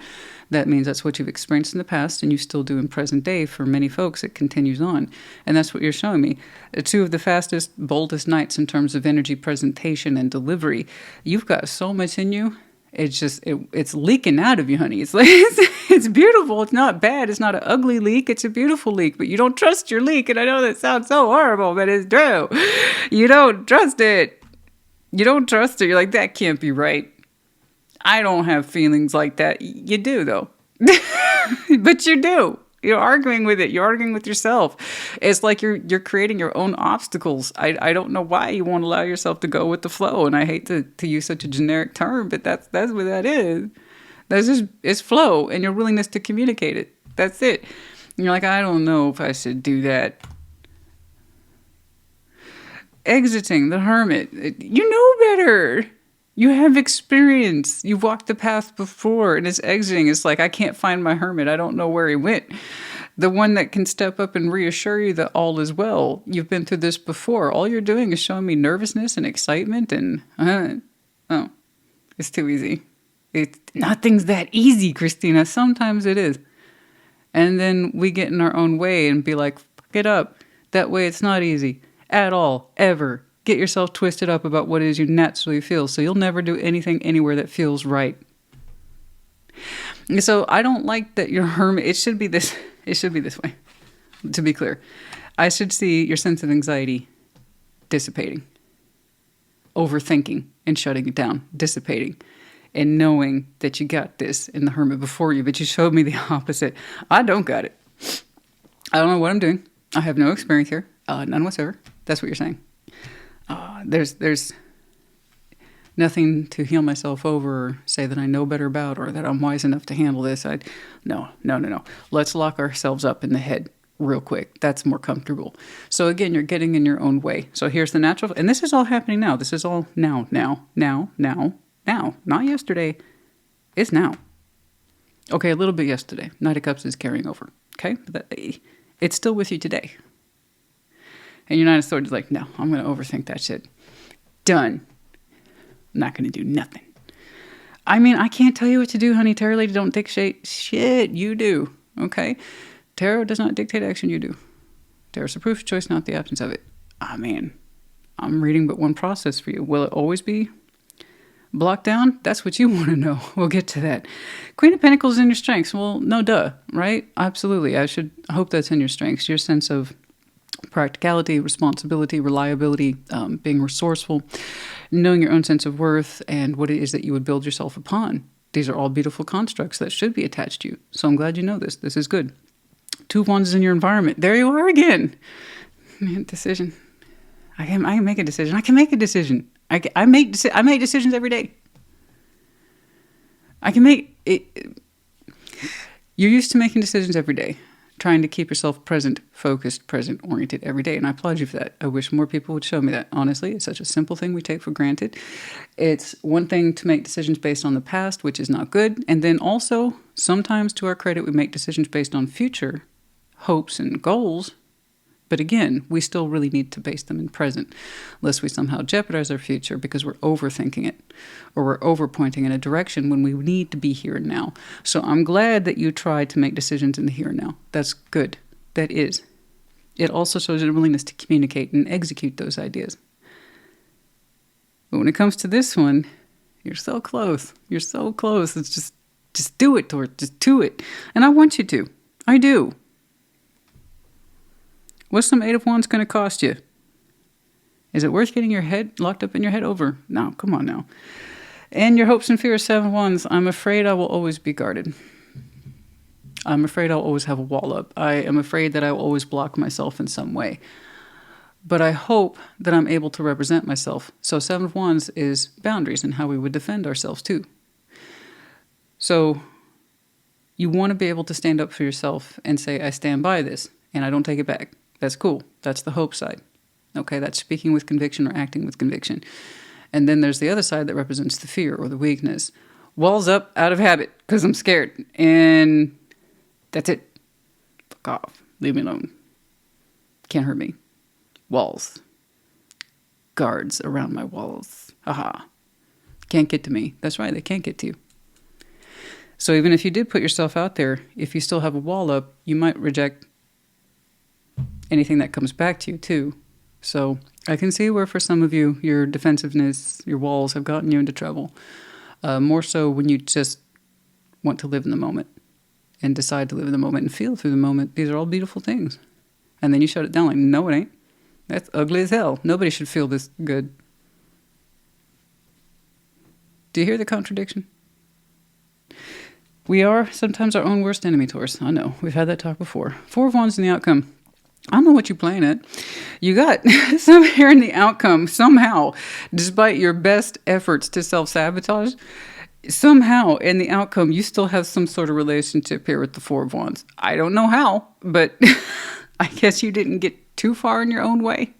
That means that's what you've experienced in the past and you still do in present day. For many folks, it continues on. And that's what you're showing me. Two of the fastest, boldest Knights in terms of energy presentation and delivery. You've got so much in you. It's just, it's leaking out of you, honey. It's like, it's beautiful. It's not bad. It's not an ugly leak. It's a beautiful leak, but you don't trust your leak. And I know that sounds so horrible, but it's true. You don't trust it. You don't trust it. You're like, that can't be right. I don't have feelings like that. You do, though. But you do. You're arguing with it. You're arguing with yourself. It's like you're creating your own obstacles. I don't know why you won't allow yourself to go with the flow. And I hate to use such a generic term, but that's what that is. That's just, it's flow and your willingness to communicate it. That's it. And you're like, I don't know if I should do that. Exiting the Hermit. You know better. You have experience. You've walked the path before, and it's exiting. It's like, I can't find my hermit. I don't know where he went. The one that can step up and reassure you that all is well. You've been through this before. All you're doing is showing me nervousness and excitement and, oh, it's too easy. Nothing's that easy, Christina. Sometimes it is. And then we get in our own way and be like, fuck it up. That way it's not easy. At all, ever. Get yourself twisted up about what it is you naturally feel, so you'll never do anything anywhere that feels right. So I don't like that your hermit, it should be this way, to be clear. I should see your sense of anxiety dissipating, overthinking and shutting it down, dissipating, and knowing that you got this in the hermit before you, but you showed me the opposite. I don't got it. I don't know what I'm doing. I have no experience here, none whatsoever. That's what you're saying. There's nothing to heal myself over or say that I know better about or that I'm wise enough to handle this. No. Let's lock ourselves up in the head real quick. That's more comfortable. So again, you're getting in your own way. So here's the natural, and this is all happening now. This is all now. Not yesterday. It's now. Okay, a little bit yesterday. Knight of Cups is carrying over. Okay? But it's still with you today. And your Knight of Swords is like, no, I'm going to overthink that shit. Done. I'm not going to do nothing. I mean, I can't tell you what to do, honey. Tarot lady don't dictate shit. You do. Okay? Tarot does not dictate action. You do. Tarot's a proof of choice, not the absence of it. I mean, I'm reading but one process for you. Will it always be blocked down? That's what you want to know. We'll get to that. Queen of Pentacles in your strengths. Well, no duh, right? Absolutely. I hope that's in your strengths. Your sense of practicality, responsibility, reliability, being resourceful, knowing your own sense of worth and what it is that you would build yourself upon. These are all beautiful constructs that should be attached to you. So I'm glad you know this. This is good. Two of Wands is in your environment. There you are again. Man, decision. I can make a decision. I can make a decision. I make decisions every day. I can make it. You're used to making decisions every day. Trying to keep yourself present, focused, present-oriented every day. And I applaud you for that. I wish more people would show me that. Honestly, it's such a simple thing we take for granted. It's one thing to make decisions based on the past, which is not good. And then also, sometimes to our credit, we make decisions based on future hopes and goals. But again, we still really need to base them in present, lest we somehow jeopardize our future because we're overthinking it or we're overpointing in a direction when we need to be here and now. So I'm glad that you tried to make decisions in the here and now. That's good. That is. It also shows your willingness to communicate and execute those ideas. But when it comes to this one, you're so close. You're so close. It's just do it, Tor. Just do it. And I want you to. I do. What's some Eight of Wands going to cost you? Is it worth getting your head locked up in your head over? No, come on now. And your hopes and fears, Seven of Wands. I'm afraid I will always be guarded. I'm afraid I'll always have a wall up. I am afraid that I will always block myself in some way. But I hope that I'm able to represent myself. So Seven of Wands is boundaries and how we would defend ourselves too. So you want to be able to stand up for yourself and say, I stand by this. and I don't take it back. That's cool. That's the hope side. Okay, that's speaking with conviction or acting with conviction. And then there's the other side that represents the fear or the weakness. Walls up out of habit because I'm scared. And that's it. Fuck off. Leave me alone. Can't hurt me. Walls. Guards around my walls. Haha. Can't get to me. That's right, they can't get to you. So even if you did put yourself out there, if you still have a wall up, you might reject anything that comes back to you too. So I can see where for some of you, your defensiveness, your walls have gotten you into trouble. More so when you just want to live in the moment and decide to live in the moment and feel through the moment. These are all beautiful things. And then you shut it down like, no, it ain't. That's ugly as hell. Nobody should feel this good. Do you hear the contradiction? We are sometimes our own worst enemy, Taurus. I know. We've had that talk before. 4 of Wands in the outcome. I don't know what you're playing at. You got some here in the outcome somehow, despite your best efforts to self-sabotage, somehow in the outcome, you still have some sort of relationship here with the 4 of Wands. I don't know how, but I guess you didn't get too far in your own way.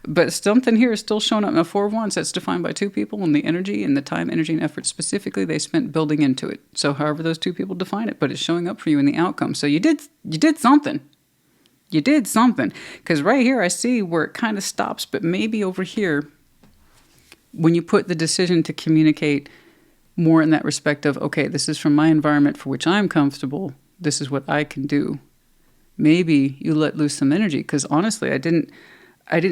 But something here is still showing up. Now, 4 of Wands, that's defined by 2 people, and the energy and the time, energy, and effort specifically they spent building into it. So however those 2 people define it, but it's showing up for you in the outcome. So you did something. You did something. Because right here I see where it kind of stops, but maybe over here, when you put the decision to communicate more in that respect of, okay, this is from my environment for which I'm comfortable, this is what I can do. Maybe you let loose some energy, because honestly, I didn't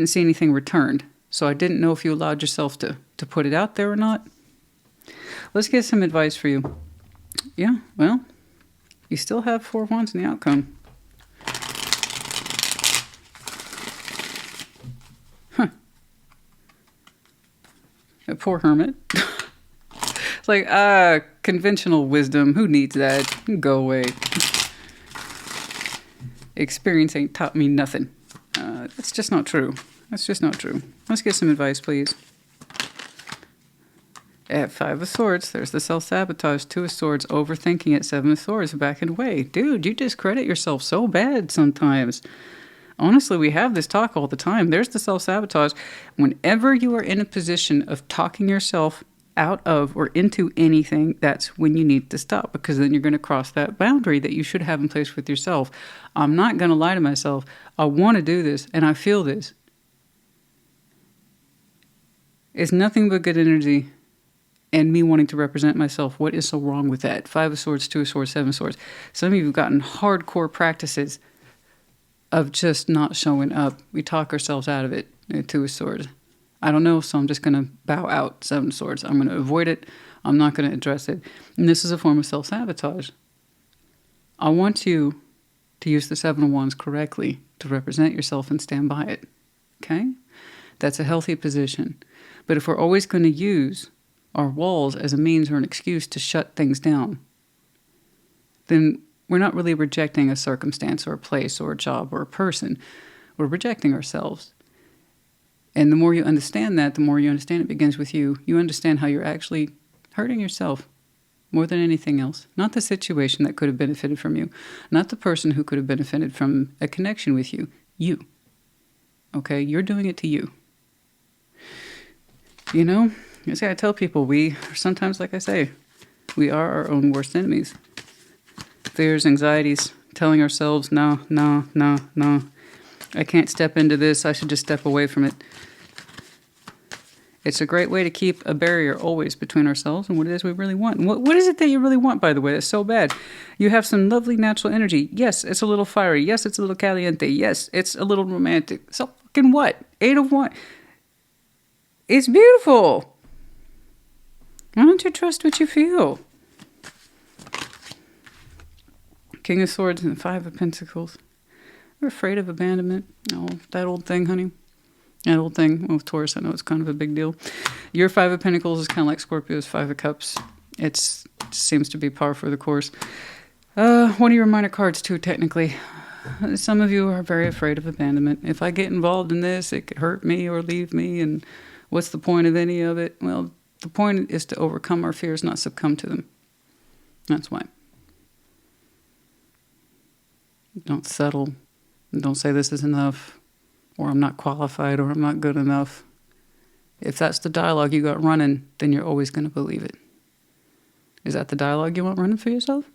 see anything returned. So I didn't know if you allowed yourself to put it out there or not. Let's get some advice for you. Yeah, well, you still have 4 of Wands in the outcome. Huh. A poor hermit. It's like, conventional wisdom. Who needs that? Go away. Experience ain't taught me nothing. That's just not true. That's just not true. Let's get some advice, please. At 5 of Swords, there's the self-sabotage. 2 of Swords, overthinking it. 7 of Swords, backing away. Dude, you discredit yourself so bad sometimes. Honestly, we have this talk all the time. There's the self-sabotage. Whenever you are in a position of talking yourself out of or into anything, that's when you need to stop, because then you're going to cross that boundary that you should have in place with yourself. I'm not going to lie to myself. I want to do this and I feel this. It's nothing but good energy and me wanting to represent myself. What is so wrong with that? 5 of Swords, 2 of Swords, 7 of Swords. Some of you have gotten hardcore practices of just not showing up. We talk ourselves out of it. 2 of Swords. I don't know, so I'm just going to bow out. 7 of Swords. I'm going to avoid it. I'm not going to address it. And this is a form of self-sabotage. I want you to use the 7 of Wands correctly to represent yourself and stand by it. Okay? That's a healthy position. But if we're always going to use our walls as a means or an excuse to shut things down, then we're not really rejecting a circumstance or a place or a job or a person. We're rejecting ourselves. And the more you understand that, the more you understand it begins with you. You understand how you're actually hurting yourself more than anything else. Not the situation that could have benefited from you. Not the person who could have benefited from a connection with you. You. Okay? You're doing it to you. You know, I tell people sometimes, like I say, we are our own worst enemies. Fears, anxieties, telling ourselves, no. I can't step into this. I should just step away from it. It's a great way to keep a barrier always between ourselves and what it is we really want. And what is it that you really want, by the way? That's so bad. You have some lovely natural energy. Yes, it's a little fiery. Yes, it's a little caliente. Yes, it's a little romantic. So fucking what? 8 of Wands. It's beautiful. Why don't you trust what you feel? King of Swords and 5 of Pentacles. You're afraid of abandonment. Oh, that old thing, honey. That old thing. Well, with Taurus, I know it's kind of a big deal. Your 5 of Pentacles is kind of like Scorpio's 5 of Cups. It seems to be par for the course. One of your minor cards, too, technically. Some of you are very afraid of abandonment. If I get involved in this, it could hurt me or leave me, and what's the point of any of it? Well, the point is to overcome our fears, not succumb to them. That's why. Don't settle. Don't say this is enough, or I'm not qualified, or I'm not good enough. If that's the dialogue you got running, then you're always going to believe it. Is that the dialogue you want running for yourself?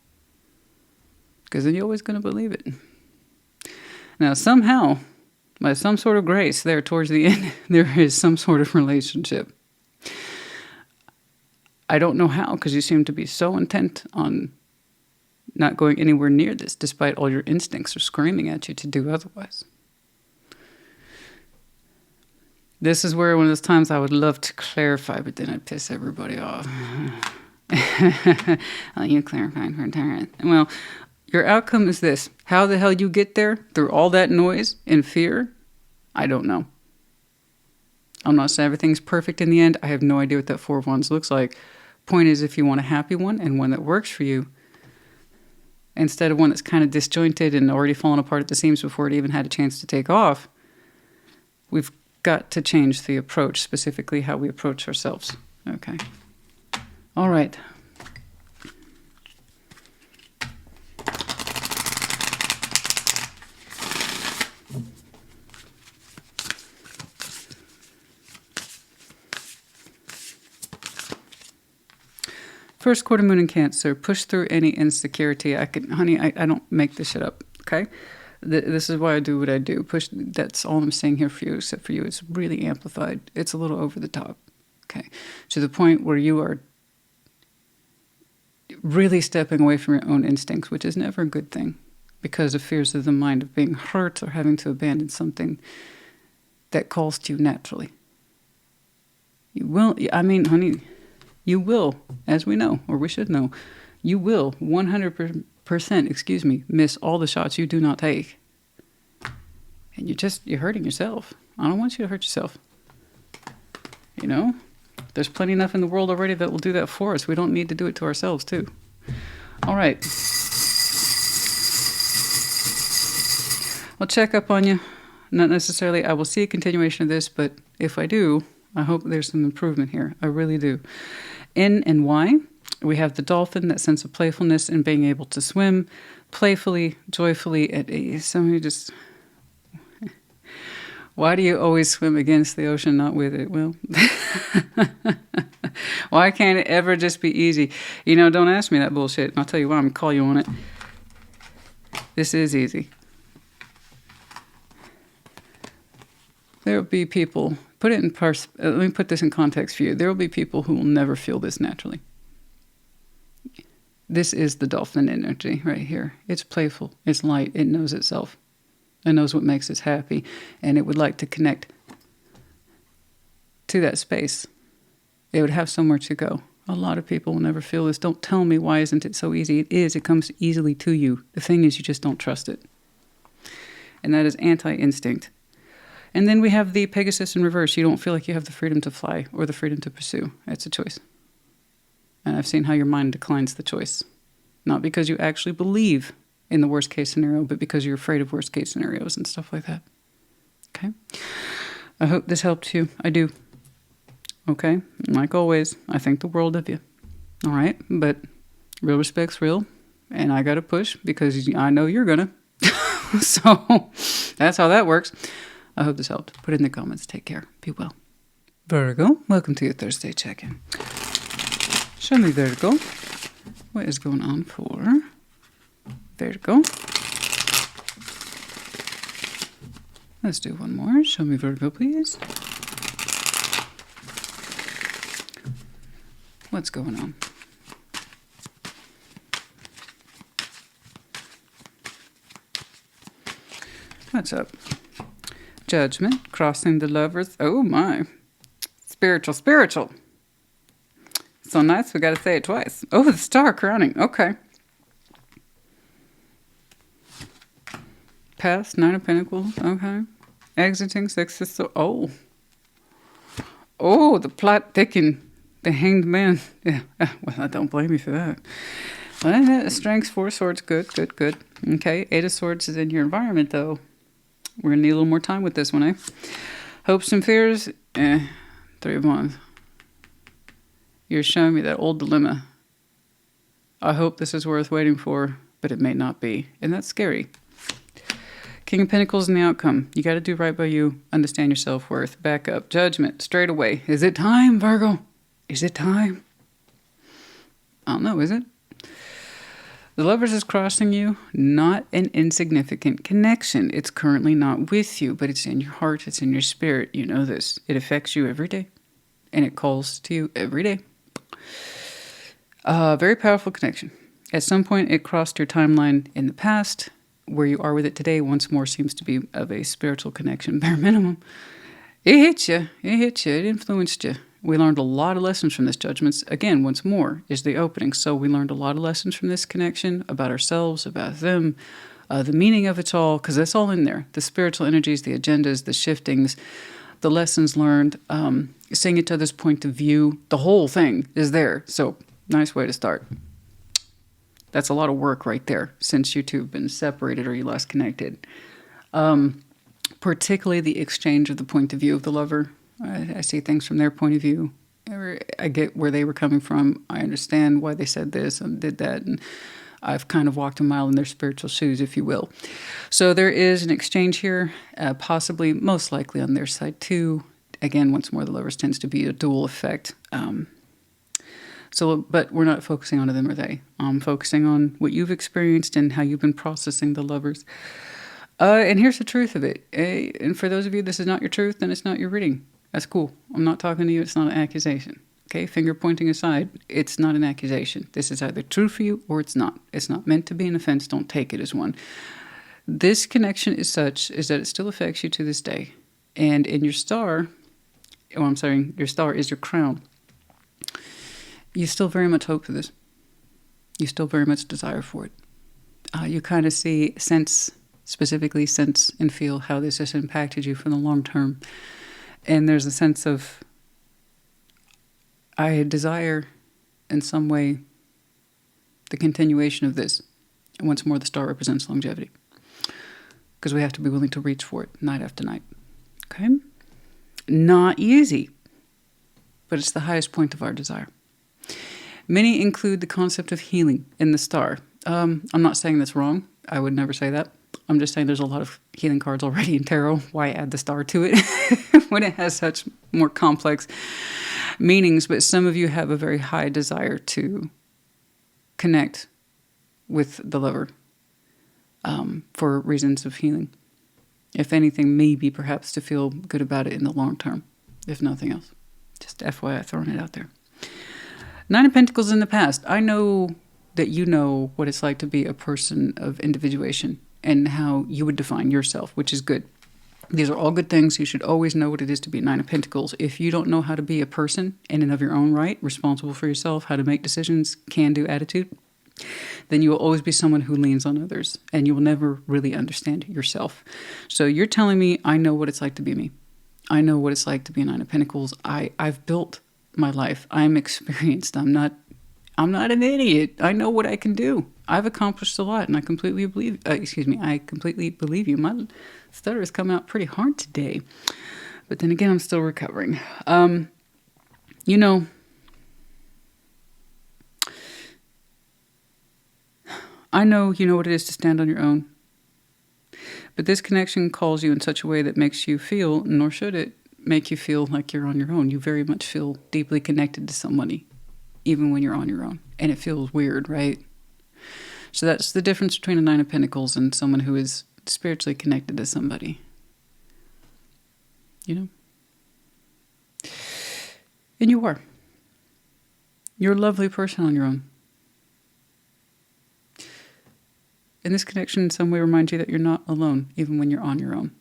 Because then you're always going to believe it. Now, somehow, by some sort of grace there towards the end, there is some sort of relationship. I don't know how, because you seem to be so intent on not going anywhere near this, despite all your instincts are screaming at you to do otherwise. This is where one of those times I would love to clarify, but then I'd piss everybody off. Oh, you clarified for Tarot. Well, your outcome is this. How the hell you get there through all that noise and fear, I don't know. I'm not saying everything's perfect in the end. I have no idea what that Four of Wands looks like. Point is, if you want a happy one and one that works for you, instead of one that's kind of disjointed and already fallen apart at the seams before it even had a chance to take off, we've got to change the approach, specifically how we approach ourselves. Okay. All right. First quarter moon in Cancer. Push through any insecurity. Honey, I don't make this shit up, okay? This is why I do what I do. That's all I'm saying here for you, except for you. It's really amplified. It's a little over the top, okay? To the point where you are really stepping away from your own instincts, which is never a good thing, because of fears of the mind of being hurt or having to abandon something that calls to you naturally. You will, I mean, honey, you will, as we know, or we should know, you will 100%, miss all the shots you do not take. And you're hurting yourself. I don't want you to hurt yourself. You know, there's plenty enough in the world already that will do that for us. We don't need to do it to ourselves, too. All right. I'll check up on you. Not necessarily I will see a continuation of this, but if I do, I hope there's some improvement here. I really do. N and Y, we have the dolphin, that sense of playfulness and being able to swim playfully, joyfully at ease. Some of you just... Why do you always swim against the ocean, not with it? Well, why can't it ever just be easy? You know, don't ask me that bullshit. I'll tell you why. I'm going to call you on it. This is easy. There will be people... let me put this in context for you. There will be people who will never feel this naturally. This is the dolphin energy right here. It's playful. It's light. It knows itself. It knows what makes it happy. And it would like to connect to that space. It would have somewhere to go. A lot of people will never feel this. Don't tell me why isn't it so easy. It is. It comes easily to you. The thing is, you just don't trust it. And that is anti-instinct. And then we have the Pegasus in reverse. You don't feel like you have the freedom to fly or the freedom to pursue. It's a choice. And I've seen how your mind declines the choice. Not because you actually believe in the worst case scenario, but because you're afraid of worst case scenarios and stuff like that. Okay? I hope this helped you. I do. Okay? Like always, I think the world of you. All right? But real respect's real. And I got to push because I know you're going to. So that's how that works. I hope this helped. Put it in the comments. Take care. Be well. Virgo, welcome to your Thursday check-in. Show me, Virgo. What is going on for Virgo? Let's do one more. Show me, Virgo, please. What's going on? What's up? Judgment, crossing the lovers. Oh my. Spiritual. So nice, we got to say it twice. Oh, the star crowning. Okay. Past, Nine of Pentacles. Okay. Exiting, Six of Swords. Oh. Oh, the plot thicken. The Hanged Man. Yeah. Well, I don't blame you for that. Well, strengths, Four of Swords. Good. Okay. Eight of Swords is in your environment, though. We're going to need a little more time with this one, eh? Hopes and fears, Three of Wands. You're showing me that old dilemma. I hope this is worth waiting for, but it may not be. And that's scary. King of Pentacles and the outcome. You got to do right by you. Understand your self-worth. Back up. Judgment. Straight away. Is it time, Virgo? Is it time? I don't know, is it? The Lovers is crossing you. Not an insignificant connection. It's currently not with you, but it's in your heart. It's in your spirit. You know this. It affects you every day. And it calls to you every day. Very powerful connection. At some point, it crossed your timeline in the past. Where you are with it today, once more, seems to be of a spiritual connection, bare minimum. It hit you. It hit you. It influenced you. We learned a lot of lessons from this. Judgments, again, once more, is the opening. So we learned a lot of lessons from this connection about ourselves, about them, the meaning of it all, because that's all in there. The spiritual energies, the agendas, the shiftings, the lessons learned, seeing each other's point of view, the whole thing is there. So nice way to start. That's a lot of work right there, since you two have been separated or you lost connected. Particularly the exchange of the point of view of the lover. I see things from their point of view. I get where they were coming from. I understand why they said this and did that. And I've kind of walked a mile in their spiritual shoes, if you will. So there is an exchange here, possibly, most likely on their side too. Again, once more, the Lovers tends to be a dual effect. But we're not focusing on them or they. I'm focusing on what you've experienced and how you've been processing the Lovers. And here's the truth of it. And for those of you, this is not your truth, then it's not your reading. That's cool. I'm not talking to you. It's not an accusation. Okay? Finger pointing aside. It's not an accusation. This is either true for you or it's not. It's not meant to be an offense. Don't take it as one. This connection is such is that it still affects you to this day. And in your star, your star is your crown. You still very much hope for this. You still very much desire for it. You kind of specifically sense and feel how this has impacted you for the long term. And there's a sense of, I desire in some way the continuation of this. And once more, the star represents longevity. Because we have to be willing to reach for it night after night. Okay? Not easy. But it's the highest point of our desire. Many include the concept of healing in the star. I'm not saying that's wrong. I would never say that. I'm just saying there's a lot of healing cards already in tarot. Why add the star to it when it has such more complex meanings? But some of you have a very high desire to connect with the lover for reasons of healing. If anything, maybe perhaps to feel good about it in the long term, if nothing else. Just FYI, throwing it out there. Nine of Pentacles in the past. I know that you know what it's like to be a person of individuation and how you would define yourself, which is good. These are all good things. You should always know what it is to be Nine of Pentacles. If you don't know how to be a person in and of your own right, responsible for yourself, how to make decisions, can-do attitude, then you will always be someone who leans on others and you will never really understand yourself. So you're telling me I know what it's like to be me. I know what it's like to be a Nine of Pentacles. I've built my life. I'm experienced. I'm not an idiot. I know what I can do. I've accomplished a lot and I completely believe you. My stutter has come out pretty hard today. But then again, I'm still recovering. You know, I know you know what it is to stand on your own. But this connection calls you in such a way that makes you feel, nor should it, make you feel like you're on your own. You very much feel deeply connected to somebody, even when you're on your own. And it feels weird, right? So that's the difference between a Nine of Pentacles and someone who is spiritually connected to somebody. You know? And you are. You're a lovely person on your own. And this connection in some way reminds you that you're not alone, even when you're on your own.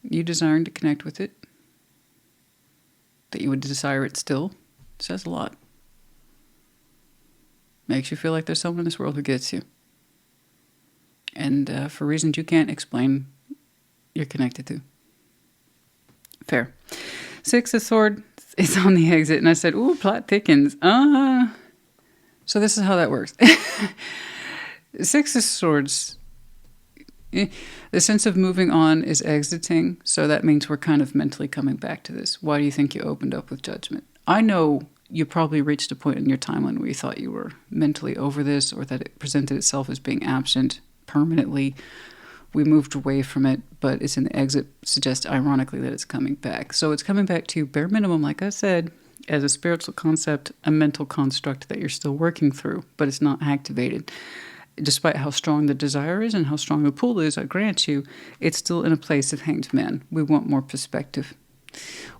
You desiring to connect with it, that you would desire it still, says a lot. Makes you feel like there's someone in this world who gets you. And for reasons you can't explain, you're connected to. Fair. Six of Swords is on the exit, and I said, ooh, plot thickens. So this is how that works. Six of Swords, the sense of moving on is exiting, so that means we're kind of mentally coming back to this. Why do you think you opened up with Judgment? I know you probably reached a point in your timeline where you thought you were mentally over this, or that it presented itself as being absent permanently. We moved away from it, but it's in the exit, suggests ironically that it's coming back. So it's coming back to you, bare minimum, like I said, as a spiritual concept, a mental construct that you're still working through, but it's not activated. Despite how strong the desire is and how strong the pull is, I grant you, it's still in a place of hanged man. We want more perspective.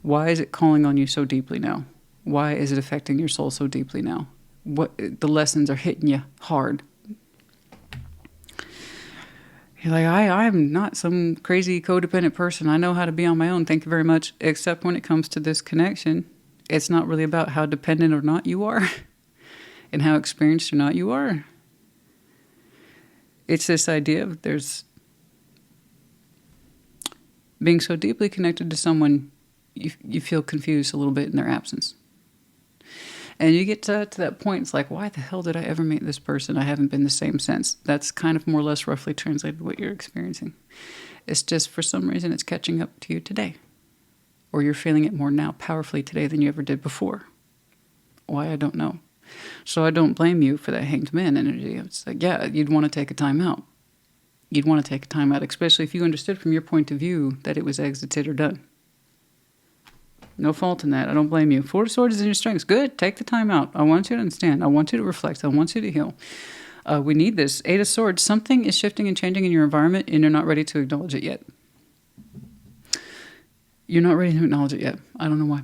Why is it calling on you so deeply now? Why is it affecting your soul so deeply now? What the lessons are hitting you hard. You're like, I'm not some crazy codependent person. I know how to be on my own. Thank you very much. Except when it comes to this connection, it's not really about how dependent or not you are and how experienced or not you are. It's this idea of there's being so deeply connected to someone, you feel confused a little bit in their absence. And you get to that point, it's like, why the hell did I ever meet this person? I haven't been the same since. That's kind of more or less roughly translated what you're experiencing. It's just for some reason it's catching up to you today. Or you're feeling it more now powerfully today than you ever did before. Why, I don't know. So I don't blame you for that hanged man energy. It's like, yeah, you'd want to take a time out. You'd want to take a time out, especially if you understood from your point of view that it was exited or done. No fault in that. I don't blame you. Four of Swords is in your strengths. Good. Take the time out. I want you to understand. I want you to reflect. I want you to heal. We need this. Eight of Swords. Something is shifting and changing in your environment, and you're not ready to acknowledge it yet. You're not ready to acknowledge it yet. I don't know why.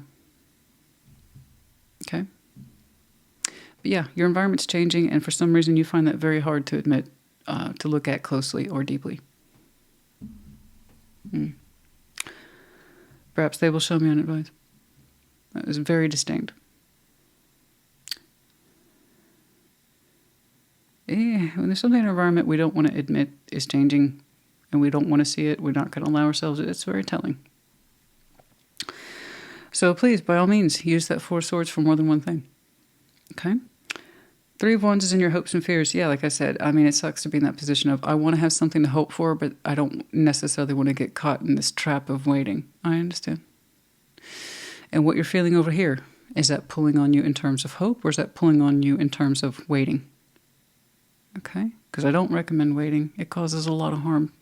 Okay? But yeah, your environment's changing, and for some reason you find that very hard to admit, to look at closely or deeply. Perhaps they will show me unadvised. That was very distinct. When there's something in our environment we don't want to admit is changing, and we don't want to see it, we're not going to allow ourselves, it's very telling. So please, by all means, use that Four of Swords for more than one thing. Okay? Three of Wands is in your hopes and fears. Yeah, like I said, I mean, it sucks to be in that position of, I want to have something to hope for, but I don't necessarily want to get caught in this trap of waiting. I understand. And what you're feeling over here, is that pulling on you in terms of hope, or is that pulling on you in terms of waiting? Okay? Because I don't recommend waiting. It causes a lot of harm.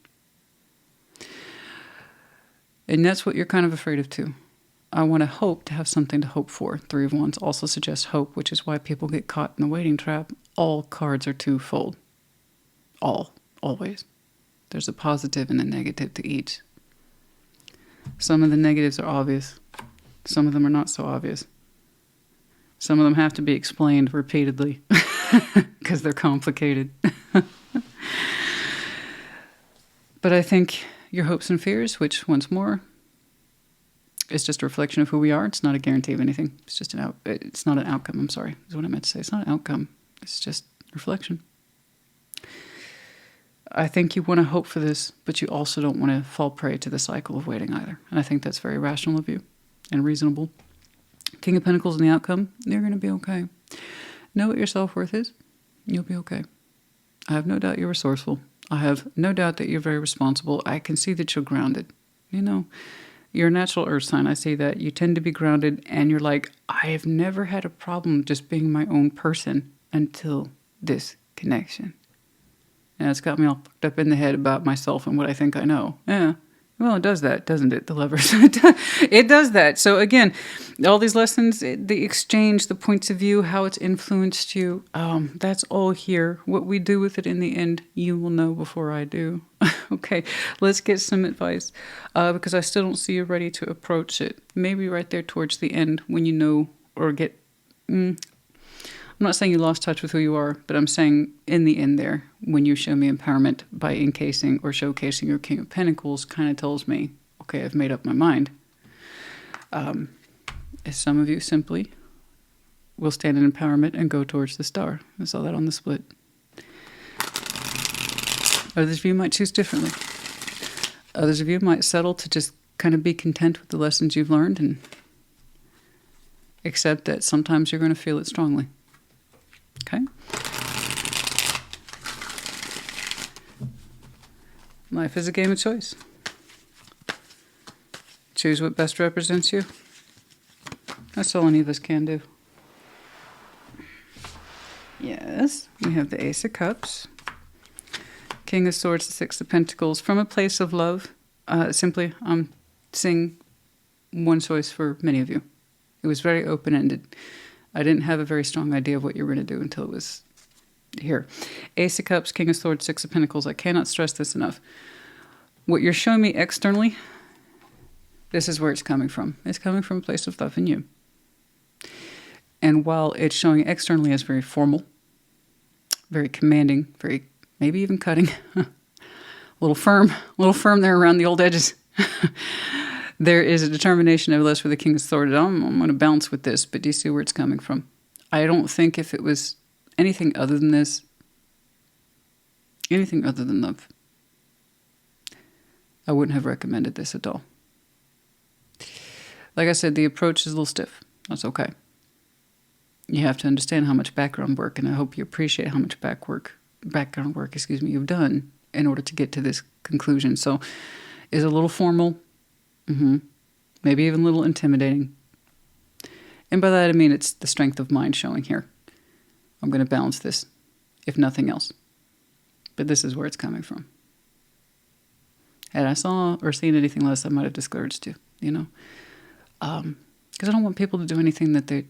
And that's what you're kind of afraid of too. I want to hope to have something to hope for. Three of Wands also suggests hope, which is why people get caught in the waiting trap. All cards are twofold. All. Always. There's a positive and a negative to each. Some of the negatives are obvious. Some of them are not so obvious. Some of them have to be explained repeatedly because they're complicated. But I think your hopes and fears, which once more, it's just a reflection of who we are. It's not a guarantee of anything. It's just it's not an outcome. I'm sorry, is what I meant to say. It's not an outcome. It's just reflection. I think you want to hope for this, but you also don't want to fall prey to the cycle of waiting either. And I think that's very rational of you and reasonable. King of Pentacles in the outcome, you're going to be okay. Know what your self-worth is. You'll be okay. I have no doubt you're resourceful. I have no doubt that you're very responsible. I can see that you're grounded. You know, you're a natural earth sign. I see that. You tend to be grounded, and you're like, I have never had a problem just being my own person until this connection. And it's got me all fucked up in the head about myself and what I think I know. Yeah. Well, it does that, doesn't it? The lovers. It does that. So again, all these lessons, the exchange, the points of view, how it's influenced you, that's all here. What we do with it in the end, you will know before I do. Okay, let's get some advice because I still don't see you ready to approach it. Maybe right there towards the end when you know or get... I'm not saying you lost touch with who you are, but I'm saying in the end there, when you show me empowerment by encasing or showcasing your King of Pentacles, kind of tells me, okay, I've made up my mind. Some of you simply will stand in empowerment and go towards the star. I saw that on the split. Others of you might choose differently. Others of you might settle to just kind of be content with the lessons you've learned and accept that sometimes you're going to feel it strongly. Okay? Life is a game of choice. Choose what best represents you. That's all any of us can do. this, we have the Ace of Cups, King of Swords, the Six of Pentacles. From a place of love, simply, I'm seeing one choice for many of you. It was very open-ended. I didn't have a very strong idea of what you were going to do until it was here. Ace of Cups, King of Swords, Six of Pentacles. I cannot stress this enough. What you're showing me externally, this is where it's coming from. It's coming from a place of love in you. And while it's showing externally as very formal, very commanding, very maybe even cutting, a little firm there around the old edges. There is a determination, nevertheless, with the King of Swords. I'm going to bounce with this, but do you see where it's coming from? I don't think if it was anything other than this, anything other than love, I wouldn't have recommended this at all. Like I said, the approach is a little stiff. That's okay. You have to understand how much background work, and I hope you appreciate how much background work, you've done in order to get to this conclusion. So, is a little formal, maybe even a little intimidating. And by that I mean it's the strength of mind showing here. I'm going to balance this, if nothing else. But this is where it's coming from. Had I saw or seen anything less, I might have discouraged you, you know. Because I don't want people to do anything that they...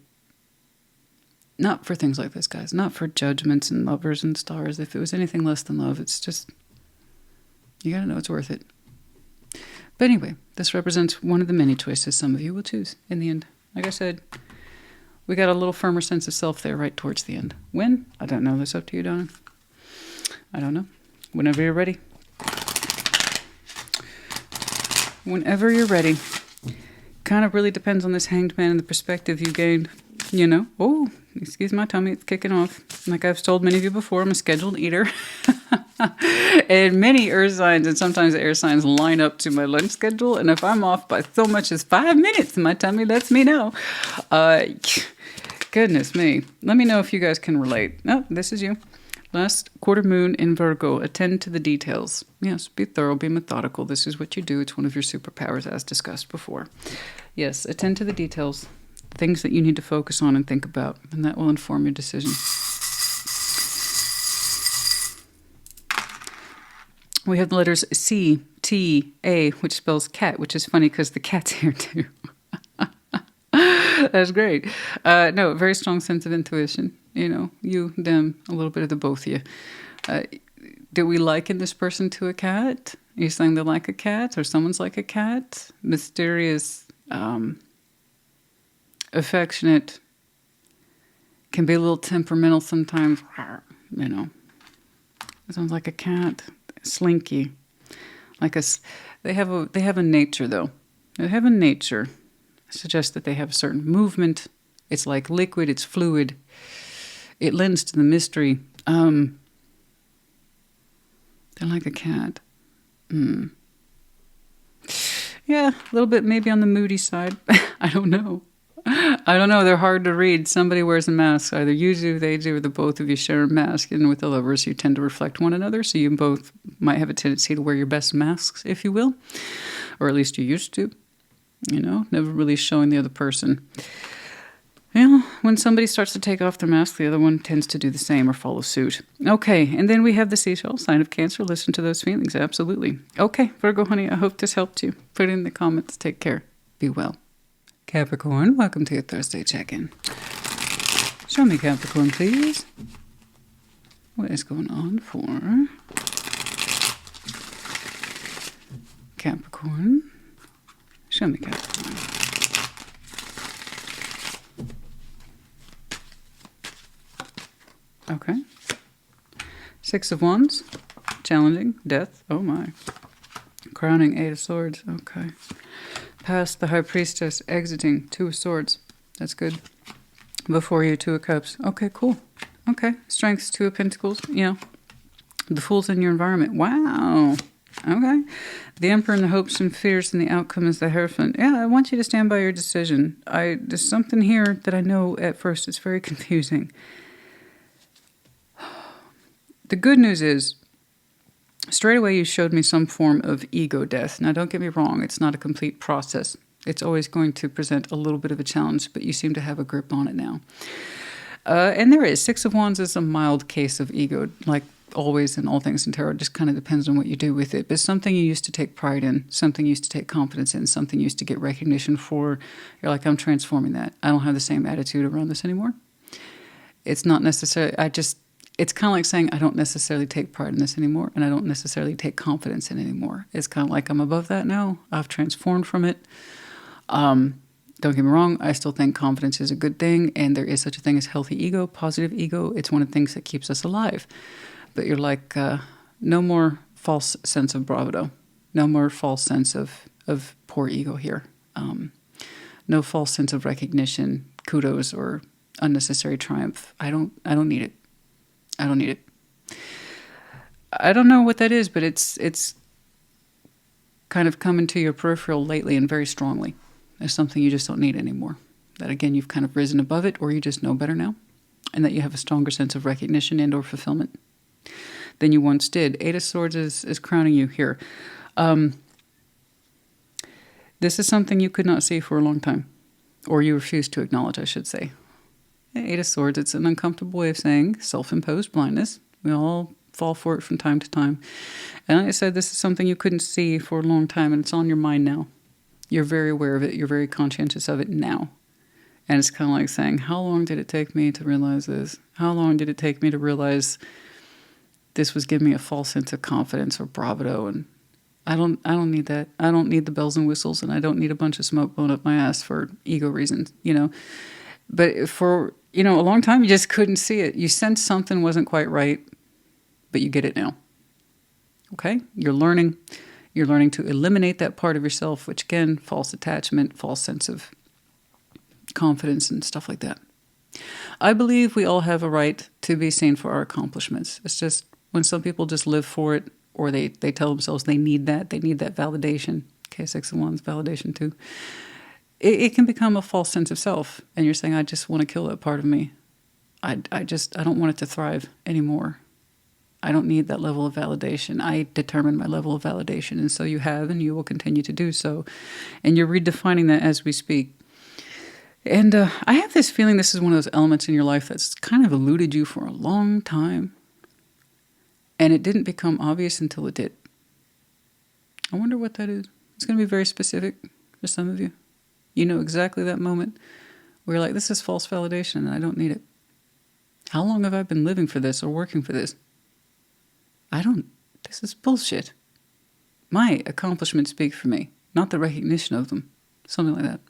Not for things like this, guys. Not for judgments and lovers and stars. If it was anything less than love, it's just... You gotta know it's worth it. But anyway, this represents one of the many choices some of you will choose in the end. Like I said, we got a little firmer sense of self there right towards the end. When? I don't know. That's up to you, Donna. I don't know. Whenever you're ready. Whenever you're ready. Kind of really depends on this Hanged Man and the perspective you gained. You know? Oh, excuse my tummy. It's kicking off. Like I've told many of you before, I'm a scheduled eater. And many earth signs and sometimes air signs line up to my lunch schedule. And if I'm off by so much as 5 minutes, my tummy lets me know. Goodness me. Let me know if you guys can relate. Oh, this is you. Last quarter moon in Virgo. Attend to the details. Yes, be thorough, be methodical. This is what you do. It's one of your superpowers as discussed before. Yes, attend to the details. Things that you need to focus on and think about. And that will inform your decision. We have the letters C, T, A, which spells cat, which is funny because the cat's here too. That's great. No, very strong sense of intuition. You know, you, them, a little bit of the both of you. Do we liken this person to a cat? Are you saying they're like a cat or someone's like a cat? Mysterious, affectionate, can be a little temperamental sometimes. You know, sounds like a cat. Slinky, like they have a nature though. They have a nature. It suggests that they have a certain movement. It's like liquid. It's fluid. It lends to the mystery. They're like a cat. Yeah, a little bit maybe on the moody side. I don't know. They're hard to read. Somebody wears a mask. Either you do, they do, or the both of you share a mask. And with the lovers, you tend to reflect one another. So you both might have a tendency to wear your best masks, if you will. Or at least you used to. You know, never really showing the other person. You know, when somebody starts to take off their mask, the other one tends to do the same or follow suit. Okay, and then we have the seashell, sign of Cancer. Listen to those feelings, absolutely. Okay, Virgo, honey, I hope this helped you. Put it in the comments. Take care. Be well. Capricorn, welcome to your Thursday check-in. Show me Capricorn, please. What is going on for Capricorn? Show me Capricorn. Okay. Six of Wands. Challenging. Death. Oh my. Crowning. Eight of Swords. Okay. Past the High Priestess, exiting, Two of Swords. That's good. Before you, Two of Cups. Okay, cool. Okay. Strengths, Two of Pentacles. You know, the Fool's in your environment. Wow. Okay. The Emperor and the hopes and fears, and the outcome is the Hierophant. Yeah, I want you to stand by your decision. There's something here that I know at first it's very confusing. The good news is, straight away, you showed me some form of ego death. Now, don't get me wrong. It's not a complete process. It's always going to present a little bit of a challenge, but you seem to have a grip on it now. And there is. Six of Wands is a mild case of ego, like always in all things in tarot. It just kind of depends on what you do with it. But something you used to take pride in, something you used to take confidence in, something you used to get recognition for. You're like, I'm transforming that. I don't have the same attitude around this anymore. It's not necessarily, it's kind of like saying I don't necessarily take pride in this anymore, and I don't necessarily take confidence in it anymore. It's kind of like I'm above that now. I've transformed from it. Don't get me wrong, I still think confidence is a good thing, and there is such a thing as healthy ego, positive ego. It's one of the things that keeps us alive. But you're like, no more false sense of bravado. No more false sense of poor ego here. No false sense of recognition, kudos, or unnecessary triumph. I don't need it. I don't need it. I don't know what that is, but it's kind of come into your peripheral lately and very strongly. There's something you just don't need anymore. That again, you've kind of risen above it, or you just know better now, and that you have a stronger sense of recognition and or fulfillment than you once did. Eight of Swords is crowning you here. This is something you could not see for a long time, or you refused to acknowledge, I should say. Eight of Swords, it's an uncomfortable way of saying self-imposed blindness. We all fall for it from time to time. And like I said, this is something you couldn't see for a long time, and it's on your mind now. You're very aware of it. You're very conscientious of it now. And it's kind of like saying, how long did it take me to realize this? How long did it take me to realize this was giving me a false sense of confidence or bravado? And I don't need that. I don't need the bells and whistles, and I don't need a bunch of smoke blown up my ass for ego reasons, But for, a long time, you just couldn't see it. You sensed something wasn't quite right, but you get it now. Okay? You're learning. You're learning to eliminate that part of yourself, which again, false attachment, false sense of confidence and stuff like that. I believe we all have a right to be seen for our accomplishments. It's just when some people just live for it, or they tell themselves they need that validation. Okay, Six of Wands, validation too. It can become a false sense of self, and you're saying, I just want to kill that part of me. I don't want it to thrive anymore. I don't need that level of validation. I determine my level of validation, and so you have, and you will continue to do so. And you're redefining that as we speak. And I have this feeling this is one of those elements in your life that's kind of eluded you for a long time. And it didn't become obvious until it did. I wonder what that is. It's going to be very specific for some of you. You know exactly that moment where you're like, this is false validation and I don't need it. How long have I been living for this or working for this? This is bullshit. My accomplishments speak for me, not the recognition of them. Something like that.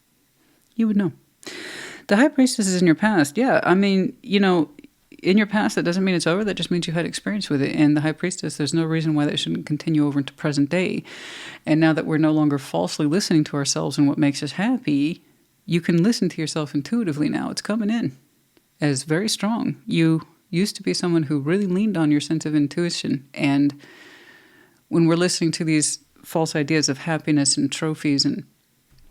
You would know. The High Priestess is in your past. Yeah, I mean, in your past, that doesn't mean it's over. That just means you had experience with it. And the High Priestess, there's no reason why that shouldn't continue over into present day. And now that we're no longer falsely listening to ourselves and what makes us happy, you can listen to yourself intuitively now. It's coming in as very strong. You used to be someone who really leaned on your sense of intuition. And when we're listening to these false ideas of happiness and trophies and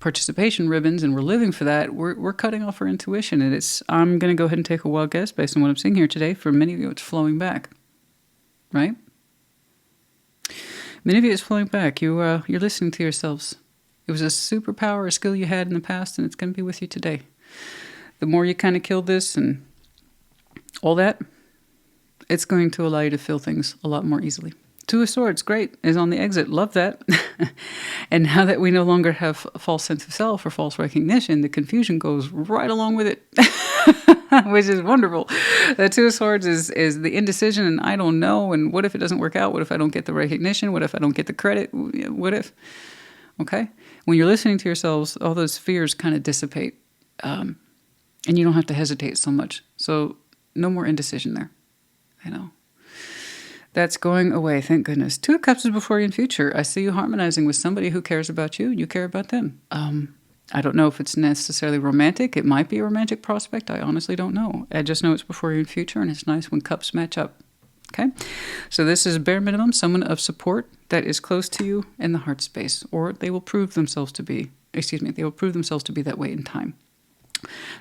participation ribbons, and we're living for that, we're cutting off our intuition. And I'm going to go ahead and take a wild guess based on what I'm seeing here today. For many of you, it's flowing back, right? Many of you, it's flowing back. You're listening to yourselves. It was a superpower, a skill you had in the past, and it's going to be with you today. The more you kind of kill this and all that, it's going to allow you to feel things a lot more easily. Two of Swords, great, is on the exit. Love that. And now that we no longer have a false sense of self or false recognition, the confusion goes right along with it, which is wonderful. The Two of Swords is the indecision, and I don't know, and what if it doesn't work out? What if I don't get the recognition? What if I don't get the credit? What if? Okay? When you're listening to yourselves, all those fears kind of dissipate, and you don't have to hesitate so much. So no more indecision there. That's going away, thank goodness. Two of Cups is before you in future. I see you harmonizing with somebody who cares about you, and you care about them. I don't know if it's necessarily romantic. It might be a romantic prospect. I honestly don't know. I just know it's before you in future, and it's nice when cups match up. Okay? So this is bare minimum, someone of support that is close to you in the heart space, or they will prove themselves to be, they will prove themselves to be that way in time.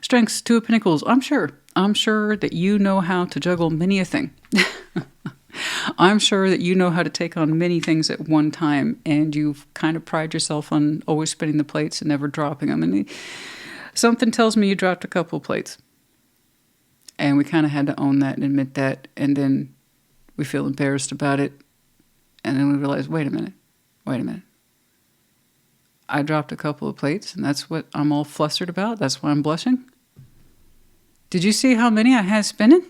Strengths, Two of Pentacles. I'm sure that you know how to juggle many a thing. I'm sure that you know how to take on many things at one time, and you've kind of pride yourself on always spinning the plates and never dropping them. And something tells me you dropped a couple plates. And we kind of had to own that and admit that. And then we feel embarrassed about it. And then we realize, wait a minute. I dropped a couple of plates, and that's what I'm all flustered about. That's why I'm blushing. Did you see how many I had spinning?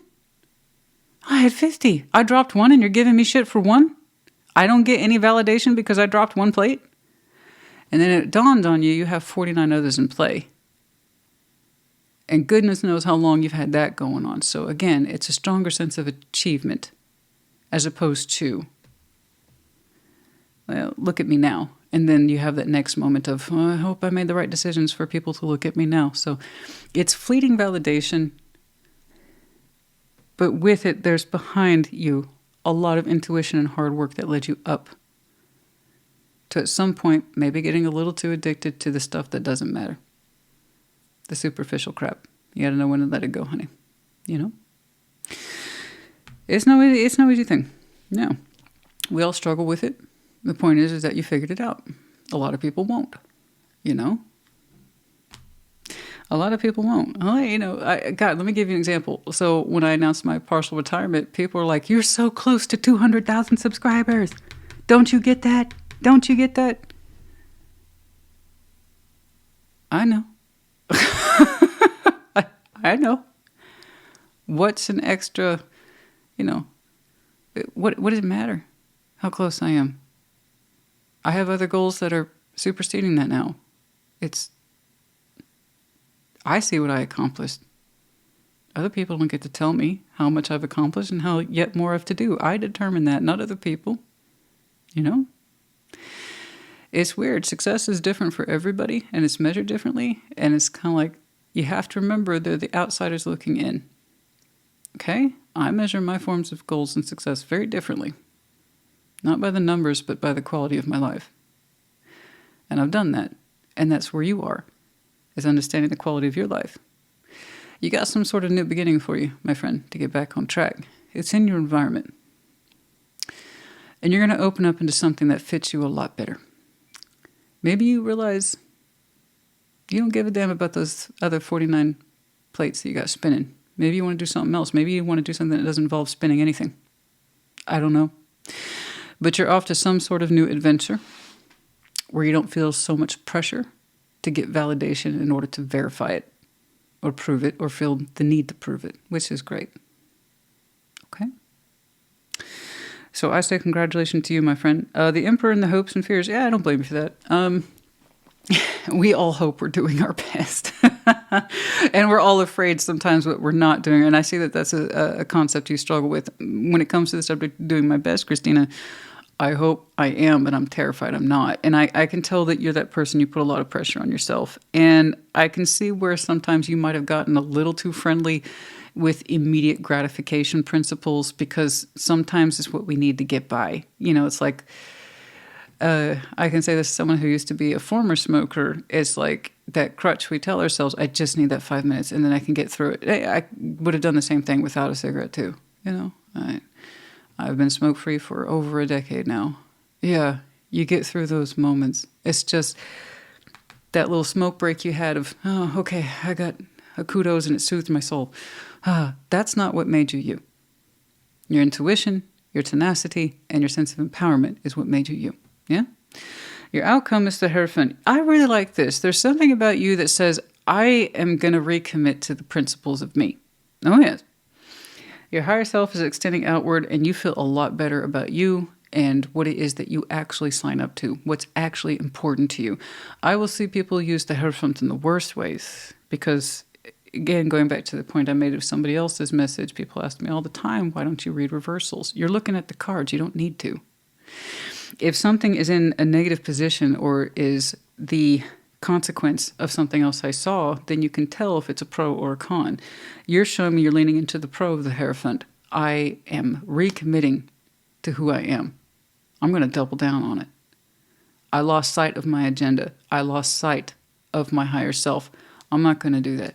I had 50. I dropped one, and you're giving me shit for one? I don't get any validation because I dropped one plate? And then it dawned on you, you have 49 others in play. And goodness knows how long you've had that going on. So again, it's a stronger sense of achievement as opposed to, well, look at me now. And then you have that next moment of, oh, I hope I made the right decisions for people to look at me now. So it's fleeting validation. But with it, there's behind you a lot of intuition and hard work that led you up to at some point maybe getting a little too addicted to the stuff that doesn't matter. The superficial crap. You got to know when to let it go, honey. You know? It's no easy thing. No. We all struggle with it. The point is that you figured it out. A lot of people won't, you know? A lot of people won't. Oh, you know, God, let me give you an example. So when I announced my partial retirement, people were like, you're so close to 200,000 subscribers. Don't you get that? Don't you get that? I know. I know. What's an extra, you know, what does it matter how close I am? I have other goals that are superseding that now. I see what I accomplished. Other people don't get to tell me how much I've accomplished and how yet more I have to do. I determine that, not other people. You know? It's weird. Success is different for everybody, and it's measured differently. And it's kind of like, you have to remember they're the outsiders looking in. Okay? I measure my forms of goals and success very differently. Not by the numbers, but by the quality of my life. And I've done that. And that's where you are, is understanding the quality of your life. You got some sort of new beginning for you, my friend, to get back on track. It's in your environment. And you're going to open up into something that fits you a lot better. Maybe you realize you don't give a damn about those other 49 plates that you got spinning. Maybe you want to do something else. Maybe you want to do something that doesn't involve spinning anything. I don't know. But you're off to some sort of new adventure where you don't feel so much pressure to get validation in order to verify it or prove it or feel the need to prove it, which is great. Okay? So I say congratulations to you, my friend. The Emperor and the hopes and fears. Yeah, I don't blame you for that. We all hope we're doing our best. And we're all afraid sometimes what we're not doing. And I see that that's a concept you struggle with. When it comes to the subject of doing my best, Christina, I hope I am, but I'm terrified I'm not. And I can tell that you're that person. You put a lot of pressure on yourself. And I can see where sometimes you might have gotten a little too friendly with immediate gratification principles, because sometimes it's what we need to get by. You know, it's like, I can say this as someone who used to be a former smoker. It's like that crutch we tell ourselves, I just need that 5 minutes and then I can get through it. I would have done the same thing without a cigarette too. You know, I've been smoke-free for over a decade now. Yeah, you get through those moments. It's just that little smoke break you had of, oh, okay, I got a kudos and it soothed my soul. That's not what made you you. Your intuition, your tenacity, and your sense of empowerment is what made you you. Yeah? Your outcome is the Hierophant. I really like this. There's something about you that says, I am going to recommit to the principles of me. Oh, yes. Your higher self is extending outward, and you feel a lot better about you and what it is that you actually sign up to, what's actually important to you. I will see people use the Hierophant in the worst ways because, again, going back to the point I made of somebody else's message, people ask me all the time, why don't you read reversals? You're looking at the cards. You don't need to. If something is in a negative position or is the consequence of something else I saw, then you can tell if it's a pro or a con. You're showing me you're leaning into the pro of the Hierophant. I am recommitting to who I am. I'm going to double down on it. I lost sight of my agenda. I lost sight of my higher self. I'm not going to do that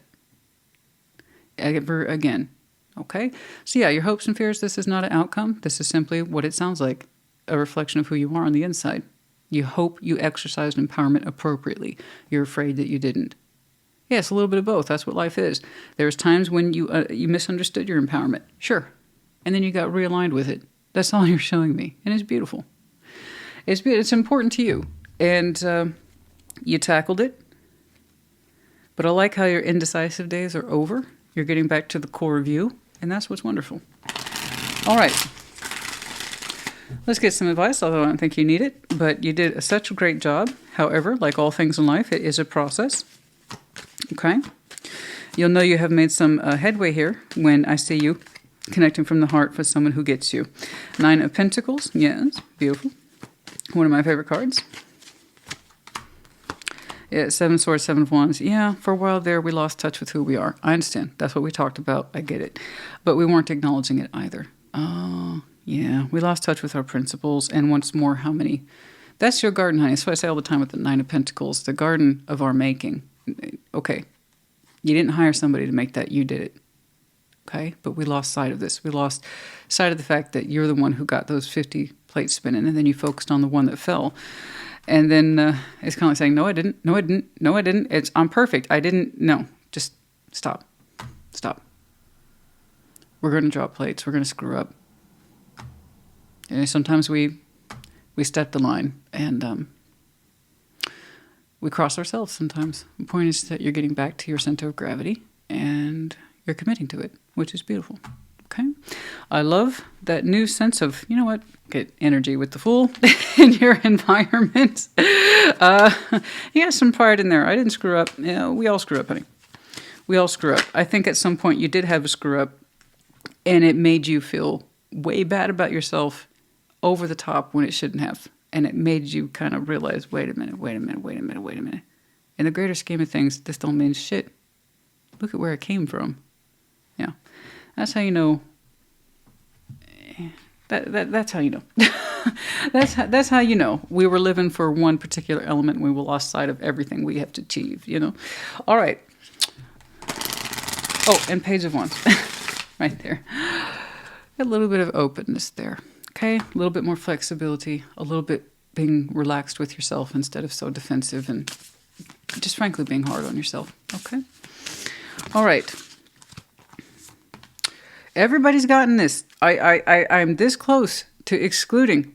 ever again. Okay? So yeah, your hopes and fears, this is not an outcome. This is simply what it sounds like, a reflection of who you are on the inside. You hope you exercised empowerment appropriately. You're afraid that you didn't. Yes, a little bit of both. That's what life is. There's times when you misunderstood your empowerment. Sure. And then you got realigned with it. That's all you're showing me. And it's beautiful. It's important to you. And you tackled it. But I like how your indecisive days are over. You're getting back to the core of you. And that's what's wonderful. All right. Let's get some advice, although I don't think you need it. But you did such a great job. However, like all things in life, it is a process. Okay? You'll know you have made some headway here when I see you connecting from the heart for someone who gets you. 9 of Pentacles. Yes, beautiful. One of my favorite cards. Yeah, 7 Swords, 7 of Wands. Yeah, for a while there, we lost touch with who we are. I understand. That's what we talked about. I get it. But we weren't acknowledging it either. Oh, yeah. We lost touch with our principles. And once more, how many? That's your garden, honey. That's what I say all the time with the 9 of Pentacles. The garden of our making. Okay. You didn't hire somebody to make that. You did it. Okay? But we lost sight of this. We lost sight of the fact that you're the one who got those 50 plates spinning. And then you focused on the one that fell. And then it's kind of like saying, no, I didn't. No, I didn't. No, I didn't. I'm perfect. I didn't. No, just stop. Stop. We're going to drop plates. We're going to screw up. And sometimes we step the line and we cross ourselves sometimes. The point is that you're getting back to your center of gravity and you're committing to it, which is beautiful. Okay. I love that new sense of, you know what, get energy with the Fool in your environment. You have some pride in there. I didn't screw up. Yeah, we all screw up, honey. We all screw up. I think at some point you did have a screw up and it made you feel way bad about yourself, over the top when it shouldn't have. And it made you kind of realize, wait a minute. In the greater scheme of things, this don't mean shit. Look at where it came from. Yeah. That's how you know. That's how you know. that's how you know. We were living for one particular element and we lost sight of everything we have to achieve, you know. All right. Oh, and Page of Wands. Right there. A little bit of openness there. Okay? A little bit more flexibility. A little bit being relaxed with yourself instead of so defensive and just frankly being hard on yourself. Okay? All right. Everybody's gotten this. I'm this close to excluding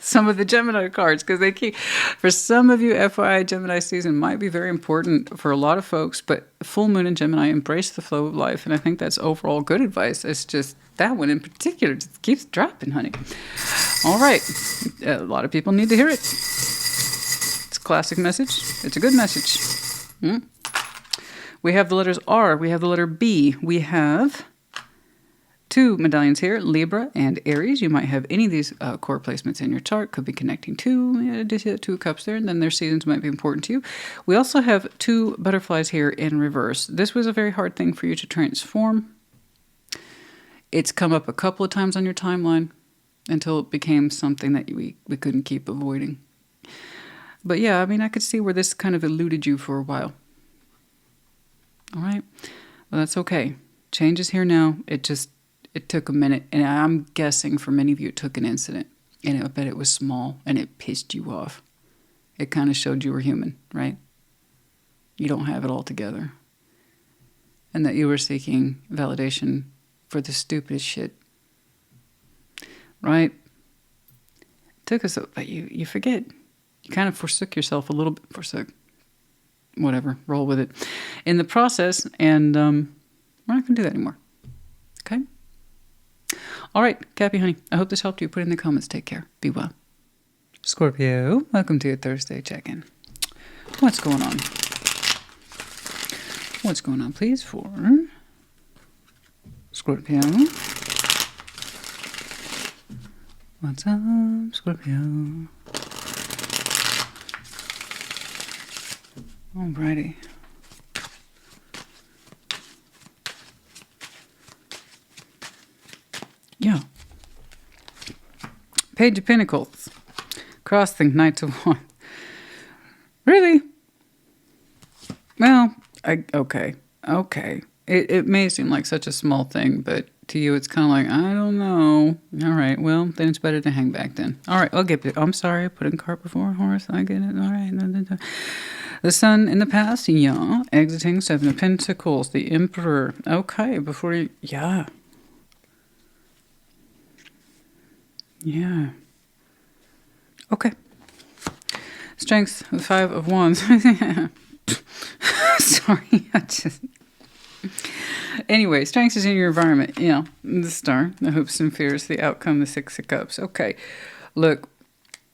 some of the Gemini cards because they keep, for some of you, FYI, Gemini season might be very important for a lot of folks, but full moon in Gemini, embrace the flow of life. And I think that's overall good advice. It's just that one in particular just keeps dropping, honey. All right. A lot of people need to hear it. It's a classic message. It's a good message. We have the letters R. We have the letter B. We have 2 medallions here, Libra and Aries. You might have any of these core placements in your chart. Could be connecting to 2 cups there, and then their seasons might be important to you. We also have 2 butterflies here in reverse. This was a very hard thing for you to transform. It's come up a couple of times on your timeline until it became something that we couldn't keep avoiding. But yeah, I mean, I could see where this kind of eluded you for a while. All right? Well, that's okay. Change is here now. It took a minute, and I'm guessing for many of you it took an incident, and I bet it was small, and it pissed you off. It kind of showed you were human, right? You don't have it all together. And that you were seeking validation for the stupidest shit. Right? It took us, but you forget. You kind of forsook yourself a little bit. Forsook. Whatever. Roll with it. In the process, and we're not going to do that anymore. Okay? All right, Cappy, honey. I hope this helped you. Put it in the comments. Take care. Be well. Scorpio, welcome to your Thursday check-in. What's going on? What's going on, please, for Scorpio? What's up, Scorpio? Alrighty. Yeah. Page of Pentacles. Crossing Knight of Wands. Really? Well, okay. It may seem like such a small thing, but to you it's kind of like, I don't know. All right, well, then it's better to hang back then. All right, I'll get it. I'm sorry, I put in cart before horse. I get it. All right. The Sun in the past, yeah. Exiting, Seven of Pentacles, the Emperor. Okay, before you, yeah. Yeah. Okay. Strength, the Five of Wands. Sorry, I just... Anyway, strength is in your environment. You know, the Star, the hopes and fears, the outcome, the Six of Cups. Okay, look,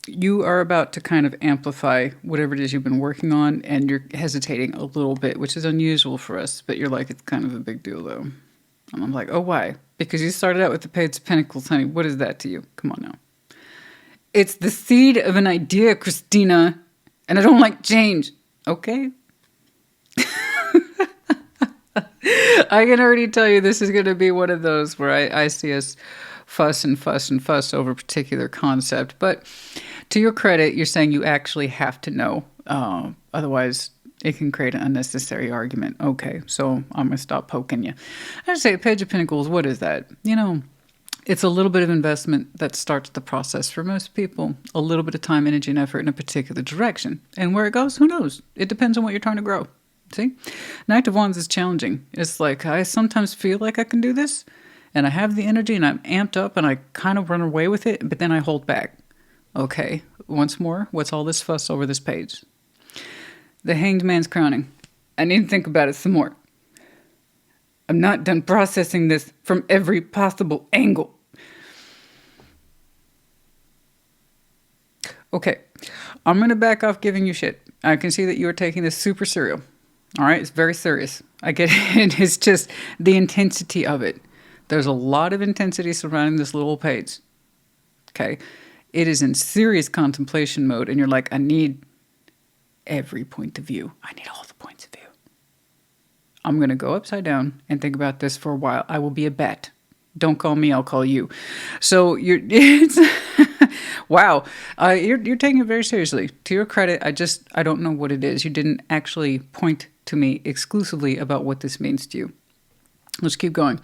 you are about to kind of amplify whatever it is you've been working on, and you're hesitating a little bit, which is unusual for us, but you're like, it's kind of a big deal, though. And I'm like, oh, why? Because you started out with the Page of Pentacles, honey. What is that to you? Come on now. It's the seed of an idea, Christina, and I don't like change. Okay? I can already tell you this is going to be one of those where I see us fuss and fuss and fuss over a particular concept. But to your credit, you're saying you actually have to know. Otherwise, it can create an unnecessary argument. Okay, so I'm going to stop poking you. I say Page of Pentacles, what is that? You know, it's a little bit of investment that starts the process for most people. A little bit of time, energy, and effort in a particular direction. And where it goes, who knows? It depends on what you're trying to grow. See? Knight of Wands is challenging. It's like, I sometimes feel like I can do this, and I have the energy, and I'm amped up, and I kind of run away with it, but then I hold back. Okay, once more, what's all this fuss over this page? The Hanged Man's crowning. I need to think about it some more. I'm not done processing this from every possible angle. Okay, I'm going to back off giving you shit. I can see that you are taking this super serial. All right, it's very serious. I get it. It's just the intensity of it. There's a lot of intensity surrounding this little page. Okay, it is in serious contemplation mode, and you're like, I need every point of view. I need all the points of view. I'm going to go upside down and think about this for a while. I will be a bet. Don't call me, I'll call you. So it's wow. You're taking it very seriously. To your credit, I don't know what it is. You didn't actually point to me exclusively about what this means to you. Let's keep going.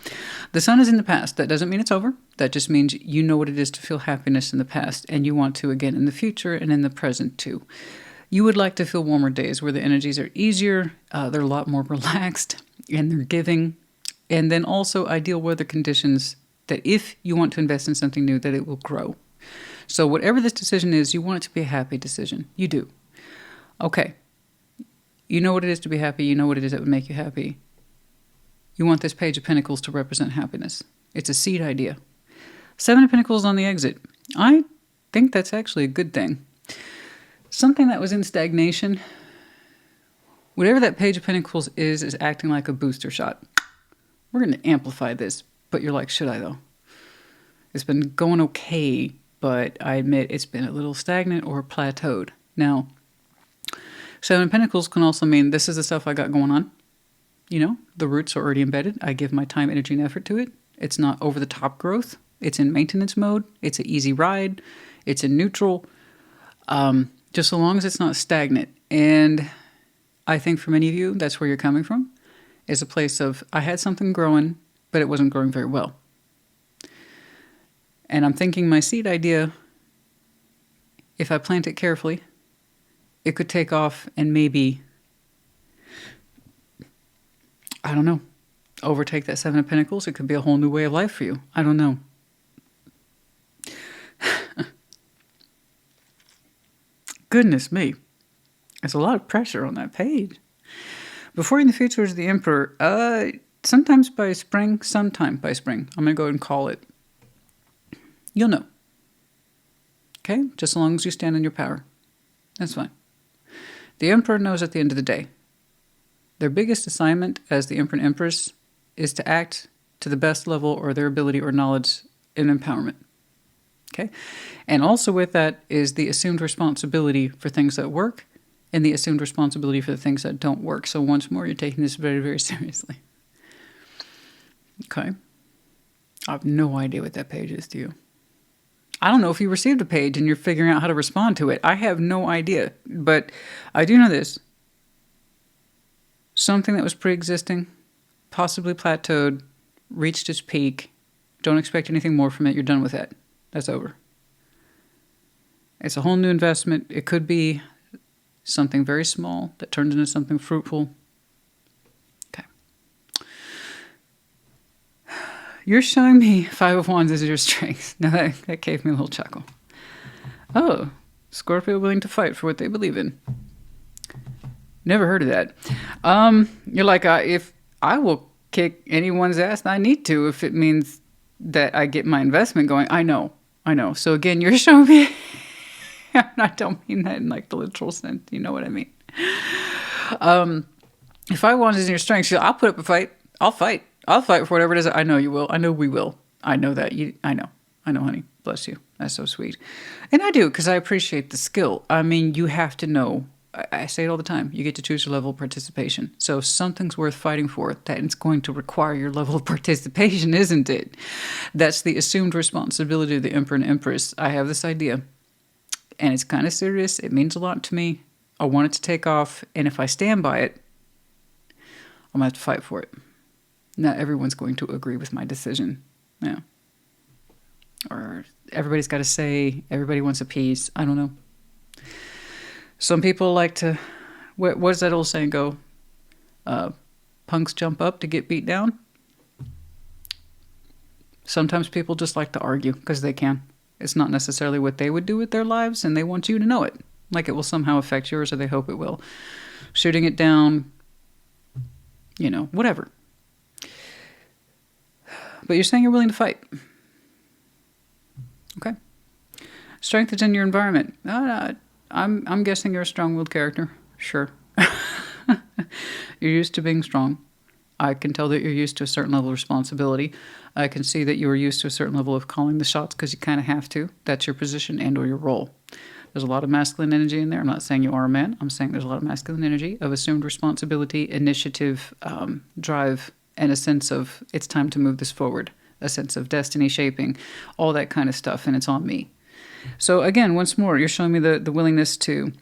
The Sun is in the past. That doesn't mean it's over. That just means you know what it is to feel happiness in the past, and you want to again in the future and in the present too. You would like to feel warmer days where the energies are easier, they're a lot more relaxed, and they're giving. And then also ideal weather conditions that if you want to invest in something new, that it will grow. So whatever this decision is, you want it to be a happy decision. You do. Okay. You know what it is to be happy. You know what it is that would make you happy. You want this Page of Pentacles to represent happiness. It's a seed idea. Seven of Pentacles on the exit. I think that's actually a good thing. Something that was in stagnation, whatever that Page of Pentacles is acting like a booster shot. We're going to amplify this, but you're like, should I though? It's been going okay, but I admit it's been a little stagnant or plateaued. Now, Seven of Pentacles can also mean this is the stuff I got going on. You know, the roots are already embedded. I give my time, energy, and effort to it. It's not over the top growth. It's in maintenance mode. It's an easy ride. It's in neutral. Just so long as it's not stagnant. And I think for many of you, that's where you're coming from, is a place of, I had something growing, but it wasn't growing very well. And I'm thinking my seed idea, if I plant it carefully, it could take off and maybe, I don't know, overtake that Seven of Pentacles. It could be a whole new way of life for you. I don't know. Goodness me. There's a lot of pressure on that page. Before in the future is the Emperor. Sometimes by spring, sometime by spring. I'm going to go ahead and call it. You'll know. Okay? Just as long as you stand in your power. That's fine. The Emperor knows at the end of the day. Their biggest assignment as the Emperor and Empress is to act to the best level or their ability or knowledge in empowerment. Okay? And also with that is the assumed responsibility for things that work and the assumed responsibility for the things that don't work. So once more, you're taking this very, very seriously. Okay? I have no idea what that page is to you. I don't know if you received a page and you're figuring out how to respond to it. I have no idea. But I do know this. Something that was pre-existing, possibly plateaued, reached its peak. Don't expect anything more from it. You're done with that. That's over. It's a whole new investment. It could be Something very small that turns into something fruitful. Okay. You're showing me Five of Wands as your strength. Now that gave me a little chuckle. Oh, Scorpio willing to fight for what they believe in. Never heard of that. You're like, if I will kick anyone's ass I need to, if it means that I get my investment going. I know. So again, you're showing me, I don't mean that in like the literal sense. You know what I mean? If I want is in your strength, I'll put up a fight. I'll fight for whatever it is. I know you will. I know we will. I know that. I know, honey. Bless you. That's so sweet. And I do, because I appreciate the skill. I mean, you have to know. I say it all the time. You get to choose your level of participation. So if something's worth fighting for, that it's going to require your level of participation, isn't it? That's the assumed responsibility of the Emperor and Empress. I have this idea, and it's kind of serious. It means a lot to me. I want it to take off, and if I stand by it, I'm going to have to fight for it. Not everyone's going to agree with my decision. Yeah. Or everybody's got to say, everybody wants a piece. I don't know. Some people like to, what does that old saying go? Punks jump up to get beat down. Sometimes people just like to argue because they can. It's not necessarily what they would do with their lives, and they want you to know it. Like it will somehow affect yours, or they hope it will. Shooting it down, whatever. But you're saying you're willing to fight. Okay. Strength is in your environment. I'm guessing you're a strong-willed character. Sure. You're used to being strong. I can tell that you're used to a certain level of responsibility. I can see that you are used to a certain level of calling the shots because you kind of have to. That's your position and or your role. There's a lot of masculine energy in there. I'm not saying you are a man. I'm saying there's a lot of masculine energy of assumed responsibility, initiative, drive, and a sense of it's time to move this forward. A sense of destiny shaping, all that kind of stuff, and it's on me. So again, once more, you're showing me the willingness to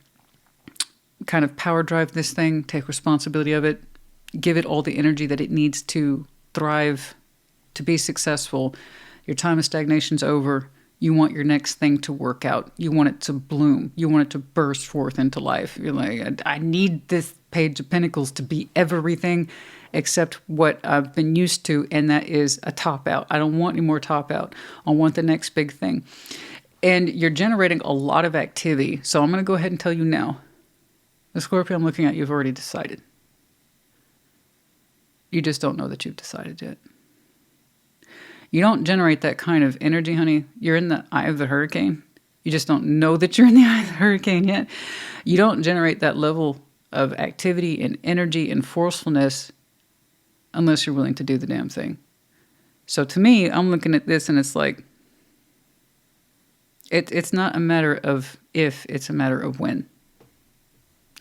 kind of power drive this thing, take responsibility of it, give it all the energy that it needs to thrive, to be successful. Your time of stagnation's over. You want your next thing to work out. You want it to bloom. You want it to burst forth into life. You're like, I need this Page of Pentacles to be everything except what I've been used to, and that is a top out. I don't want any more top out. I want the next big thing. And you're generating a lot of activity. So I'm going to go ahead and tell you now. The Scorpio I'm looking at, you've already decided. You just don't know that you've decided yet. You don't generate that kind of energy, honey. You're in the eye of the hurricane. You just don't know that you're in the eye of the hurricane yet. You don't generate that level of activity and energy and forcefulness unless you're willing to do the damn thing. So to me, I'm looking at this and it's like, it's not a matter of if, it's a matter of when.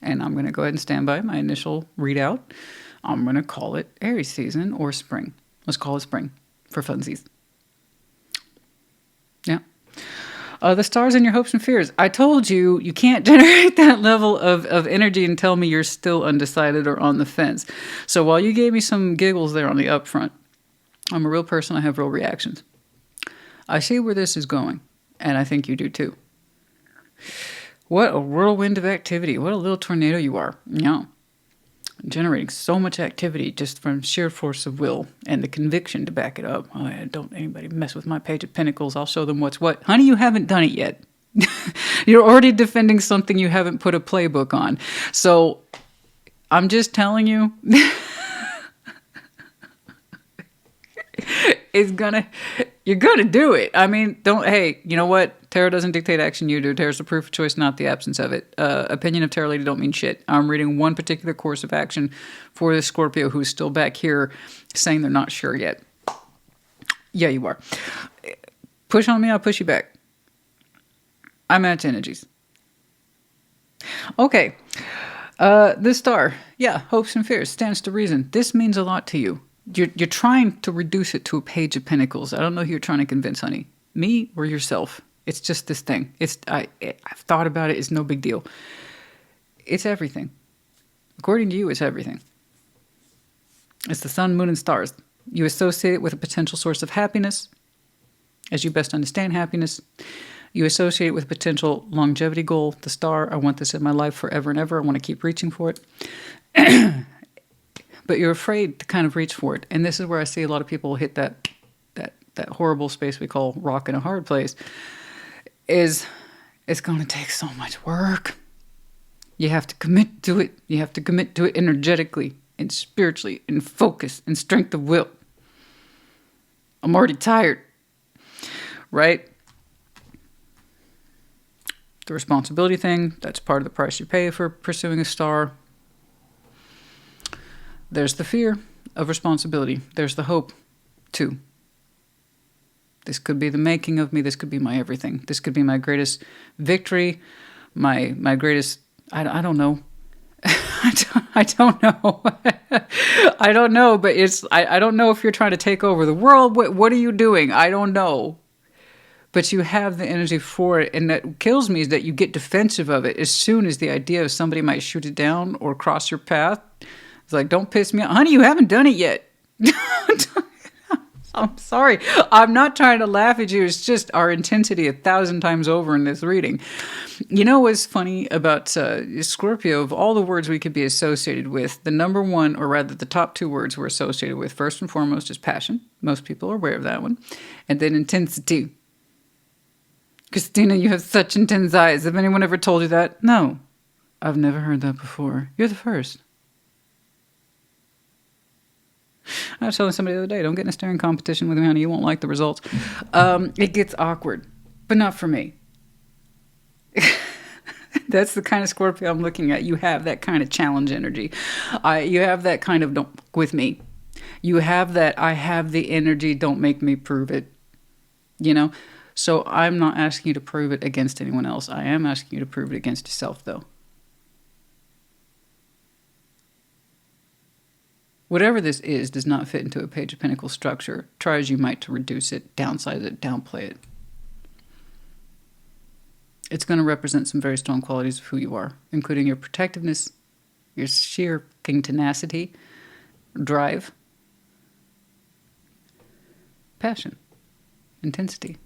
And I'm going to go ahead and stand by my initial readout. I'm going to call it Aries season or spring. Let's call it spring for funsies. Yeah. The stars in your hopes and fears. I told you, you can't generate that level of energy and tell me you're still undecided or on the fence. So while you gave me some giggles there on the upfront, I'm a real person. I have real reactions. I see where this is going, and I think you do too. What a whirlwind of activity. What a little tornado you are. Yeah. Generating so much activity just from sheer force of will and the conviction to back it up. Oh, yeah, don't anybody mess with my Page of Pentacles. I'll show them what's what. Honey, you haven't done it yet. You're already defending something you haven't put a playbook on. So I'm just telling you, you're gonna do it. I mean, hey, you know what? Tarot doesn't dictate action, you do. Tarot's the proof of choice, not the absence of it. Opinion of Tarot Lady don't mean shit. I'm reading one particular course of action for the Scorpio who's still back here saying they're not sure yet. Yeah, you are. Push on me, I'll push you back. I match energies. Okay. The star. Yeah, hopes and fears. Stands to reason. This means a lot to you. You're trying to reduce it to a Page of Pentacles. I don't know who you're trying to convince, honey. Me or yourself. It's just this thing. I've thought about it. It's no big deal. It's everything. According to you, it's everything. It's the sun, moon, and stars. You associate it with a potential source of happiness, as you best understand happiness. You associate it with potential longevity goal, the star. I want this in my life forever and ever. I want to keep reaching for it. But you're afraid to kind of reach for it. And this is where I see a lot of people hit that horrible space we call rock in a hard place. Is it's going to take so much work. You have to commit to it. You have to commit to it energetically and spiritually and focus and strength of will. I'm already tired. Right? The responsibility thing, that's part of the price you pay for pursuing a star. There's the fear of responsibility. There's the hope, too. This could be the making of me. This could be my everything. This could be my greatest victory, my greatest... I don't know. I don't know. I don't know, but I don't know if you're trying to take over the world. What are you doing? I don't know. But you have the energy for it, and that kills me is that you get defensive of it as soon as the idea of somebody might shoot it down or cross your path. It's like, don't piss me off. Honey, you haven't done it yet. I'm sorry. I'm not trying to laugh at you. It's just our intensity 1,000 times over in this reading. You know what's funny about Scorpio? Of all the words we could be associated with, the number one, or rather the top two words we're associated with, first and foremost, is passion. Most people are aware of that one. And then intensity. Christina, you have such intense eyes. Have anyone ever told you that? No. I've never heard that before. You're the first. I was telling somebody the other day, don't get in a staring competition with me, honey. You won't like the results. It gets awkward, but not for me. That's the kind of Scorpio I'm looking at. You have that kind of challenge energy. You have that kind of don't with me. You have that I have the energy, don't make me prove it. You know? So I'm not asking you to prove it against anyone else. I am asking you to prove it against yourself, though. Whatever this is does not fit into a Page of Pentacles structure. Try as you might to reduce it, downsize it, downplay it. It's going to represent some very strong qualities of who you are, including your protectiveness, your sheer tenacity, drive, passion, intensity.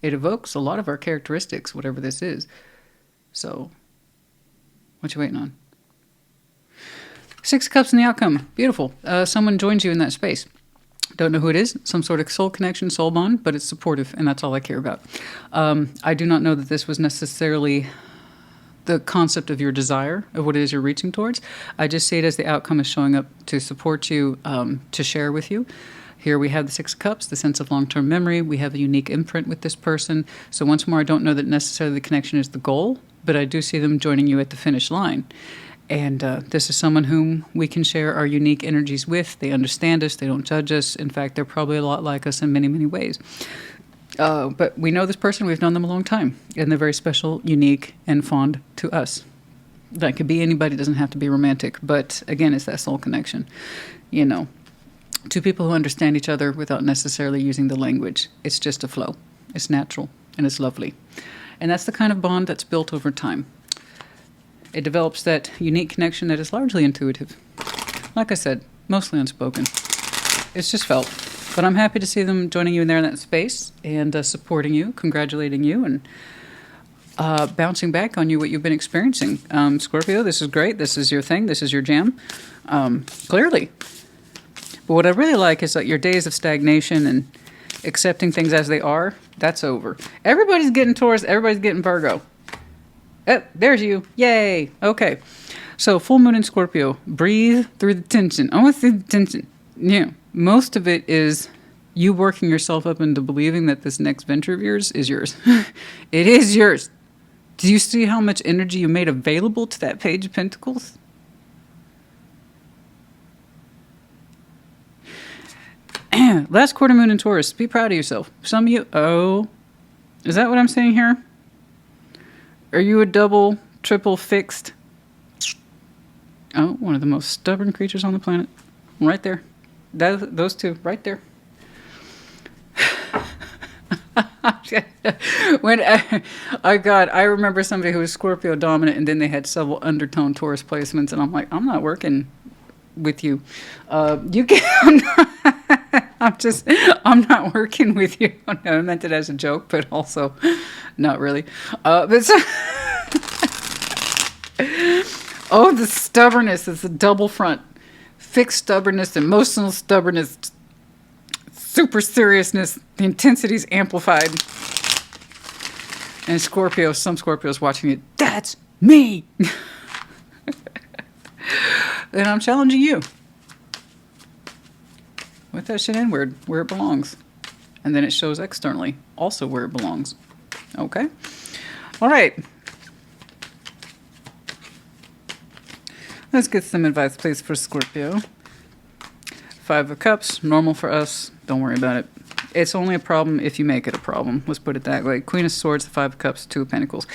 It evokes a lot of our characteristics, whatever this is. So, what you waiting on? 6 Cups in the outcome. Beautiful. Someone joins you in that space. Don't know who it is. Some sort of soul connection, soul bond, but it's supportive, and that's all I care about. I do not know that this was necessarily the concept of your desire, of what it is you're reaching towards. I just see it as the outcome is showing up to support you, to share with you. Here we have the 6 Cups, the sense of long-term memory. We have a unique imprint with this person. So once more, I don't know that necessarily the connection is the goal, but I do see them joining you at the finish line. And this is someone whom we can share our unique energies with. They understand us. They don't judge us. In fact, they're probably a lot like us in many, many ways. But we know this person. We've known them a long time. And they're very special, unique, and fond to us. That could be anybody. It doesn't have to be romantic. But again, it's that soul connection. You know, two people who understand each other without necessarily using the language. It's just a flow. It's natural. And it's lovely. And that's the kind of bond that's built over time. It develops that unique connection that is largely intuitive. Like I said, mostly unspoken. It's just felt. But I'm happy to see them joining you in there in that space and supporting you, congratulating you, and bouncing back on you what you've been experiencing. Scorpio, this is great. This is your thing. This is your jam. Clearly. But what I really like is that your days of stagnation and accepting things as they are, that's over. Everybody's getting Taurus. Everybody's getting Virgo. Oh, there's you. Yay. Okay. So full moon in Scorpio. Breathe through the tension. I want to see the tension. Yeah. Most of it is you working yourself up into believing that this next venture of yours is yours. It is yours. Do you see how much energy you made available to that Page of Pentacles? Last quarter moon in Taurus. Be proud of yourself. Some of you... Oh. Is that what I'm saying here? Are you a double, triple fixed? Oh, one of the most stubborn creatures on the planet. Right there. Those two, right there. I remember somebody who was Scorpio dominant, and then they had several undertone Taurus placements, and I'm like, I'm not working with you. You can. I'm not working with you. No, I meant it as a joke, but also not really. But so, oh, the stubbornness is a double front. Fixed stubbornness, emotional stubbornness, super seriousness, the intensity is amplified. And Scorpio, some Scorpios watching it, that's me. And I'm challenging you. With that shit inward, where it belongs. And then it shows externally, also where it belongs. Okay? All right. Let's get some advice, please, for Scorpio. 5 of Cups, normal for us. Don't worry about it. It's only a problem if you make it a problem. Let's put it that way. Queen of Swords, 5 of Cups, 2 of Pentacles.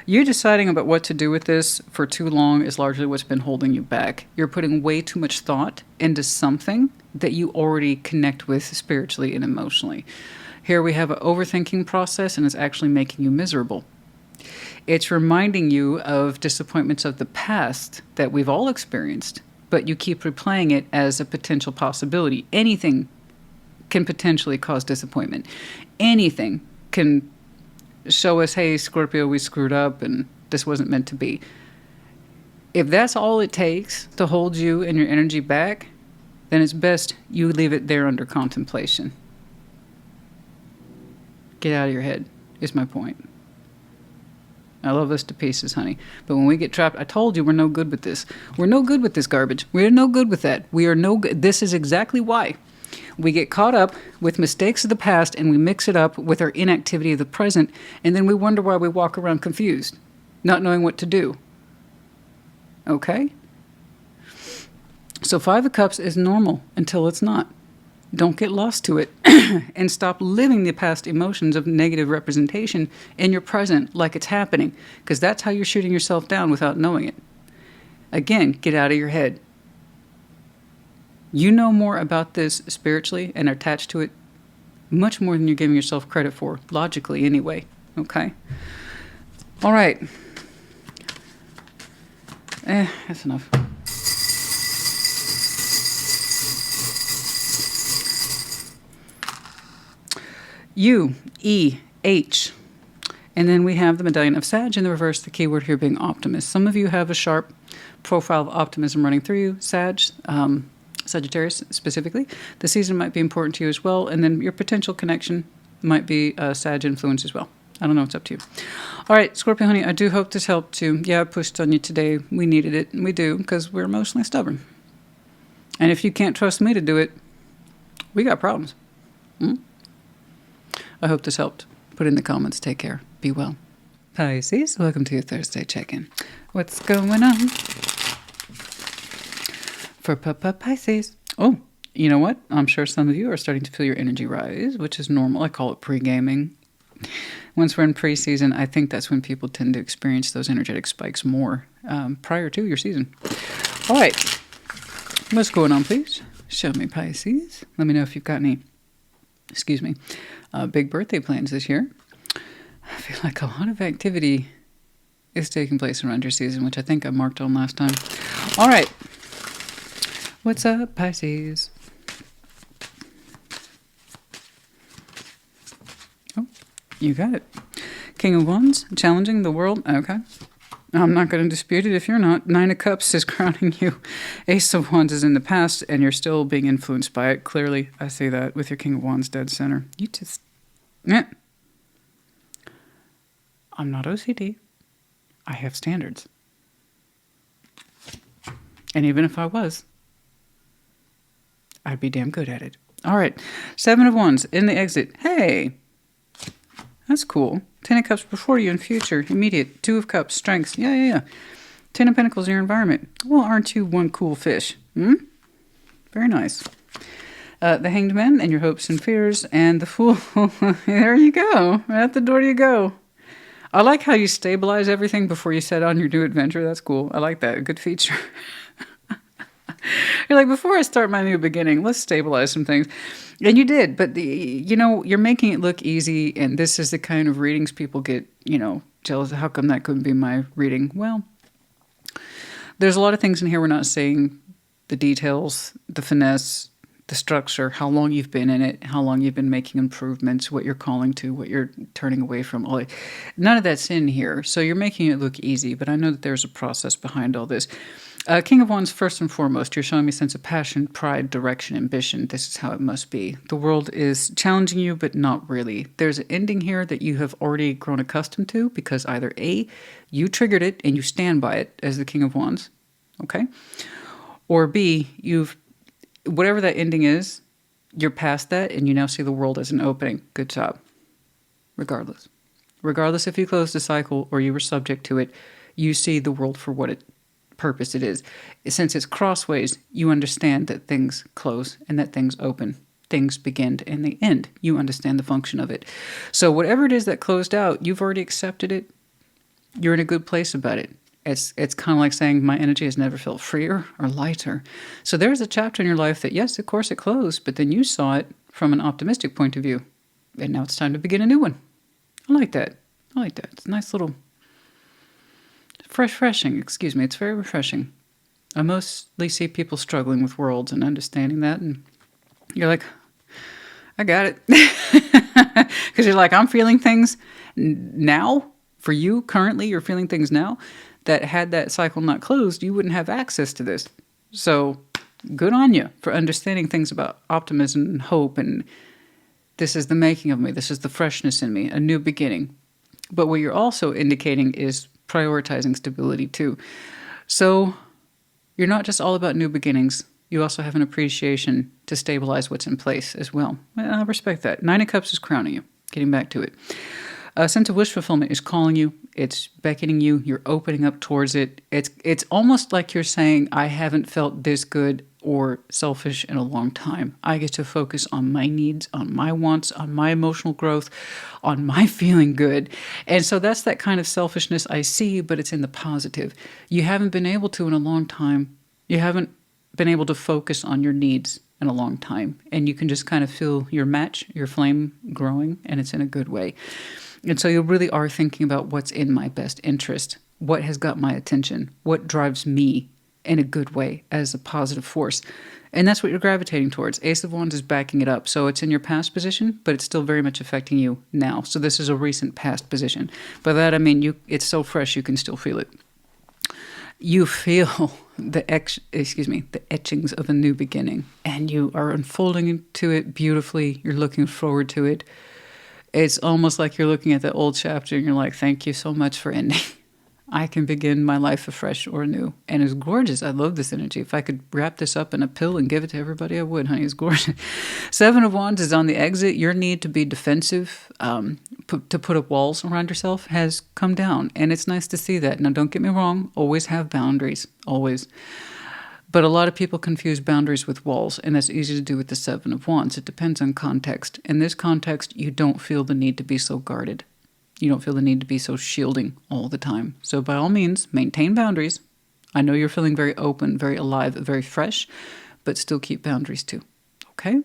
You deciding about what to do with this for too long is largely what's been holding you back. You're putting way too much thought into something that you already connect with spiritually and emotionally. Here we have an overthinking process, and it's actually making you miserable. It's reminding you of disappointments of the past that we've all experienced, but you keep replaying it as a potential possibility. Anything can potentially cause disappointment. Anything can show us, hey, Scorpio, we screwed up and this wasn't meant to be. If that's all it takes to hold you and your energy back, then it's best you leave it there under contemplation. Get out of your head, is my point. I love us to pieces, honey. But when we get trapped, I told you we're no good with this. We're no good with this garbage. We're no good with that. We are no good. This is exactly why. We get caught up with mistakes of the past and we mix it up with our inactivity of the present, and then we wonder why we walk around confused, not knowing what to do. Okay? So 5 of Cups is normal until it's not. Don't get lost to it and stop living the past emotions of negative representation in your present like it's happening, because that's how you're shooting yourself down without knowing it. Again, get out of your head. You know more about this spiritually and are attached to it much more than you're giving yourself credit for, logically anyway. Okay? All right. That's enough. U, E, H. And then we have the medallion of Sag in the reverse, the keyword here being optimist. Some of you have a sharp profile of optimism running through you, Sagittarius specifically. The season might be important to you as well, and then your potential connection might be Sag influence as well. I don't know, it's up to you. All right, Scorpio honey, I do hope this helped you. Yeah, I pushed on you today. We needed it, and we do, because we're emotionally stubborn. And if you can't trust me to do it, we got problems. I hope this helped. Put in the comments. Take care. Be well. Pisces, welcome to your Thursday check-in. What's going on for Pisces? Oh, you know what? I'm sure some of you are starting to feel your energy rise, which is normal. I call it pre-gaming. Once we're in pre-season, I think that's when people tend to experience those energetic spikes more prior to your season. All right. What's going on, please? Show me, Pisces. Let me know if you've got any, big birthday plans this year. I feel like a lot of activity is taking place around your season, which I think I marked on last time. All right. What's up, Pisces? Oh, you got it. King of Wands, challenging the world. Okay. I'm not going to dispute it if you're not. 9 of Cups is crowning you. Ace of Wands is in the past, and you're still being influenced by it. Clearly, I see that with your King of Wands dead center. You just... I'm not OCD. I have standards. And even if I was, I'd be damn good at it. All right. 7 of Wands in the exit. Hey, that's cool. 10 of Cups before you in future, immediate. 2 of Cups, strengths. Yeah. 10 of Pentacles in your environment. Well, aren't you one cool fish? Very nice. The Hanged Man and your hopes and fears, and the Fool. There you go. Right at the door you go. I like how you stabilize everything before you set on your new adventure. That's cool. I like that. A good feature. You're like, before I start my new beginning, let's stabilize some things. And you did, but you're making it look easy, and this is the kind of readings people get, jealous. How come that couldn't be my reading? Well, there's a lot of things in here we're not saying, the details, the finesse, the structure, how long you've been in it, how long you've been making improvements, what you're calling to, what you're turning away from. None of that's in here. So you're making it look easy, but I know that there's a process behind all this. King of Wands, first and foremost, you're showing me a sense of passion, pride, direction, ambition. This is how it must be. The world is challenging you, but not really. There's an ending here that you have already grown accustomed to because either A, you triggered it and you stand by it as the King of Wands, okay? Or B, whatever that ending is, you're past that and you now see the world as an opening. Good job. Regardless. Regardless if you closed a cycle or you were subject to it, you see the world for what purpose it is. Since it's crossways, you understand that things close and that things open. Things begin and they end. You understand the function of it. So whatever it is that closed out, you've already accepted it. You're in a good place about it. It's kind of like saying my energy has never felt freer or lighter. So there's a chapter in your life that, yes, of course it closed, but then you saw it from an optimistic point of view. And now it's time to begin a new one. I like that. I like that. It's a nice little refreshing. Excuse me. It's very refreshing. I mostly see people struggling with worlds and understanding that. And you're like, I got it. Because you're like, I'm feeling things now. For you, currently, you're feeling things now that had that cycle not closed, you wouldn't have access to this. So good on you for understanding things about optimism and hope. And this is the making of me. This is the freshness in me, a new beginning. But what you're also indicating is prioritizing stability too. So you're not just all about new beginnings. You also have an appreciation to stabilize what's in place as well. I respect that. Nine of Cups is crowning you. Getting back to it. A sense of wish fulfillment is calling you. It's beckoning you. You're opening up towards it. It's almost like you're saying, I haven't felt this good or selfish in a long time. I get to focus on my needs, on my wants, on my emotional growth, on my feeling good. And so that's that kind of selfishness I see, but it's in the positive. You haven't been able to in a long time. You haven't been able to focus on your needs in a long time. And you can just kind of feel your match, your flame growing, and it's in a good way. And so you really are thinking about what's in my best interest, what has got my attention, what drives me in a good way as a positive force. And that's what you're gravitating towards. Ace of Wands is backing it up. So it's in your past position, but it's still very much affecting you now. So this is a recent past position. By that, I mean, it's so fresh you can still feel it. You feel the etchings of a new beginning, and you are unfolding into it beautifully. You're looking forward to it. It's almost like you're looking at the old chapter and you're like, thank you so much for ending. I can begin my life afresh or anew. And it's gorgeous. I love this energy. If I could wrap this up in a pill and give it to everybody, I would, honey. It's gorgeous. Seven of Wands is on the exit. Your need to be defensive, to put up walls around yourself has come down. And it's nice to see that. Now, don't get me wrong. Always have boundaries. Always. But a lot of people confuse boundaries with walls, and that's easy to do with the Seven of Wands. It depends on context. In this context, you don't feel the need to be so guarded. You don't feel the need to be so shielding all the time. So by all means, maintain boundaries. I know you're feeling very open, very alive, very fresh, but still keep boundaries too. Okay?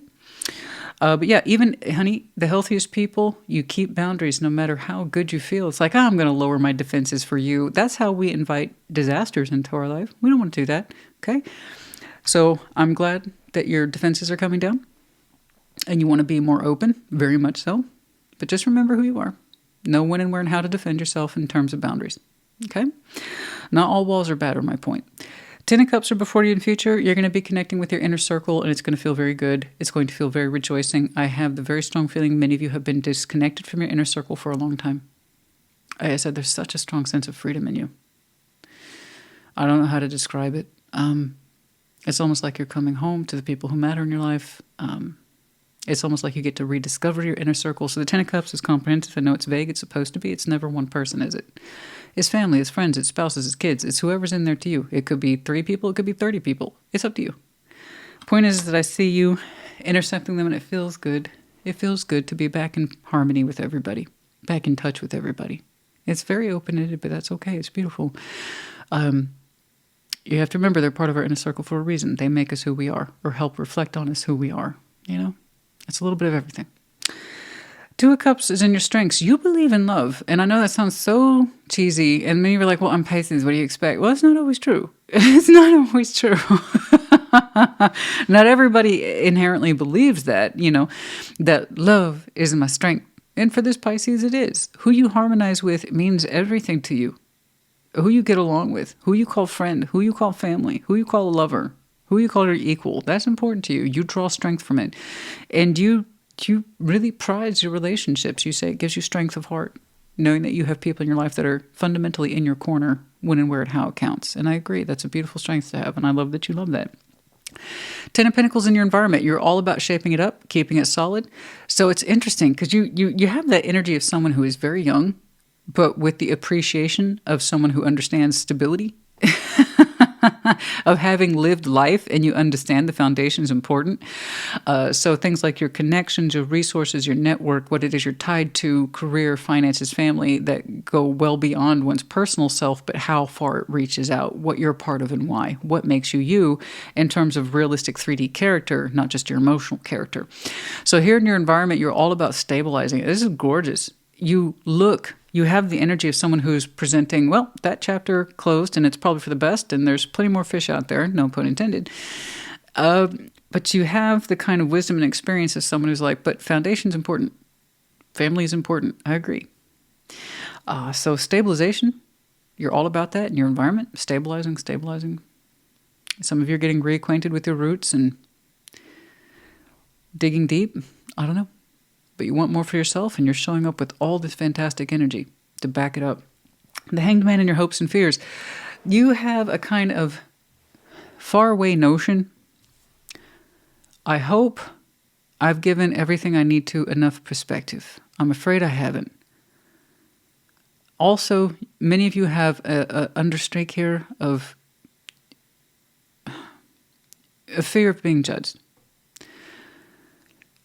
But yeah, even, honey, the healthiest people, you keep boundaries no matter how good you feel. It's like, I'm going to lower my defenses for you. That's how we invite disasters into our life. We don't want to do that. Okay? So I'm glad that your defenses are coming down and you want to be more open, very much so. But just remember who you are. Know when and where and how to defend yourself in terms of boundaries. Okay? Not all walls are bad, are my point. Ten of Cups are before you in the future. You're going to be connecting with your inner circle, and it's going to feel very good. It's going to feel very rejoicing. I have the very strong feeling many of you have been disconnected from your inner circle for a long time. Like I said, there's such a strong sense of freedom in you. I don't know how to describe it. It's almost like you're coming home to the people who matter in your life. It's almost like you get to rediscover your inner circle. So the Ten of Cups is comprehensive. I know it's vague. It's supposed to be. It's never one person, is it? It's family, it's friends, it's spouses, it's kids. It's whoever's in there to you. It could be 3 people. It could be 30 people. It's up to you. Point is that I see you intercepting them and it feels good. It feels good to be back in harmony with everybody. Back in touch with everybody. It's very open-ended, but that's okay. It's beautiful. You have to remember they're part of our inner circle for a reason. They make us who we are or help reflect on us who we are. You know? It's a little bit of everything. Two of Cups is in your strengths. You believe in love. And I know that sounds so cheesy. And many of you are like, well, I'm Pisces. What do you expect? Well, it's not always true. It's not always true. Not everybody inherently believes that, that love is my strength. And for this Pisces, it is. Who you harmonize with means everything to you. Who you get along with, who you call friend, who you call family, who you call a lover, who you call your equal. That's important to you. You draw strength from it. And you really prize your relationships. You say it gives you strength of heart, knowing that you have people in your life that are fundamentally in your corner when and where and how it counts. And I agree. That's a beautiful strength to have. And I love that you love that. 10 of Pentacles in your environment. You're all about shaping it up, keeping it solid. So it's interesting because you have that energy of someone who is very young, but with the appreciation of someone who understands stability, of having lived life, and you understand the foundation is important. So things like your connections, your resources, your network, what it is you're tied to, career, finances, family, that go well beyond one's personal self, but how far it reaches out, what you're a part of and why, what makes you you in terms of realistic 3D character, not just your emotional character. So here in your environment, you're all about stabilizing it. This is gorgeous. You have the energy of someone who's presenting, well, that chapter closed and it's probably for the best and there's plenty more fish out there, no pun intended. But you have the kind of wisdom and experience of someone who's like, but foundation's important. Family is important. I agree. So stabilization, you're all about that in your environment, stabilizing. Some of you are getting reacquainted with your roots and digging deep. I don't know. But you want more for yourself, and you're showing up with all this fantastic energy to back it up. The Hanged Man in your hopes and fears. You have a kind of faraway notion. I hope I've given everything I need to enough perspective. I'm afraid I haven't. Also, many of you have a understreak here of a fear of being judged.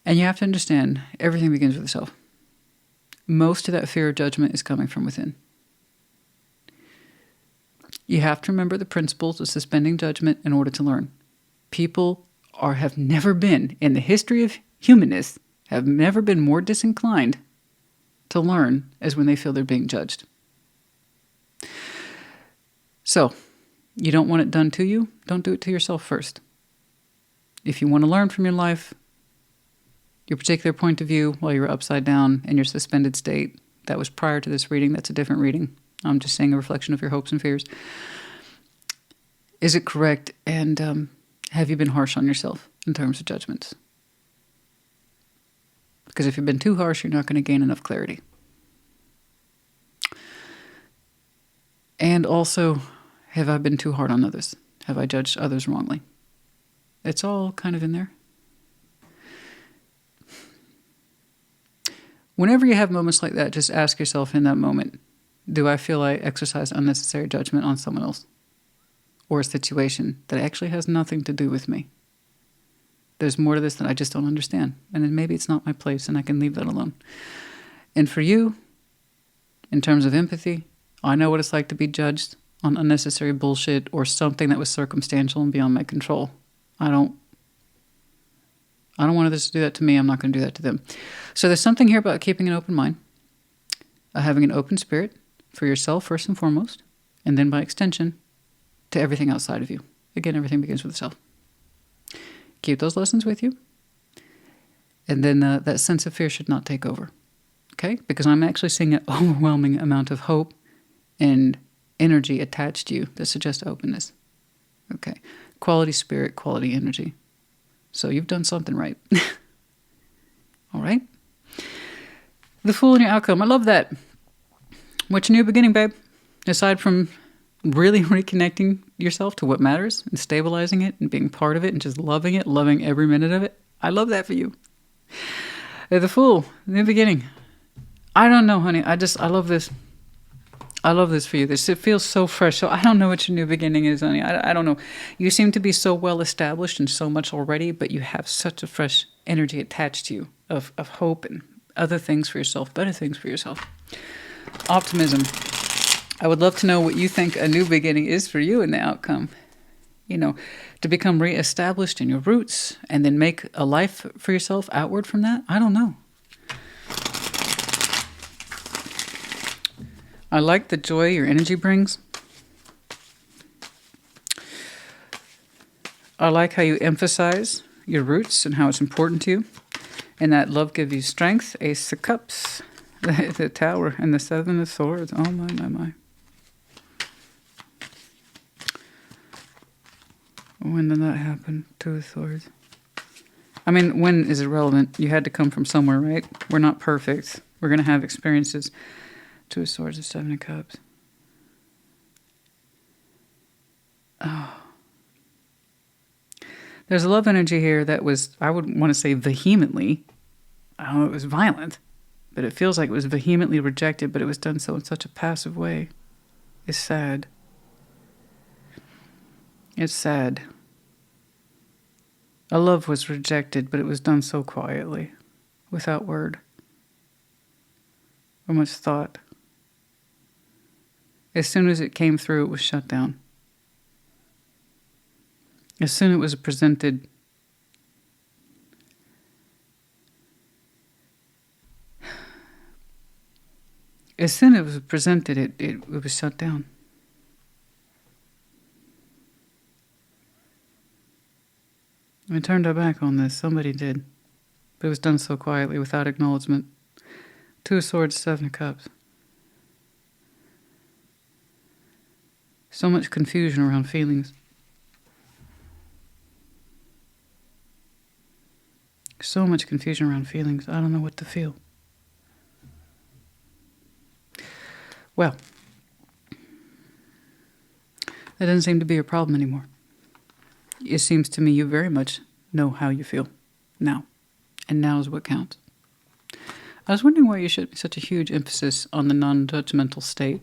And you have to understand, everything begins with the self. Most of that fear of judgment is coming from within. You have to remember the principles of suspending judgment in order to learn. People have never been, in the history of humanness, have never been more disinclined to learn as when they feel they're being judged. So, you don't want it done to you? Don't do it to yourself first. If you want to learn from your life, your particular point of view while you're upside down in your suspended state, that was prior to this reading, that's a different reading. I'm just saying a reflection of your hopes and fears. Is it correct? And have you been harsh on yourself in terms of judgments? Because if you've been too harsh, you're not going to gain enough clarity. And also, have I been too hard on others? Have I judged others wrongly? It's all kind of in there. Whenever you have moments like that, just ask yourself in that moment, do I feel I exercise unnecessary judgment on someone else or a situation that actually has nothing to do with me? There's more to this that I just don't understand. And then maybe it's not my place and I can leave that alone. And for you, in terms of empathy, I know what it's like to be judged on unnecessary bullshit or something that was circumstantial and beyond my control. I don't want others to do that to me. I'm not going to do that to them. So there's something here about keeping an open mind, having an open spirit for yourself first and foremost, and then by extension to everything outside of you. Again, everything begins with the self. Keep those lessons with you. And then that sense of fear should not take over. Okay? Because I'm actually seeing an overwhelming amount of hope and energy attached to you that suggests openness. Okay? Quality spirit, quality energy. So you've done something right. All right? The Fool in your outcome. I love that. What's your new beginning, babe? Aside from really reconnecting yourself to what matters and stabilizing it and being part of it and just loving it, loving every minute of it. I love that for you. The Fool, new beginning. I don't know, honey. I love this. I love this for you. It feels so fresh. So I don't know what your new beginning is, honey. I don't know. You seem to be so well established and so much already, but you have such a fresh energy attached to you of hope and other things for yourself, better things for yourself. Optimism. I would love to know what you think a new beginning is for you in the outcome. You know, to become reestablished in your roots and then make a life for yourself outward from that. I don't know. I like the joy your energy brings. I like how you emphasize your roots and how it's important to you. And that love gives you strength. Ace of Cups, the Tower, and the Seven of Swords. Oh, my, my, my. When did that happen? Two of Swords. I mean, when is irrelevant. You had to come from somewhere, right? We're not perfect. We're going to have experiences. Two of Swords and Seven of Cups. Oh. There's a love energy here that was, I would want to say vehemently, I don't know, it was violent, but it feels like it was vehemently rejected, but it was done so in such a passive way. It's sad. It's sad. A love was rejected, but it was done so quietly, without word or much thought. As soon as it came through, it was shut down. As soon as it was presented, it was shut down. We turned our back on this. Somebody did. But it was done so quietly, without acknowledgement. Two of Swords, Seven of Cups. So much confusion around feelings. So much confusion around feelings. I don't know what to feel. Well, that doesn't seem to be a problem anymore. It seems to me you very much know how you feel now. And now is what counts. I was wondering why you should be such a huge emphasis on the non-judgmental state.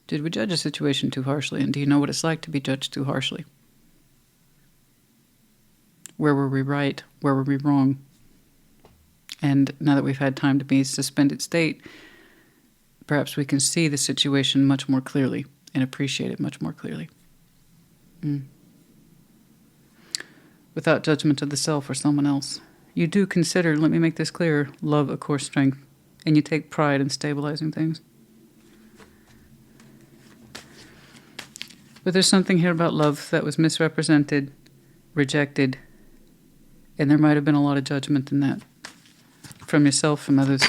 Did we judge a situation too harshly? And do you know what it's like to be judged too harshly? Where were we right? Where were we wrong? And now that we've had time to be in suspended state, perhaps we can see the situation much more clearly and appreciate it much more clearly. Without judgment of the self or someone else. You do consider, let me make this clear, love a core strength. And you take pride in stabilizing things. But there's something here about love that was misrepresented, rejected, and there might have been a lot of judgment in that. From yourself, from others.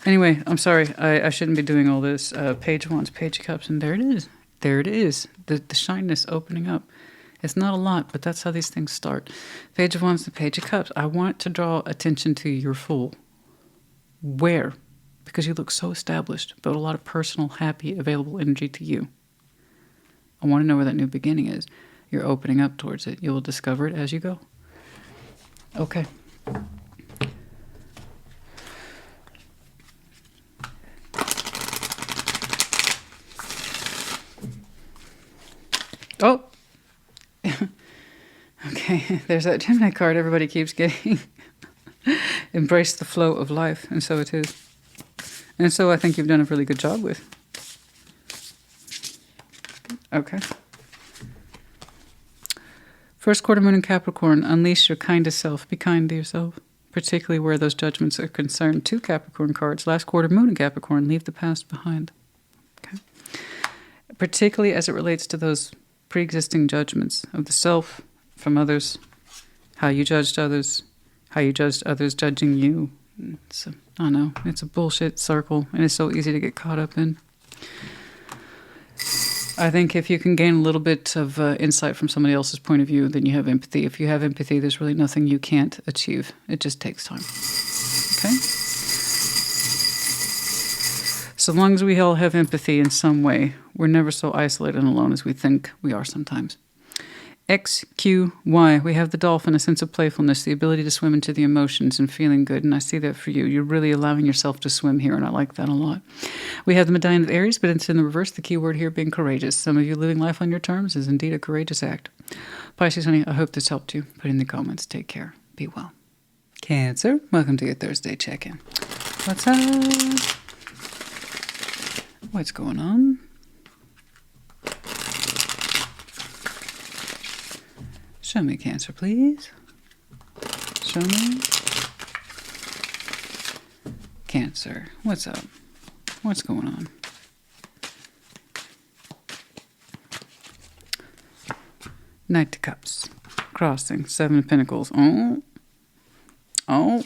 Anyway, I'm sorry. I shouldn't be doing all this. Page of Wands, Page of Cups, and there it is. There it is. The shyness opening up. It's not a lot, but that's how these things start. Page of Wands, the Page of Cups. I want to draw attention to your Fool. Where? Because you look so established, but a lot of personal, happy, available energy to you. I want to know where that new beginning is. You're opening up towards it. You will discover it as you go. Okay. Oh! Okay, there's that Gemini card everybody keeps getting. Embrace the flow of life, and so it is. And so I think you've done a really good job with. Okay. First quarter moon in Capricorn, unleash your kindest self. Be kind to yourself, particularly where those judgments are concerned. Two Capricorn cards. Last quarter moon in Capricorn, leave the past behind. Okay. Particularly as it relates to those pre-existing judgments of the self, from others, how you judged others, how you judged others judging you. I don't know, it's a bullshit circle, and it's so easy to get caught up in. I think if you can gain a little bit of insight from somebody else's point of view, then you have empathy. If you have empathy, there's really nothing you can't achieve. It just takes time. Okay? So long as we all have empathy in some way, we're never so isolated and alone as we think we are sometimes. X, Q, Y. We have the dolphin, a sense of playfulness, the ability to swim into the emotions and feeling good. And I see that for you. You're really allowing yourself to swim here, and I like that a lot. We have the medallion of Aries, but it's in the reverse. The key word here being courageous. Some of you living life on your terms is indeed a courageous act. Pisces, honey, I hope this helped you. Put in the comments. Take care. Be well. Cancer, welcome to your Thursday check-in. What's up? What's going on? Show me Cancer, please. Show me. Cancer, what's up? What's going on? Knight of Cups. Crossing. Seven of Pentacles. Oh. Oh.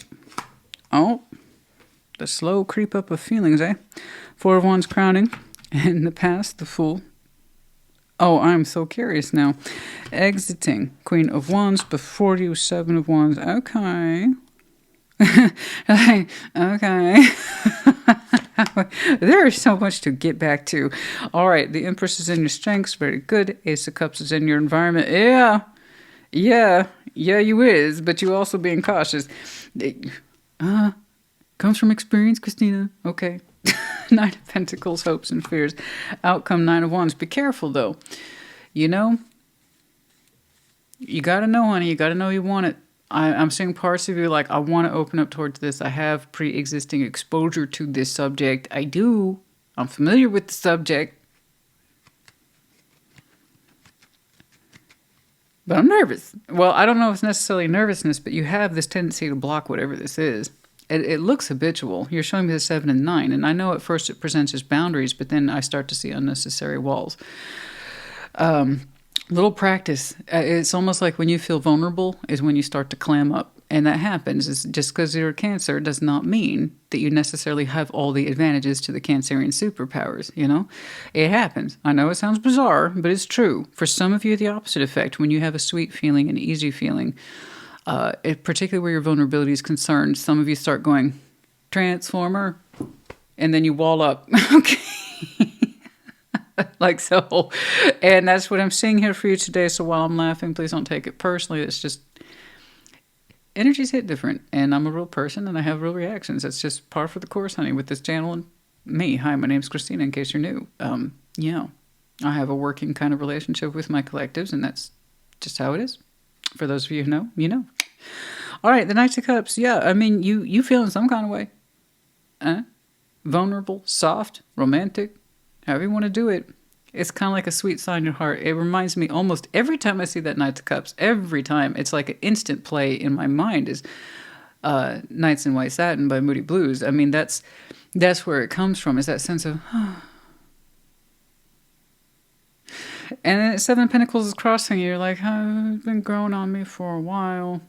Oh. The slow creep up of feelings, eh? Four of Wands crowning. In the past, the Fool. Oh, I'm so curious now. Exiting. Queen of Wands before you. Seven of Wands. Okay. Okay. There is so much to get back to. All right. The Empress is in your strengths. Very good. Ace of Cups is in your environment. Yeah. Yeah. Yeah, you is. But you also being cautious. Comes from experience, Christina. Okay. Nine of Pentacles, hopes and fears. Outcome, Nine of Wands. Be careful, though. You know, you got to know, honey. You got to know you want it. I'm seeing parts of you like, I want to open up towards this. I have pre-existing exposure to this subject. I do. I'm familiar with the subject. But I'm nervous. Well, I don't know if it's necessarily nervousness, but you have this tendency to block whatever this is. It looks habitual. You're showing me the 7 and 9, and I know at first it presents as boundaries, but then I start to see unnecessary walls. Little practice. It's almost like when you feel vulnerable is when you start to clam up, and that happens. It's just because you're a Cancer does not mean that you necessarily have all the advantages to the Cancerian superpowers, you know? It happens. I know it sounds bizarre, but it's true. For some of you, the opposite effect, when you have a sweet feeling, an easy feeling, particularly where your vulnerability is concerned, some of you start going, Transformer, and then you wall up. Okay. Like so. And that's what I'm seeing here for you today. So while I'm laughing, please don't take it personally. It's just, energies hit different. And I'm a real person and I have real reactions. That's just par for the course, honey, with this channel and me. Hi, my name's Christina, in case you're new. Yeah, I have a working kind of relationship with my collectives, and that's just how it is. For those of you who know, you know. All right, the Knight of Cups. Yeah, I mean, you feel in some kind of way. Vulnerable, soft, romantic, however you want to do it. It's kind of like a sweet sign in your heart. It reminds me almost every time I see that Knight of Cups, every time, it's like an instant play in my mind is Nights in White Satin by Moody Blues. I mean, that's where it comes from, is that sense of, And then Seven of Pentacles is crossing you. You're like, oh, it's been growing on me for a while.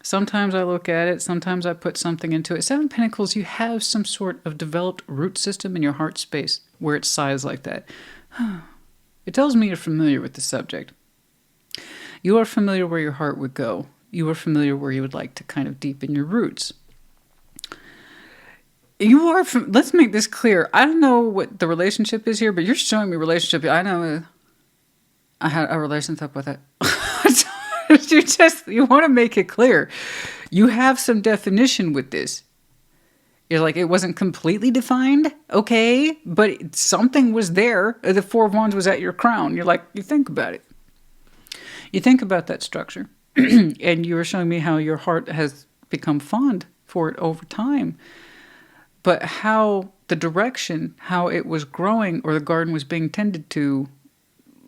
Sometimes I look at it. Sometimes I put something into it. Seven of Pentacles, you have some sort of developed root system in your heart space where it sighs like that. It tells me you're familiar with the subject. You are familiar where your heart would go. You are familiar where you would like to kind of deepen your roots. You are, let's make this clear. I don't know what the relationship is here, but you're showing me relationship. I know I had a relationship with it. You want to make it clear. You have some definition with this. You're like, it wasn't completely defined. Okay. But something was there. The Four of Wands was at your crown. You're like, you think about it. You think about that structure. And you were showing me how your heart has become fond for it over time. But how the direction, how it was growing or the garden was being tended to,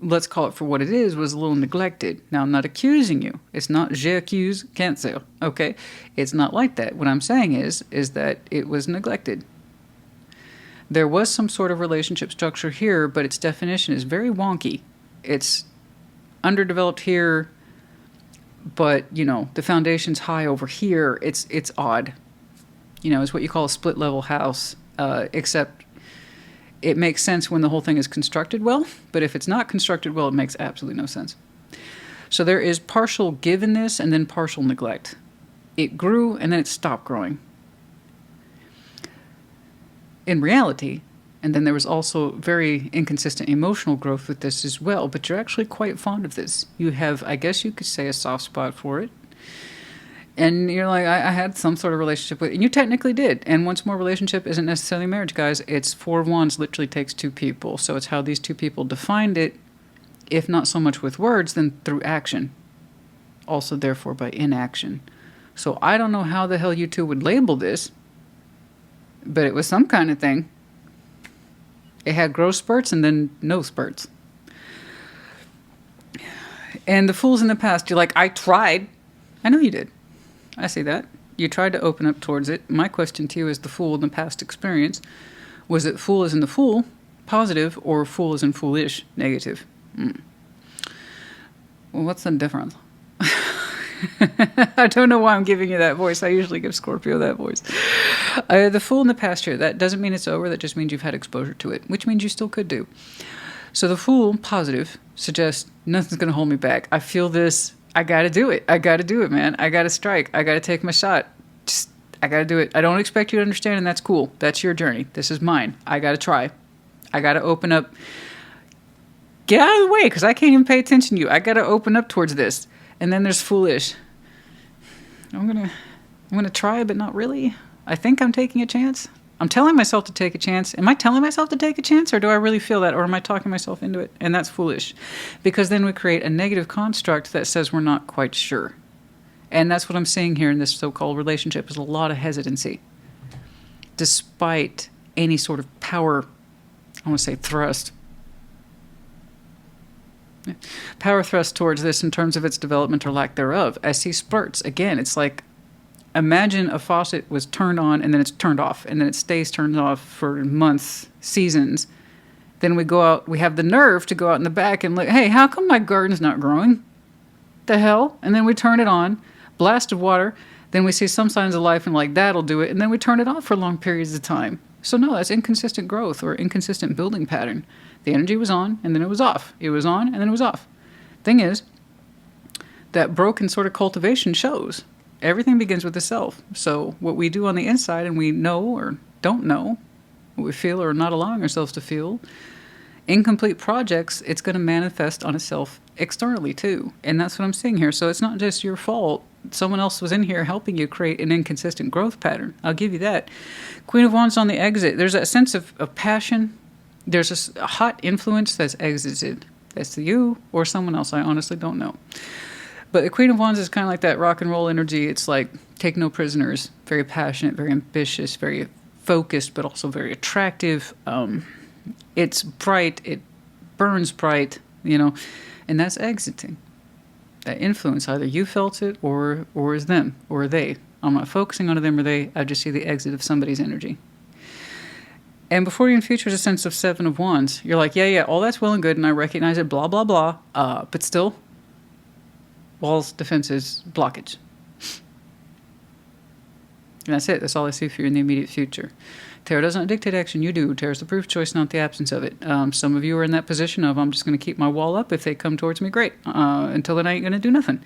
let's call it for what it is, was a little neglected. Now, I'm not accusing you. It's not j'accuse Cancer, okay? It's not like that. What I'm saying is that it was neglected. There was some sort of relationship structure here, but its definition is very wonky. It's underdeveloped here, but, you know, the foundation's high over here. It's odd. You know, it's what you call a split-level house, except it makes sense when the whole thing is constructed well, but if it's not constructed well, it makes absolutely no sense. So there is partial give in this and then partial neglect. It grew and then it stopped growing. In reality, and then there was also very inconsistent emotional growth with this as well, but you're actually quite fond of this. You have, I guess you could say, a soft spot for it. And you're like, I had some sort of relationship with it. And you technically did. And once more, relationship isn't necessarily marriage, guys. It's Four of Wands literally takes two people. So it's how these two people defined it, if not so much with words, then through action. Also, therefore, by inaction. So I don't know how the hell you two would label this, but it was some kind of thing. It had growth spurts and then no spurts. And the Fools in the past, you're like, I tried. I know you did. I see that. You tried to open up towards it. My question to you is the Fool in the past experience. Was it Fool as in the Fool, positive, or Fool as in foolish, negative? Well, what's the difference? I don't know why I'm giving you that voice. I usually give Scorpio that voice. The Fool in the past here, that doesn't mean it's over. That just means you've had exposure to it, which means you still could do. So the Fool, positive, suggests nothing's going to hold me back. I feel this. I got to do it. I got to do it, man. I got to strike. I got to take my shot. Just, I got to do it. I don't expect you to understand, and that's cool. That's your journey. This is mine. I got to try. I got to open up. Get out of the way, because I can't even pay attention to you. I got to open up towards this. And then there's Foolish. I'm gonna try, but not really. I think I'm taking a chance. I'm telling myself to take a chance. Am I telling myself to take a chance, or do I really feel that, or am I talking myself into it? And that's foolish, because then we create a negative construct that says we're not quite sure. And that's what I'm seeing here in this so-called relationship, is a lot of hesitancy, despite any sort of power, I want to say thrust. Power thrust towards this in terms of its development or lack thereof. As he spurts, again, it's like, imagine a faucet was turned on and then it's turned off, and then it stays turned off for months, seasons. Then we go out, we have the nerve to go out in the back and look, hey, how come my garden's not growing? The hell? And then we turn it on, blast of water, then we see some signs of life and like, that'll do it, and then we turn it off for long periods of time. So no, that's inconsistent growth or inconsistent building pattern. The energy was on, and then it was off. It was on, and then it was off. Thing is, that broken sort of cultivation shows. Everything begins with the self. So what we do on the inside, and we know or don't know, what we feel or are not allowing ourselves to feel, incomplete projects, it's going to manifest on itself externally too. And that's what I'm seeing here. So it's not just your fault. Someone else was in here helping you create an inconsistent growth pattern. I'll give you that. Queen of Wands on the exit. There's a sense of passion. There's a hot influence that's exited. That's you or someone else. I honestly don't know. But the Queen of Wands is kind of like that rock and roll energy. It's like take no prisoners. Very passionate, very ambitious, very focused, but also very attractive. It's bright. It burns bright, and that's exiting. That influence, either you felt it or is them or they. I'm not focusing on them or they. I just see the exit of somebody's energy. And before you in future is a sense of Seven of Wands. You're like, yeah, all that's well and good, and I recognize it, blah, blah, blah. But still, walls, defenses, blockage. And that's it. That's all I see for you in the immediate future. Tarot doesn't dictate action. You do. Tarot's the proof choice, not the absence of it. Some of you are in that position of, I'm just going to keep my wall up. If they come towards me, great. Until then, I ain't going to do nothing.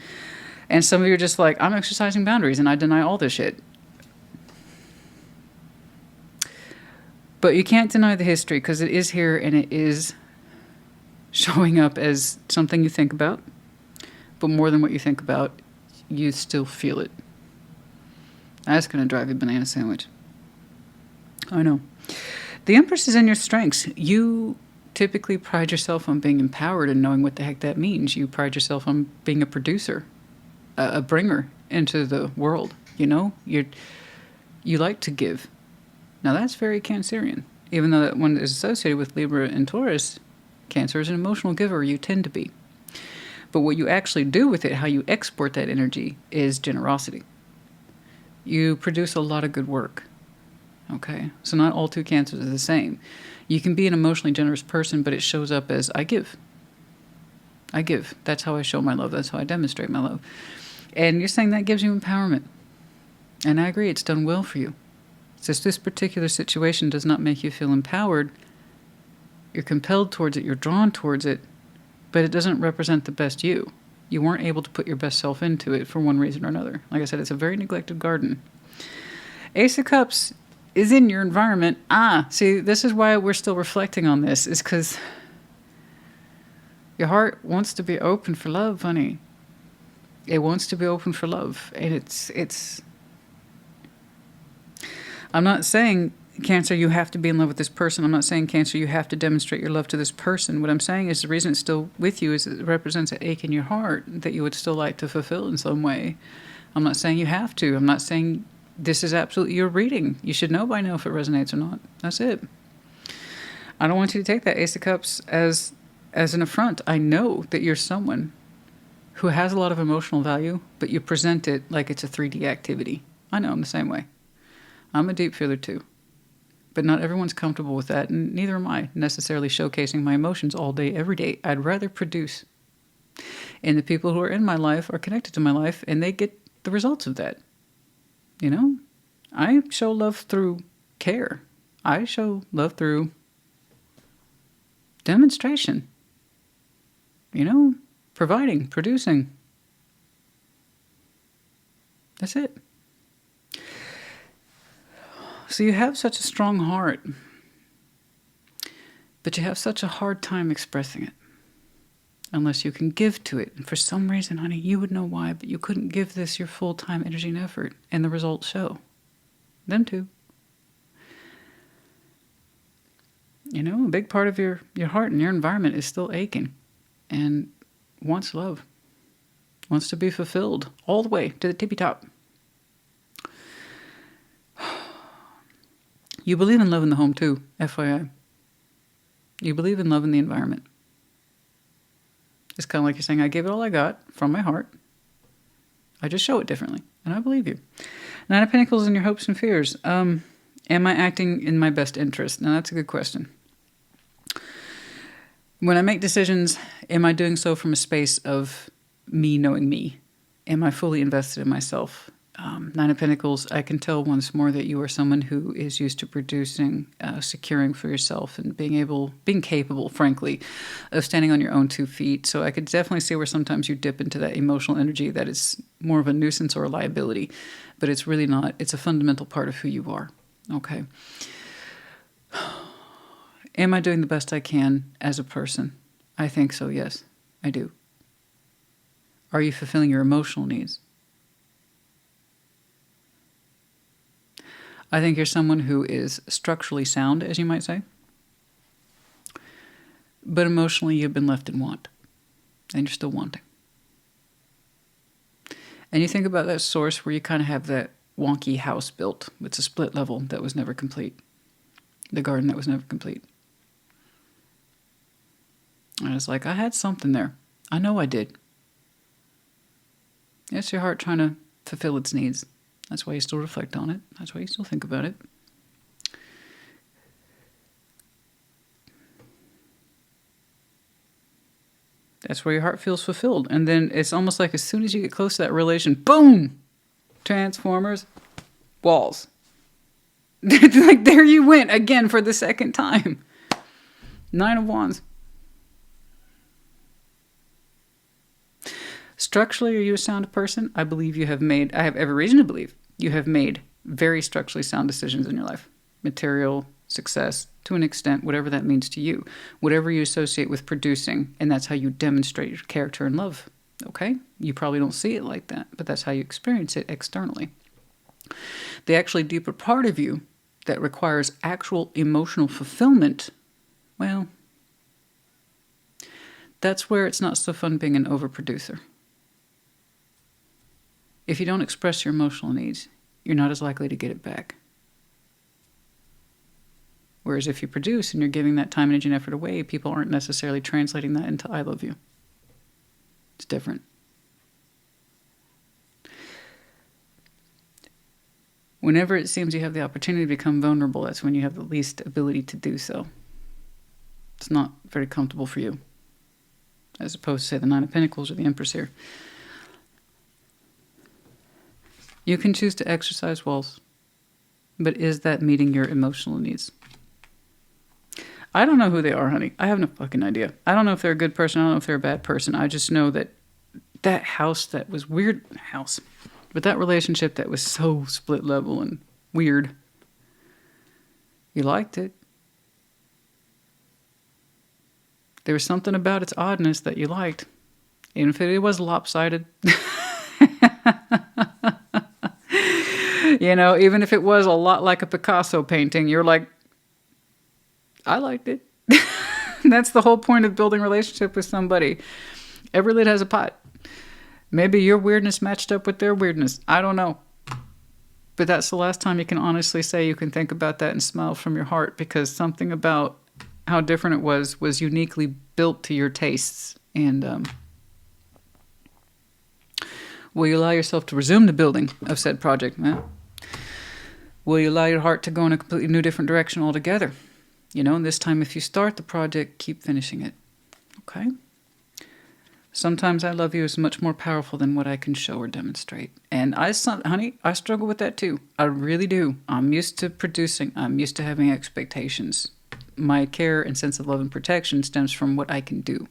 And some of you are just like, I'm exercising boundaries, and I deny all this shit. But you can't deny the history, because it is here, and it is showing up as something you think about. But more than what you think about, you still feel it. That's going to drive you banana sandwich. I know. The Empress is in your strengths. You typically pride yourself on being empowered and knowing what the heck that means. You pride yourself on being a producer, a bringer into the world. You like to give. Now that's very Cancerian. Even though that one is associated with Libra and Taurus, Cancer is an emotional giver. You tend to be. But what you actually do with it, how you export that energy, is generosity. You produce a lot of good work. Okay? So not all two Cancers are the same. You can be an emotionally generous person, but it shows up as, I give. I give. That's how I show my love. That's how I demonstrate my love. And you're saying that gives you empowerment. And I agree, it's done well for you. It's just this particular situation does not make you feel empowered. You're compelled towards it. You're drawn towards it. But it doesn't represent the best you. You weren't able to put your best self into it for one reason or another. Like I said, it's a very neglected garden. Ace of Cups is in your environment. See, this is why we're still reflecting on this, is because your heart wants to be open for love, honey. It wants to be open for love. And it's I'm not saying, Cancer, you have to be in love with this person. I'm not saying, Cancer, you have to demonstrate your love to this person. What I'm saying is the reason it's still with you is it represents an ache in your heart that you would still like to fulfill in some way. I'm not saying you have to. I'm not saying this is absolutely your reading. You should know by now if it resonates or not. That's it. I don't want you to take that Ace of Cups as an affront. I know that you're someone who has a lot of emotional value, but you present it like it's a 3D activity. I know I'm the same way. I'm a deep feeler too. But not everyone's comfortable with that, and neither am I necessarily showcasing my emotions all day, every day. I'd rather produce. And the people who are in my life are connected to my life, and they get the results of that. You know, I show love through care. I show love through demonstration. You know, providing, producing. That's it. So you have such a strong heart, but you have such a hard time expressing it. Unless you can give to it. And for some reason, honey, you would know why, but you couldn't give this your full-time energy and effort, and the results show. Them too. You know, a big part of your heart and your environment is still aching and wants love. Wants to be fulfilled all the way to the tippy top. You believe in love in the home too, FYI. You believe in love in the environment. It's kind of like you're saying, I gave it all I got from my heart. I just show it differently, and I believe you. Nine of Pentacles in your hopes and fears. Am I acting in my best interest? Now, that's a good question. When I make decisions, am I doing so from a space of me knowing me? Am I fully invested in myself? Nine of Pentacles, I can tell once more that you are someone who is used to producing, securing for yourself, and being capable, frankly, of standing on your own 2 feet. So I could definitely see where sometimes you dip into that emotional energy that is more of a nuisance or a liability, but it's really not. It's a fundamental part of who you are. Okay. Am I doing the best I can as a person? I think so, yes, I do. Are you fulfilling your emotional needs? I think you're someone who is structurally sound, as you might say. But emotionally, you've been left in want. And you're still wanting. And you think about that source where you kind of have that wonky house built. It's a split level that was never complete. The garden that was never complete. And it's like, I had something there. I know I did. It's your heart trying to fulfill its needs. That's why you still reflect on it. That's why you still think about it. That's where your heart feels fulfilled. And then it's almost like as soon as you get close to that relation, boom! Transformers, walls. Like there you went again for the second time. 9 of Wands. Structurally, are you a sound person? I believe you have made, I have every reason to believe, you have made very structurally sound decisions in your life. Material, success, to an extent, whatever that means to you. Whatever you associate with producing, and that's how you demonstrate your character and love. Okay? You probably don't see it like that, but that's how you experience it externally. The actually deeper part of you that requires actual emotional fulfillment, well, that's where it's not so fun being an overproducer. If you don't express your emotional needs, you're not as likely to get it back. Whereas if you produce and you're giving that time, energy, and effort away, people aren't necessarily translating that into I love you. It's different. Whenever it seems you have the opportunity to become vulnerable, that's when you have the least ability to do so. It's not very comfortable for you. As opposed to, say, the Nine of Pentacles or the Empress here. You can choose to exercise walls, but is that meeting your emotional needs? I don't know who they are, honey. I have no fucking idea. I don't know if they're a good person. I don't know if they're a bad person. I just know that that house that was weird, but that relationship that was so split level and weird, you liked it. There was something about its oddness that you liked. Even if it was lopsided. You know, even if it was a lot like a Picasso painting, you're like, I liked it. That's the whole point of building a relationship with somebody. Every lid has a pot. Maybe your weirdness matched up with their weirdness. I don't know. But that's the last time you can honestly say you can think about that and smile from your heart, because something about how different it was uniquely built to your tastes. And will you allow yourself to resume the building of said project, man? Will you allow your heart to go in a completely new, different direction altogether? You know, and this time if you start the project, keep finishing it. Okay? Sometimes I love you is much more powerful than what I can show or demonstrate. And honey, I struggle with that too. I really do. I'm used to producing. I'm used to having expectations. My care and sense of love and protection stems from what I can do.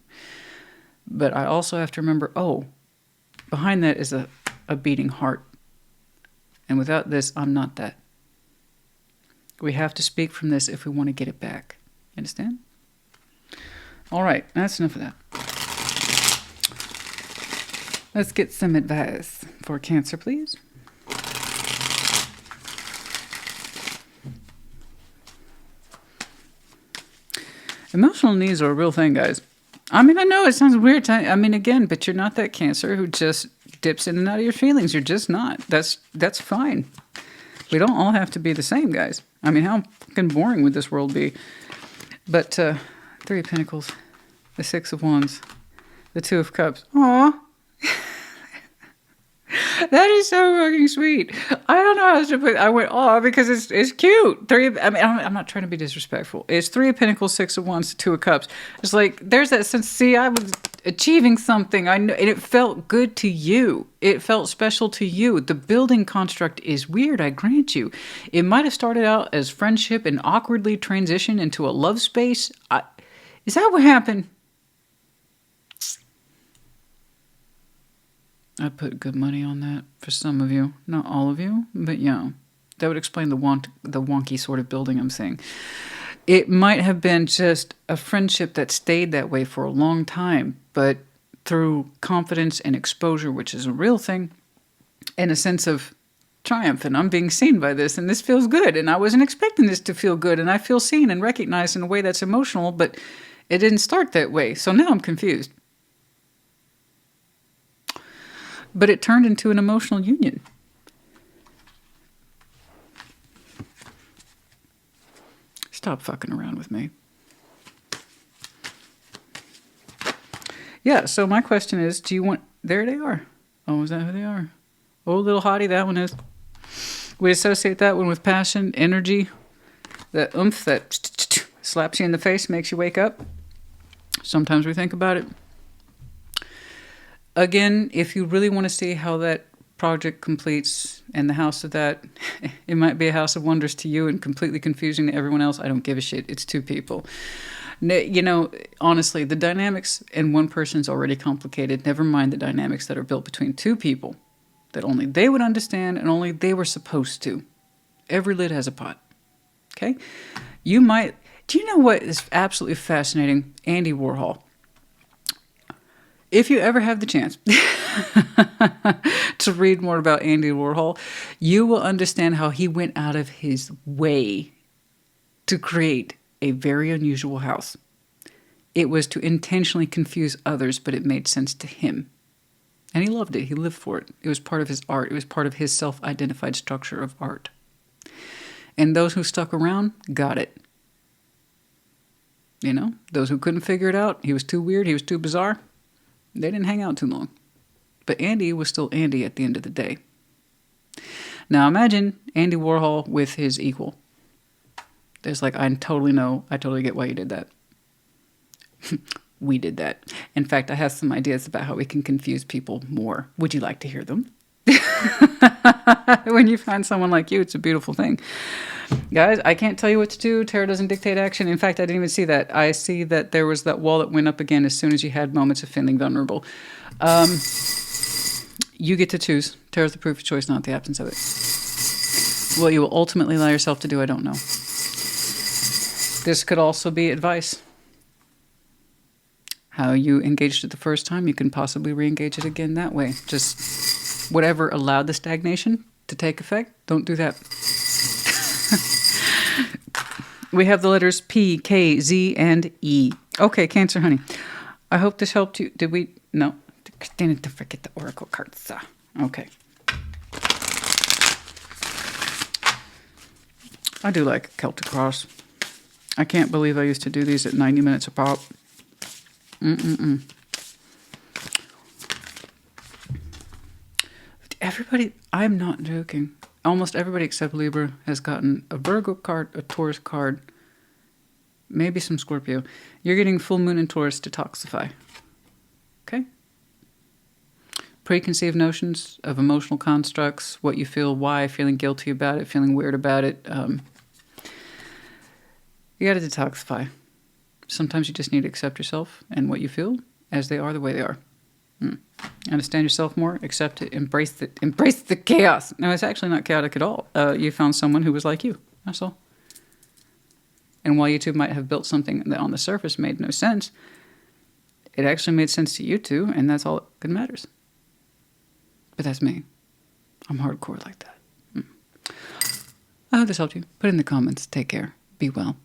But I also have to remember, oh, behind that is a beating heart. And without this, I'm not that. We have to speak from this if we want to get it back. You understand? All right, that's enough of that. Let's get some advice for Cancer, please. Emotional needs are a real thing, guys. I mean, I know it sounds weird. I mean, again, but you're not that Cancer who just dips in and out of your feelings. You're just not. That's fine. We don't all have to be the same, guys. I mean, how fucking boring would this world be? But Three of Pentacles, the Six of Wands, the Two of Cups. Aw. That is so fucking sweet. I don't know how to put. I went, oh, because it's cute. I'm not trying to be disrespectful. It's Three of Pentacles, Six of Wands, Two of Cups. It's like there's that sense. See, I was achieving something. I know, and it felt good to you. It felt special to you. The building construct is weird. I grant you. It might have started out as friendship and awkwardly transitioned into a love space. Is that what happened? I put good money on that for some of you. Not all of you, but yeah. That would explain the wonky sort of building I'm saying. It might have been just a friendship that stayed that way for a long time, but through confidence and exposure, which is a real thing, and a sense of triumph, and I'm being seen by this, and this feels good, and I wasn't expecting this to feel good, and I feel seen and recognized in a way that's emotional, but it didn't start that way, so now I'm confused. But it turned into an emotional union. Stop fucking around with me. Yeah, so my question is, do you want... There they are. Oh, is that who they are? Oh, little hottie, that one is. We associate that one with passion, energy, that oomph that slaps you in the face, makes you wake up. Sometimes we think about it. Again, if you really want to see how that project completes and the house of that, it might be a house of wonders to you and completely confusing to everyone else. I don't give a shit. It's two people. You know, honestly, the dynamics in one person's already complicated. Never mind the dynamics that are built between two people that only they would understand and only they were supposed to. Every lid has a pot. Okay? You might... Do you know what is absolutely fascinating? Andy Warhol. If you ever have the chance to read more about Andy Warhol, you will understand how he went out of his way to create a very unusual house. It was to intentionally confuse others, but it made sense to him. And he loved it. He lived for it. It was part of his art. It was part of his self-identified structure of art. And those who stuck around got it. You know, those who couldn't figure it out, he was too weird, he was too bizarre, they didn't hang out too long. But Andy was still Andy at the end of the day. Now imagine Andy Warhol with his equal. There's like, I totally get why you did that. We did that. In fact, I have some ideas about how we can confuse people more. Would you like to hear them? When you find someone like you, it's a beautiful thing. Guys, I can't tell you what to do. Tarot doesn't dictate action. In fact, I didn't even see that. I see that there was that wall that went up again as soon as you had moments of feeling vulnerable. You get to choose. Tarot's the proof of choice, not the absence of it. What you will ultimately allow yourself to do, I don't know. This could also be advice. How you engaged it the first time, you can possibly re-engage it again that way. Just whatever allowed the stagnation to take effect, don't do that. We have the letters P, K, Z, and E. Okay, Cancer, honey. I hope this helped you. Did we? No. Christina, don't forget the oracle cards. Okay. I do like Celtic Cross. I can't believe I used to do these at 90 minutes a pop. Everybody, I'm not joking. Almost everybody except Libra has gotten a Virgo card, a Taurus card, maybe some Scorpio. You're getting full moon and Taurus detoxify. Okay? preconceived notions of emotional constructs, what you feel, why, feeling guilty about it, feeling weird about it. You got to detoxify. Sometimes you just need to accept yourself and what you feel as they are, the way they are. Understand yourself more, accept it, embrace the chaos. No, it's actually not chaotic at all. You found someone who was like you. That's all. And while you two might have built something that on the surface made no sense, it actually made sense to you two, and that's all that matters. But that's me. I'm hardcore like that. I hope this helped you. Put it in the comments. Take care. Be well.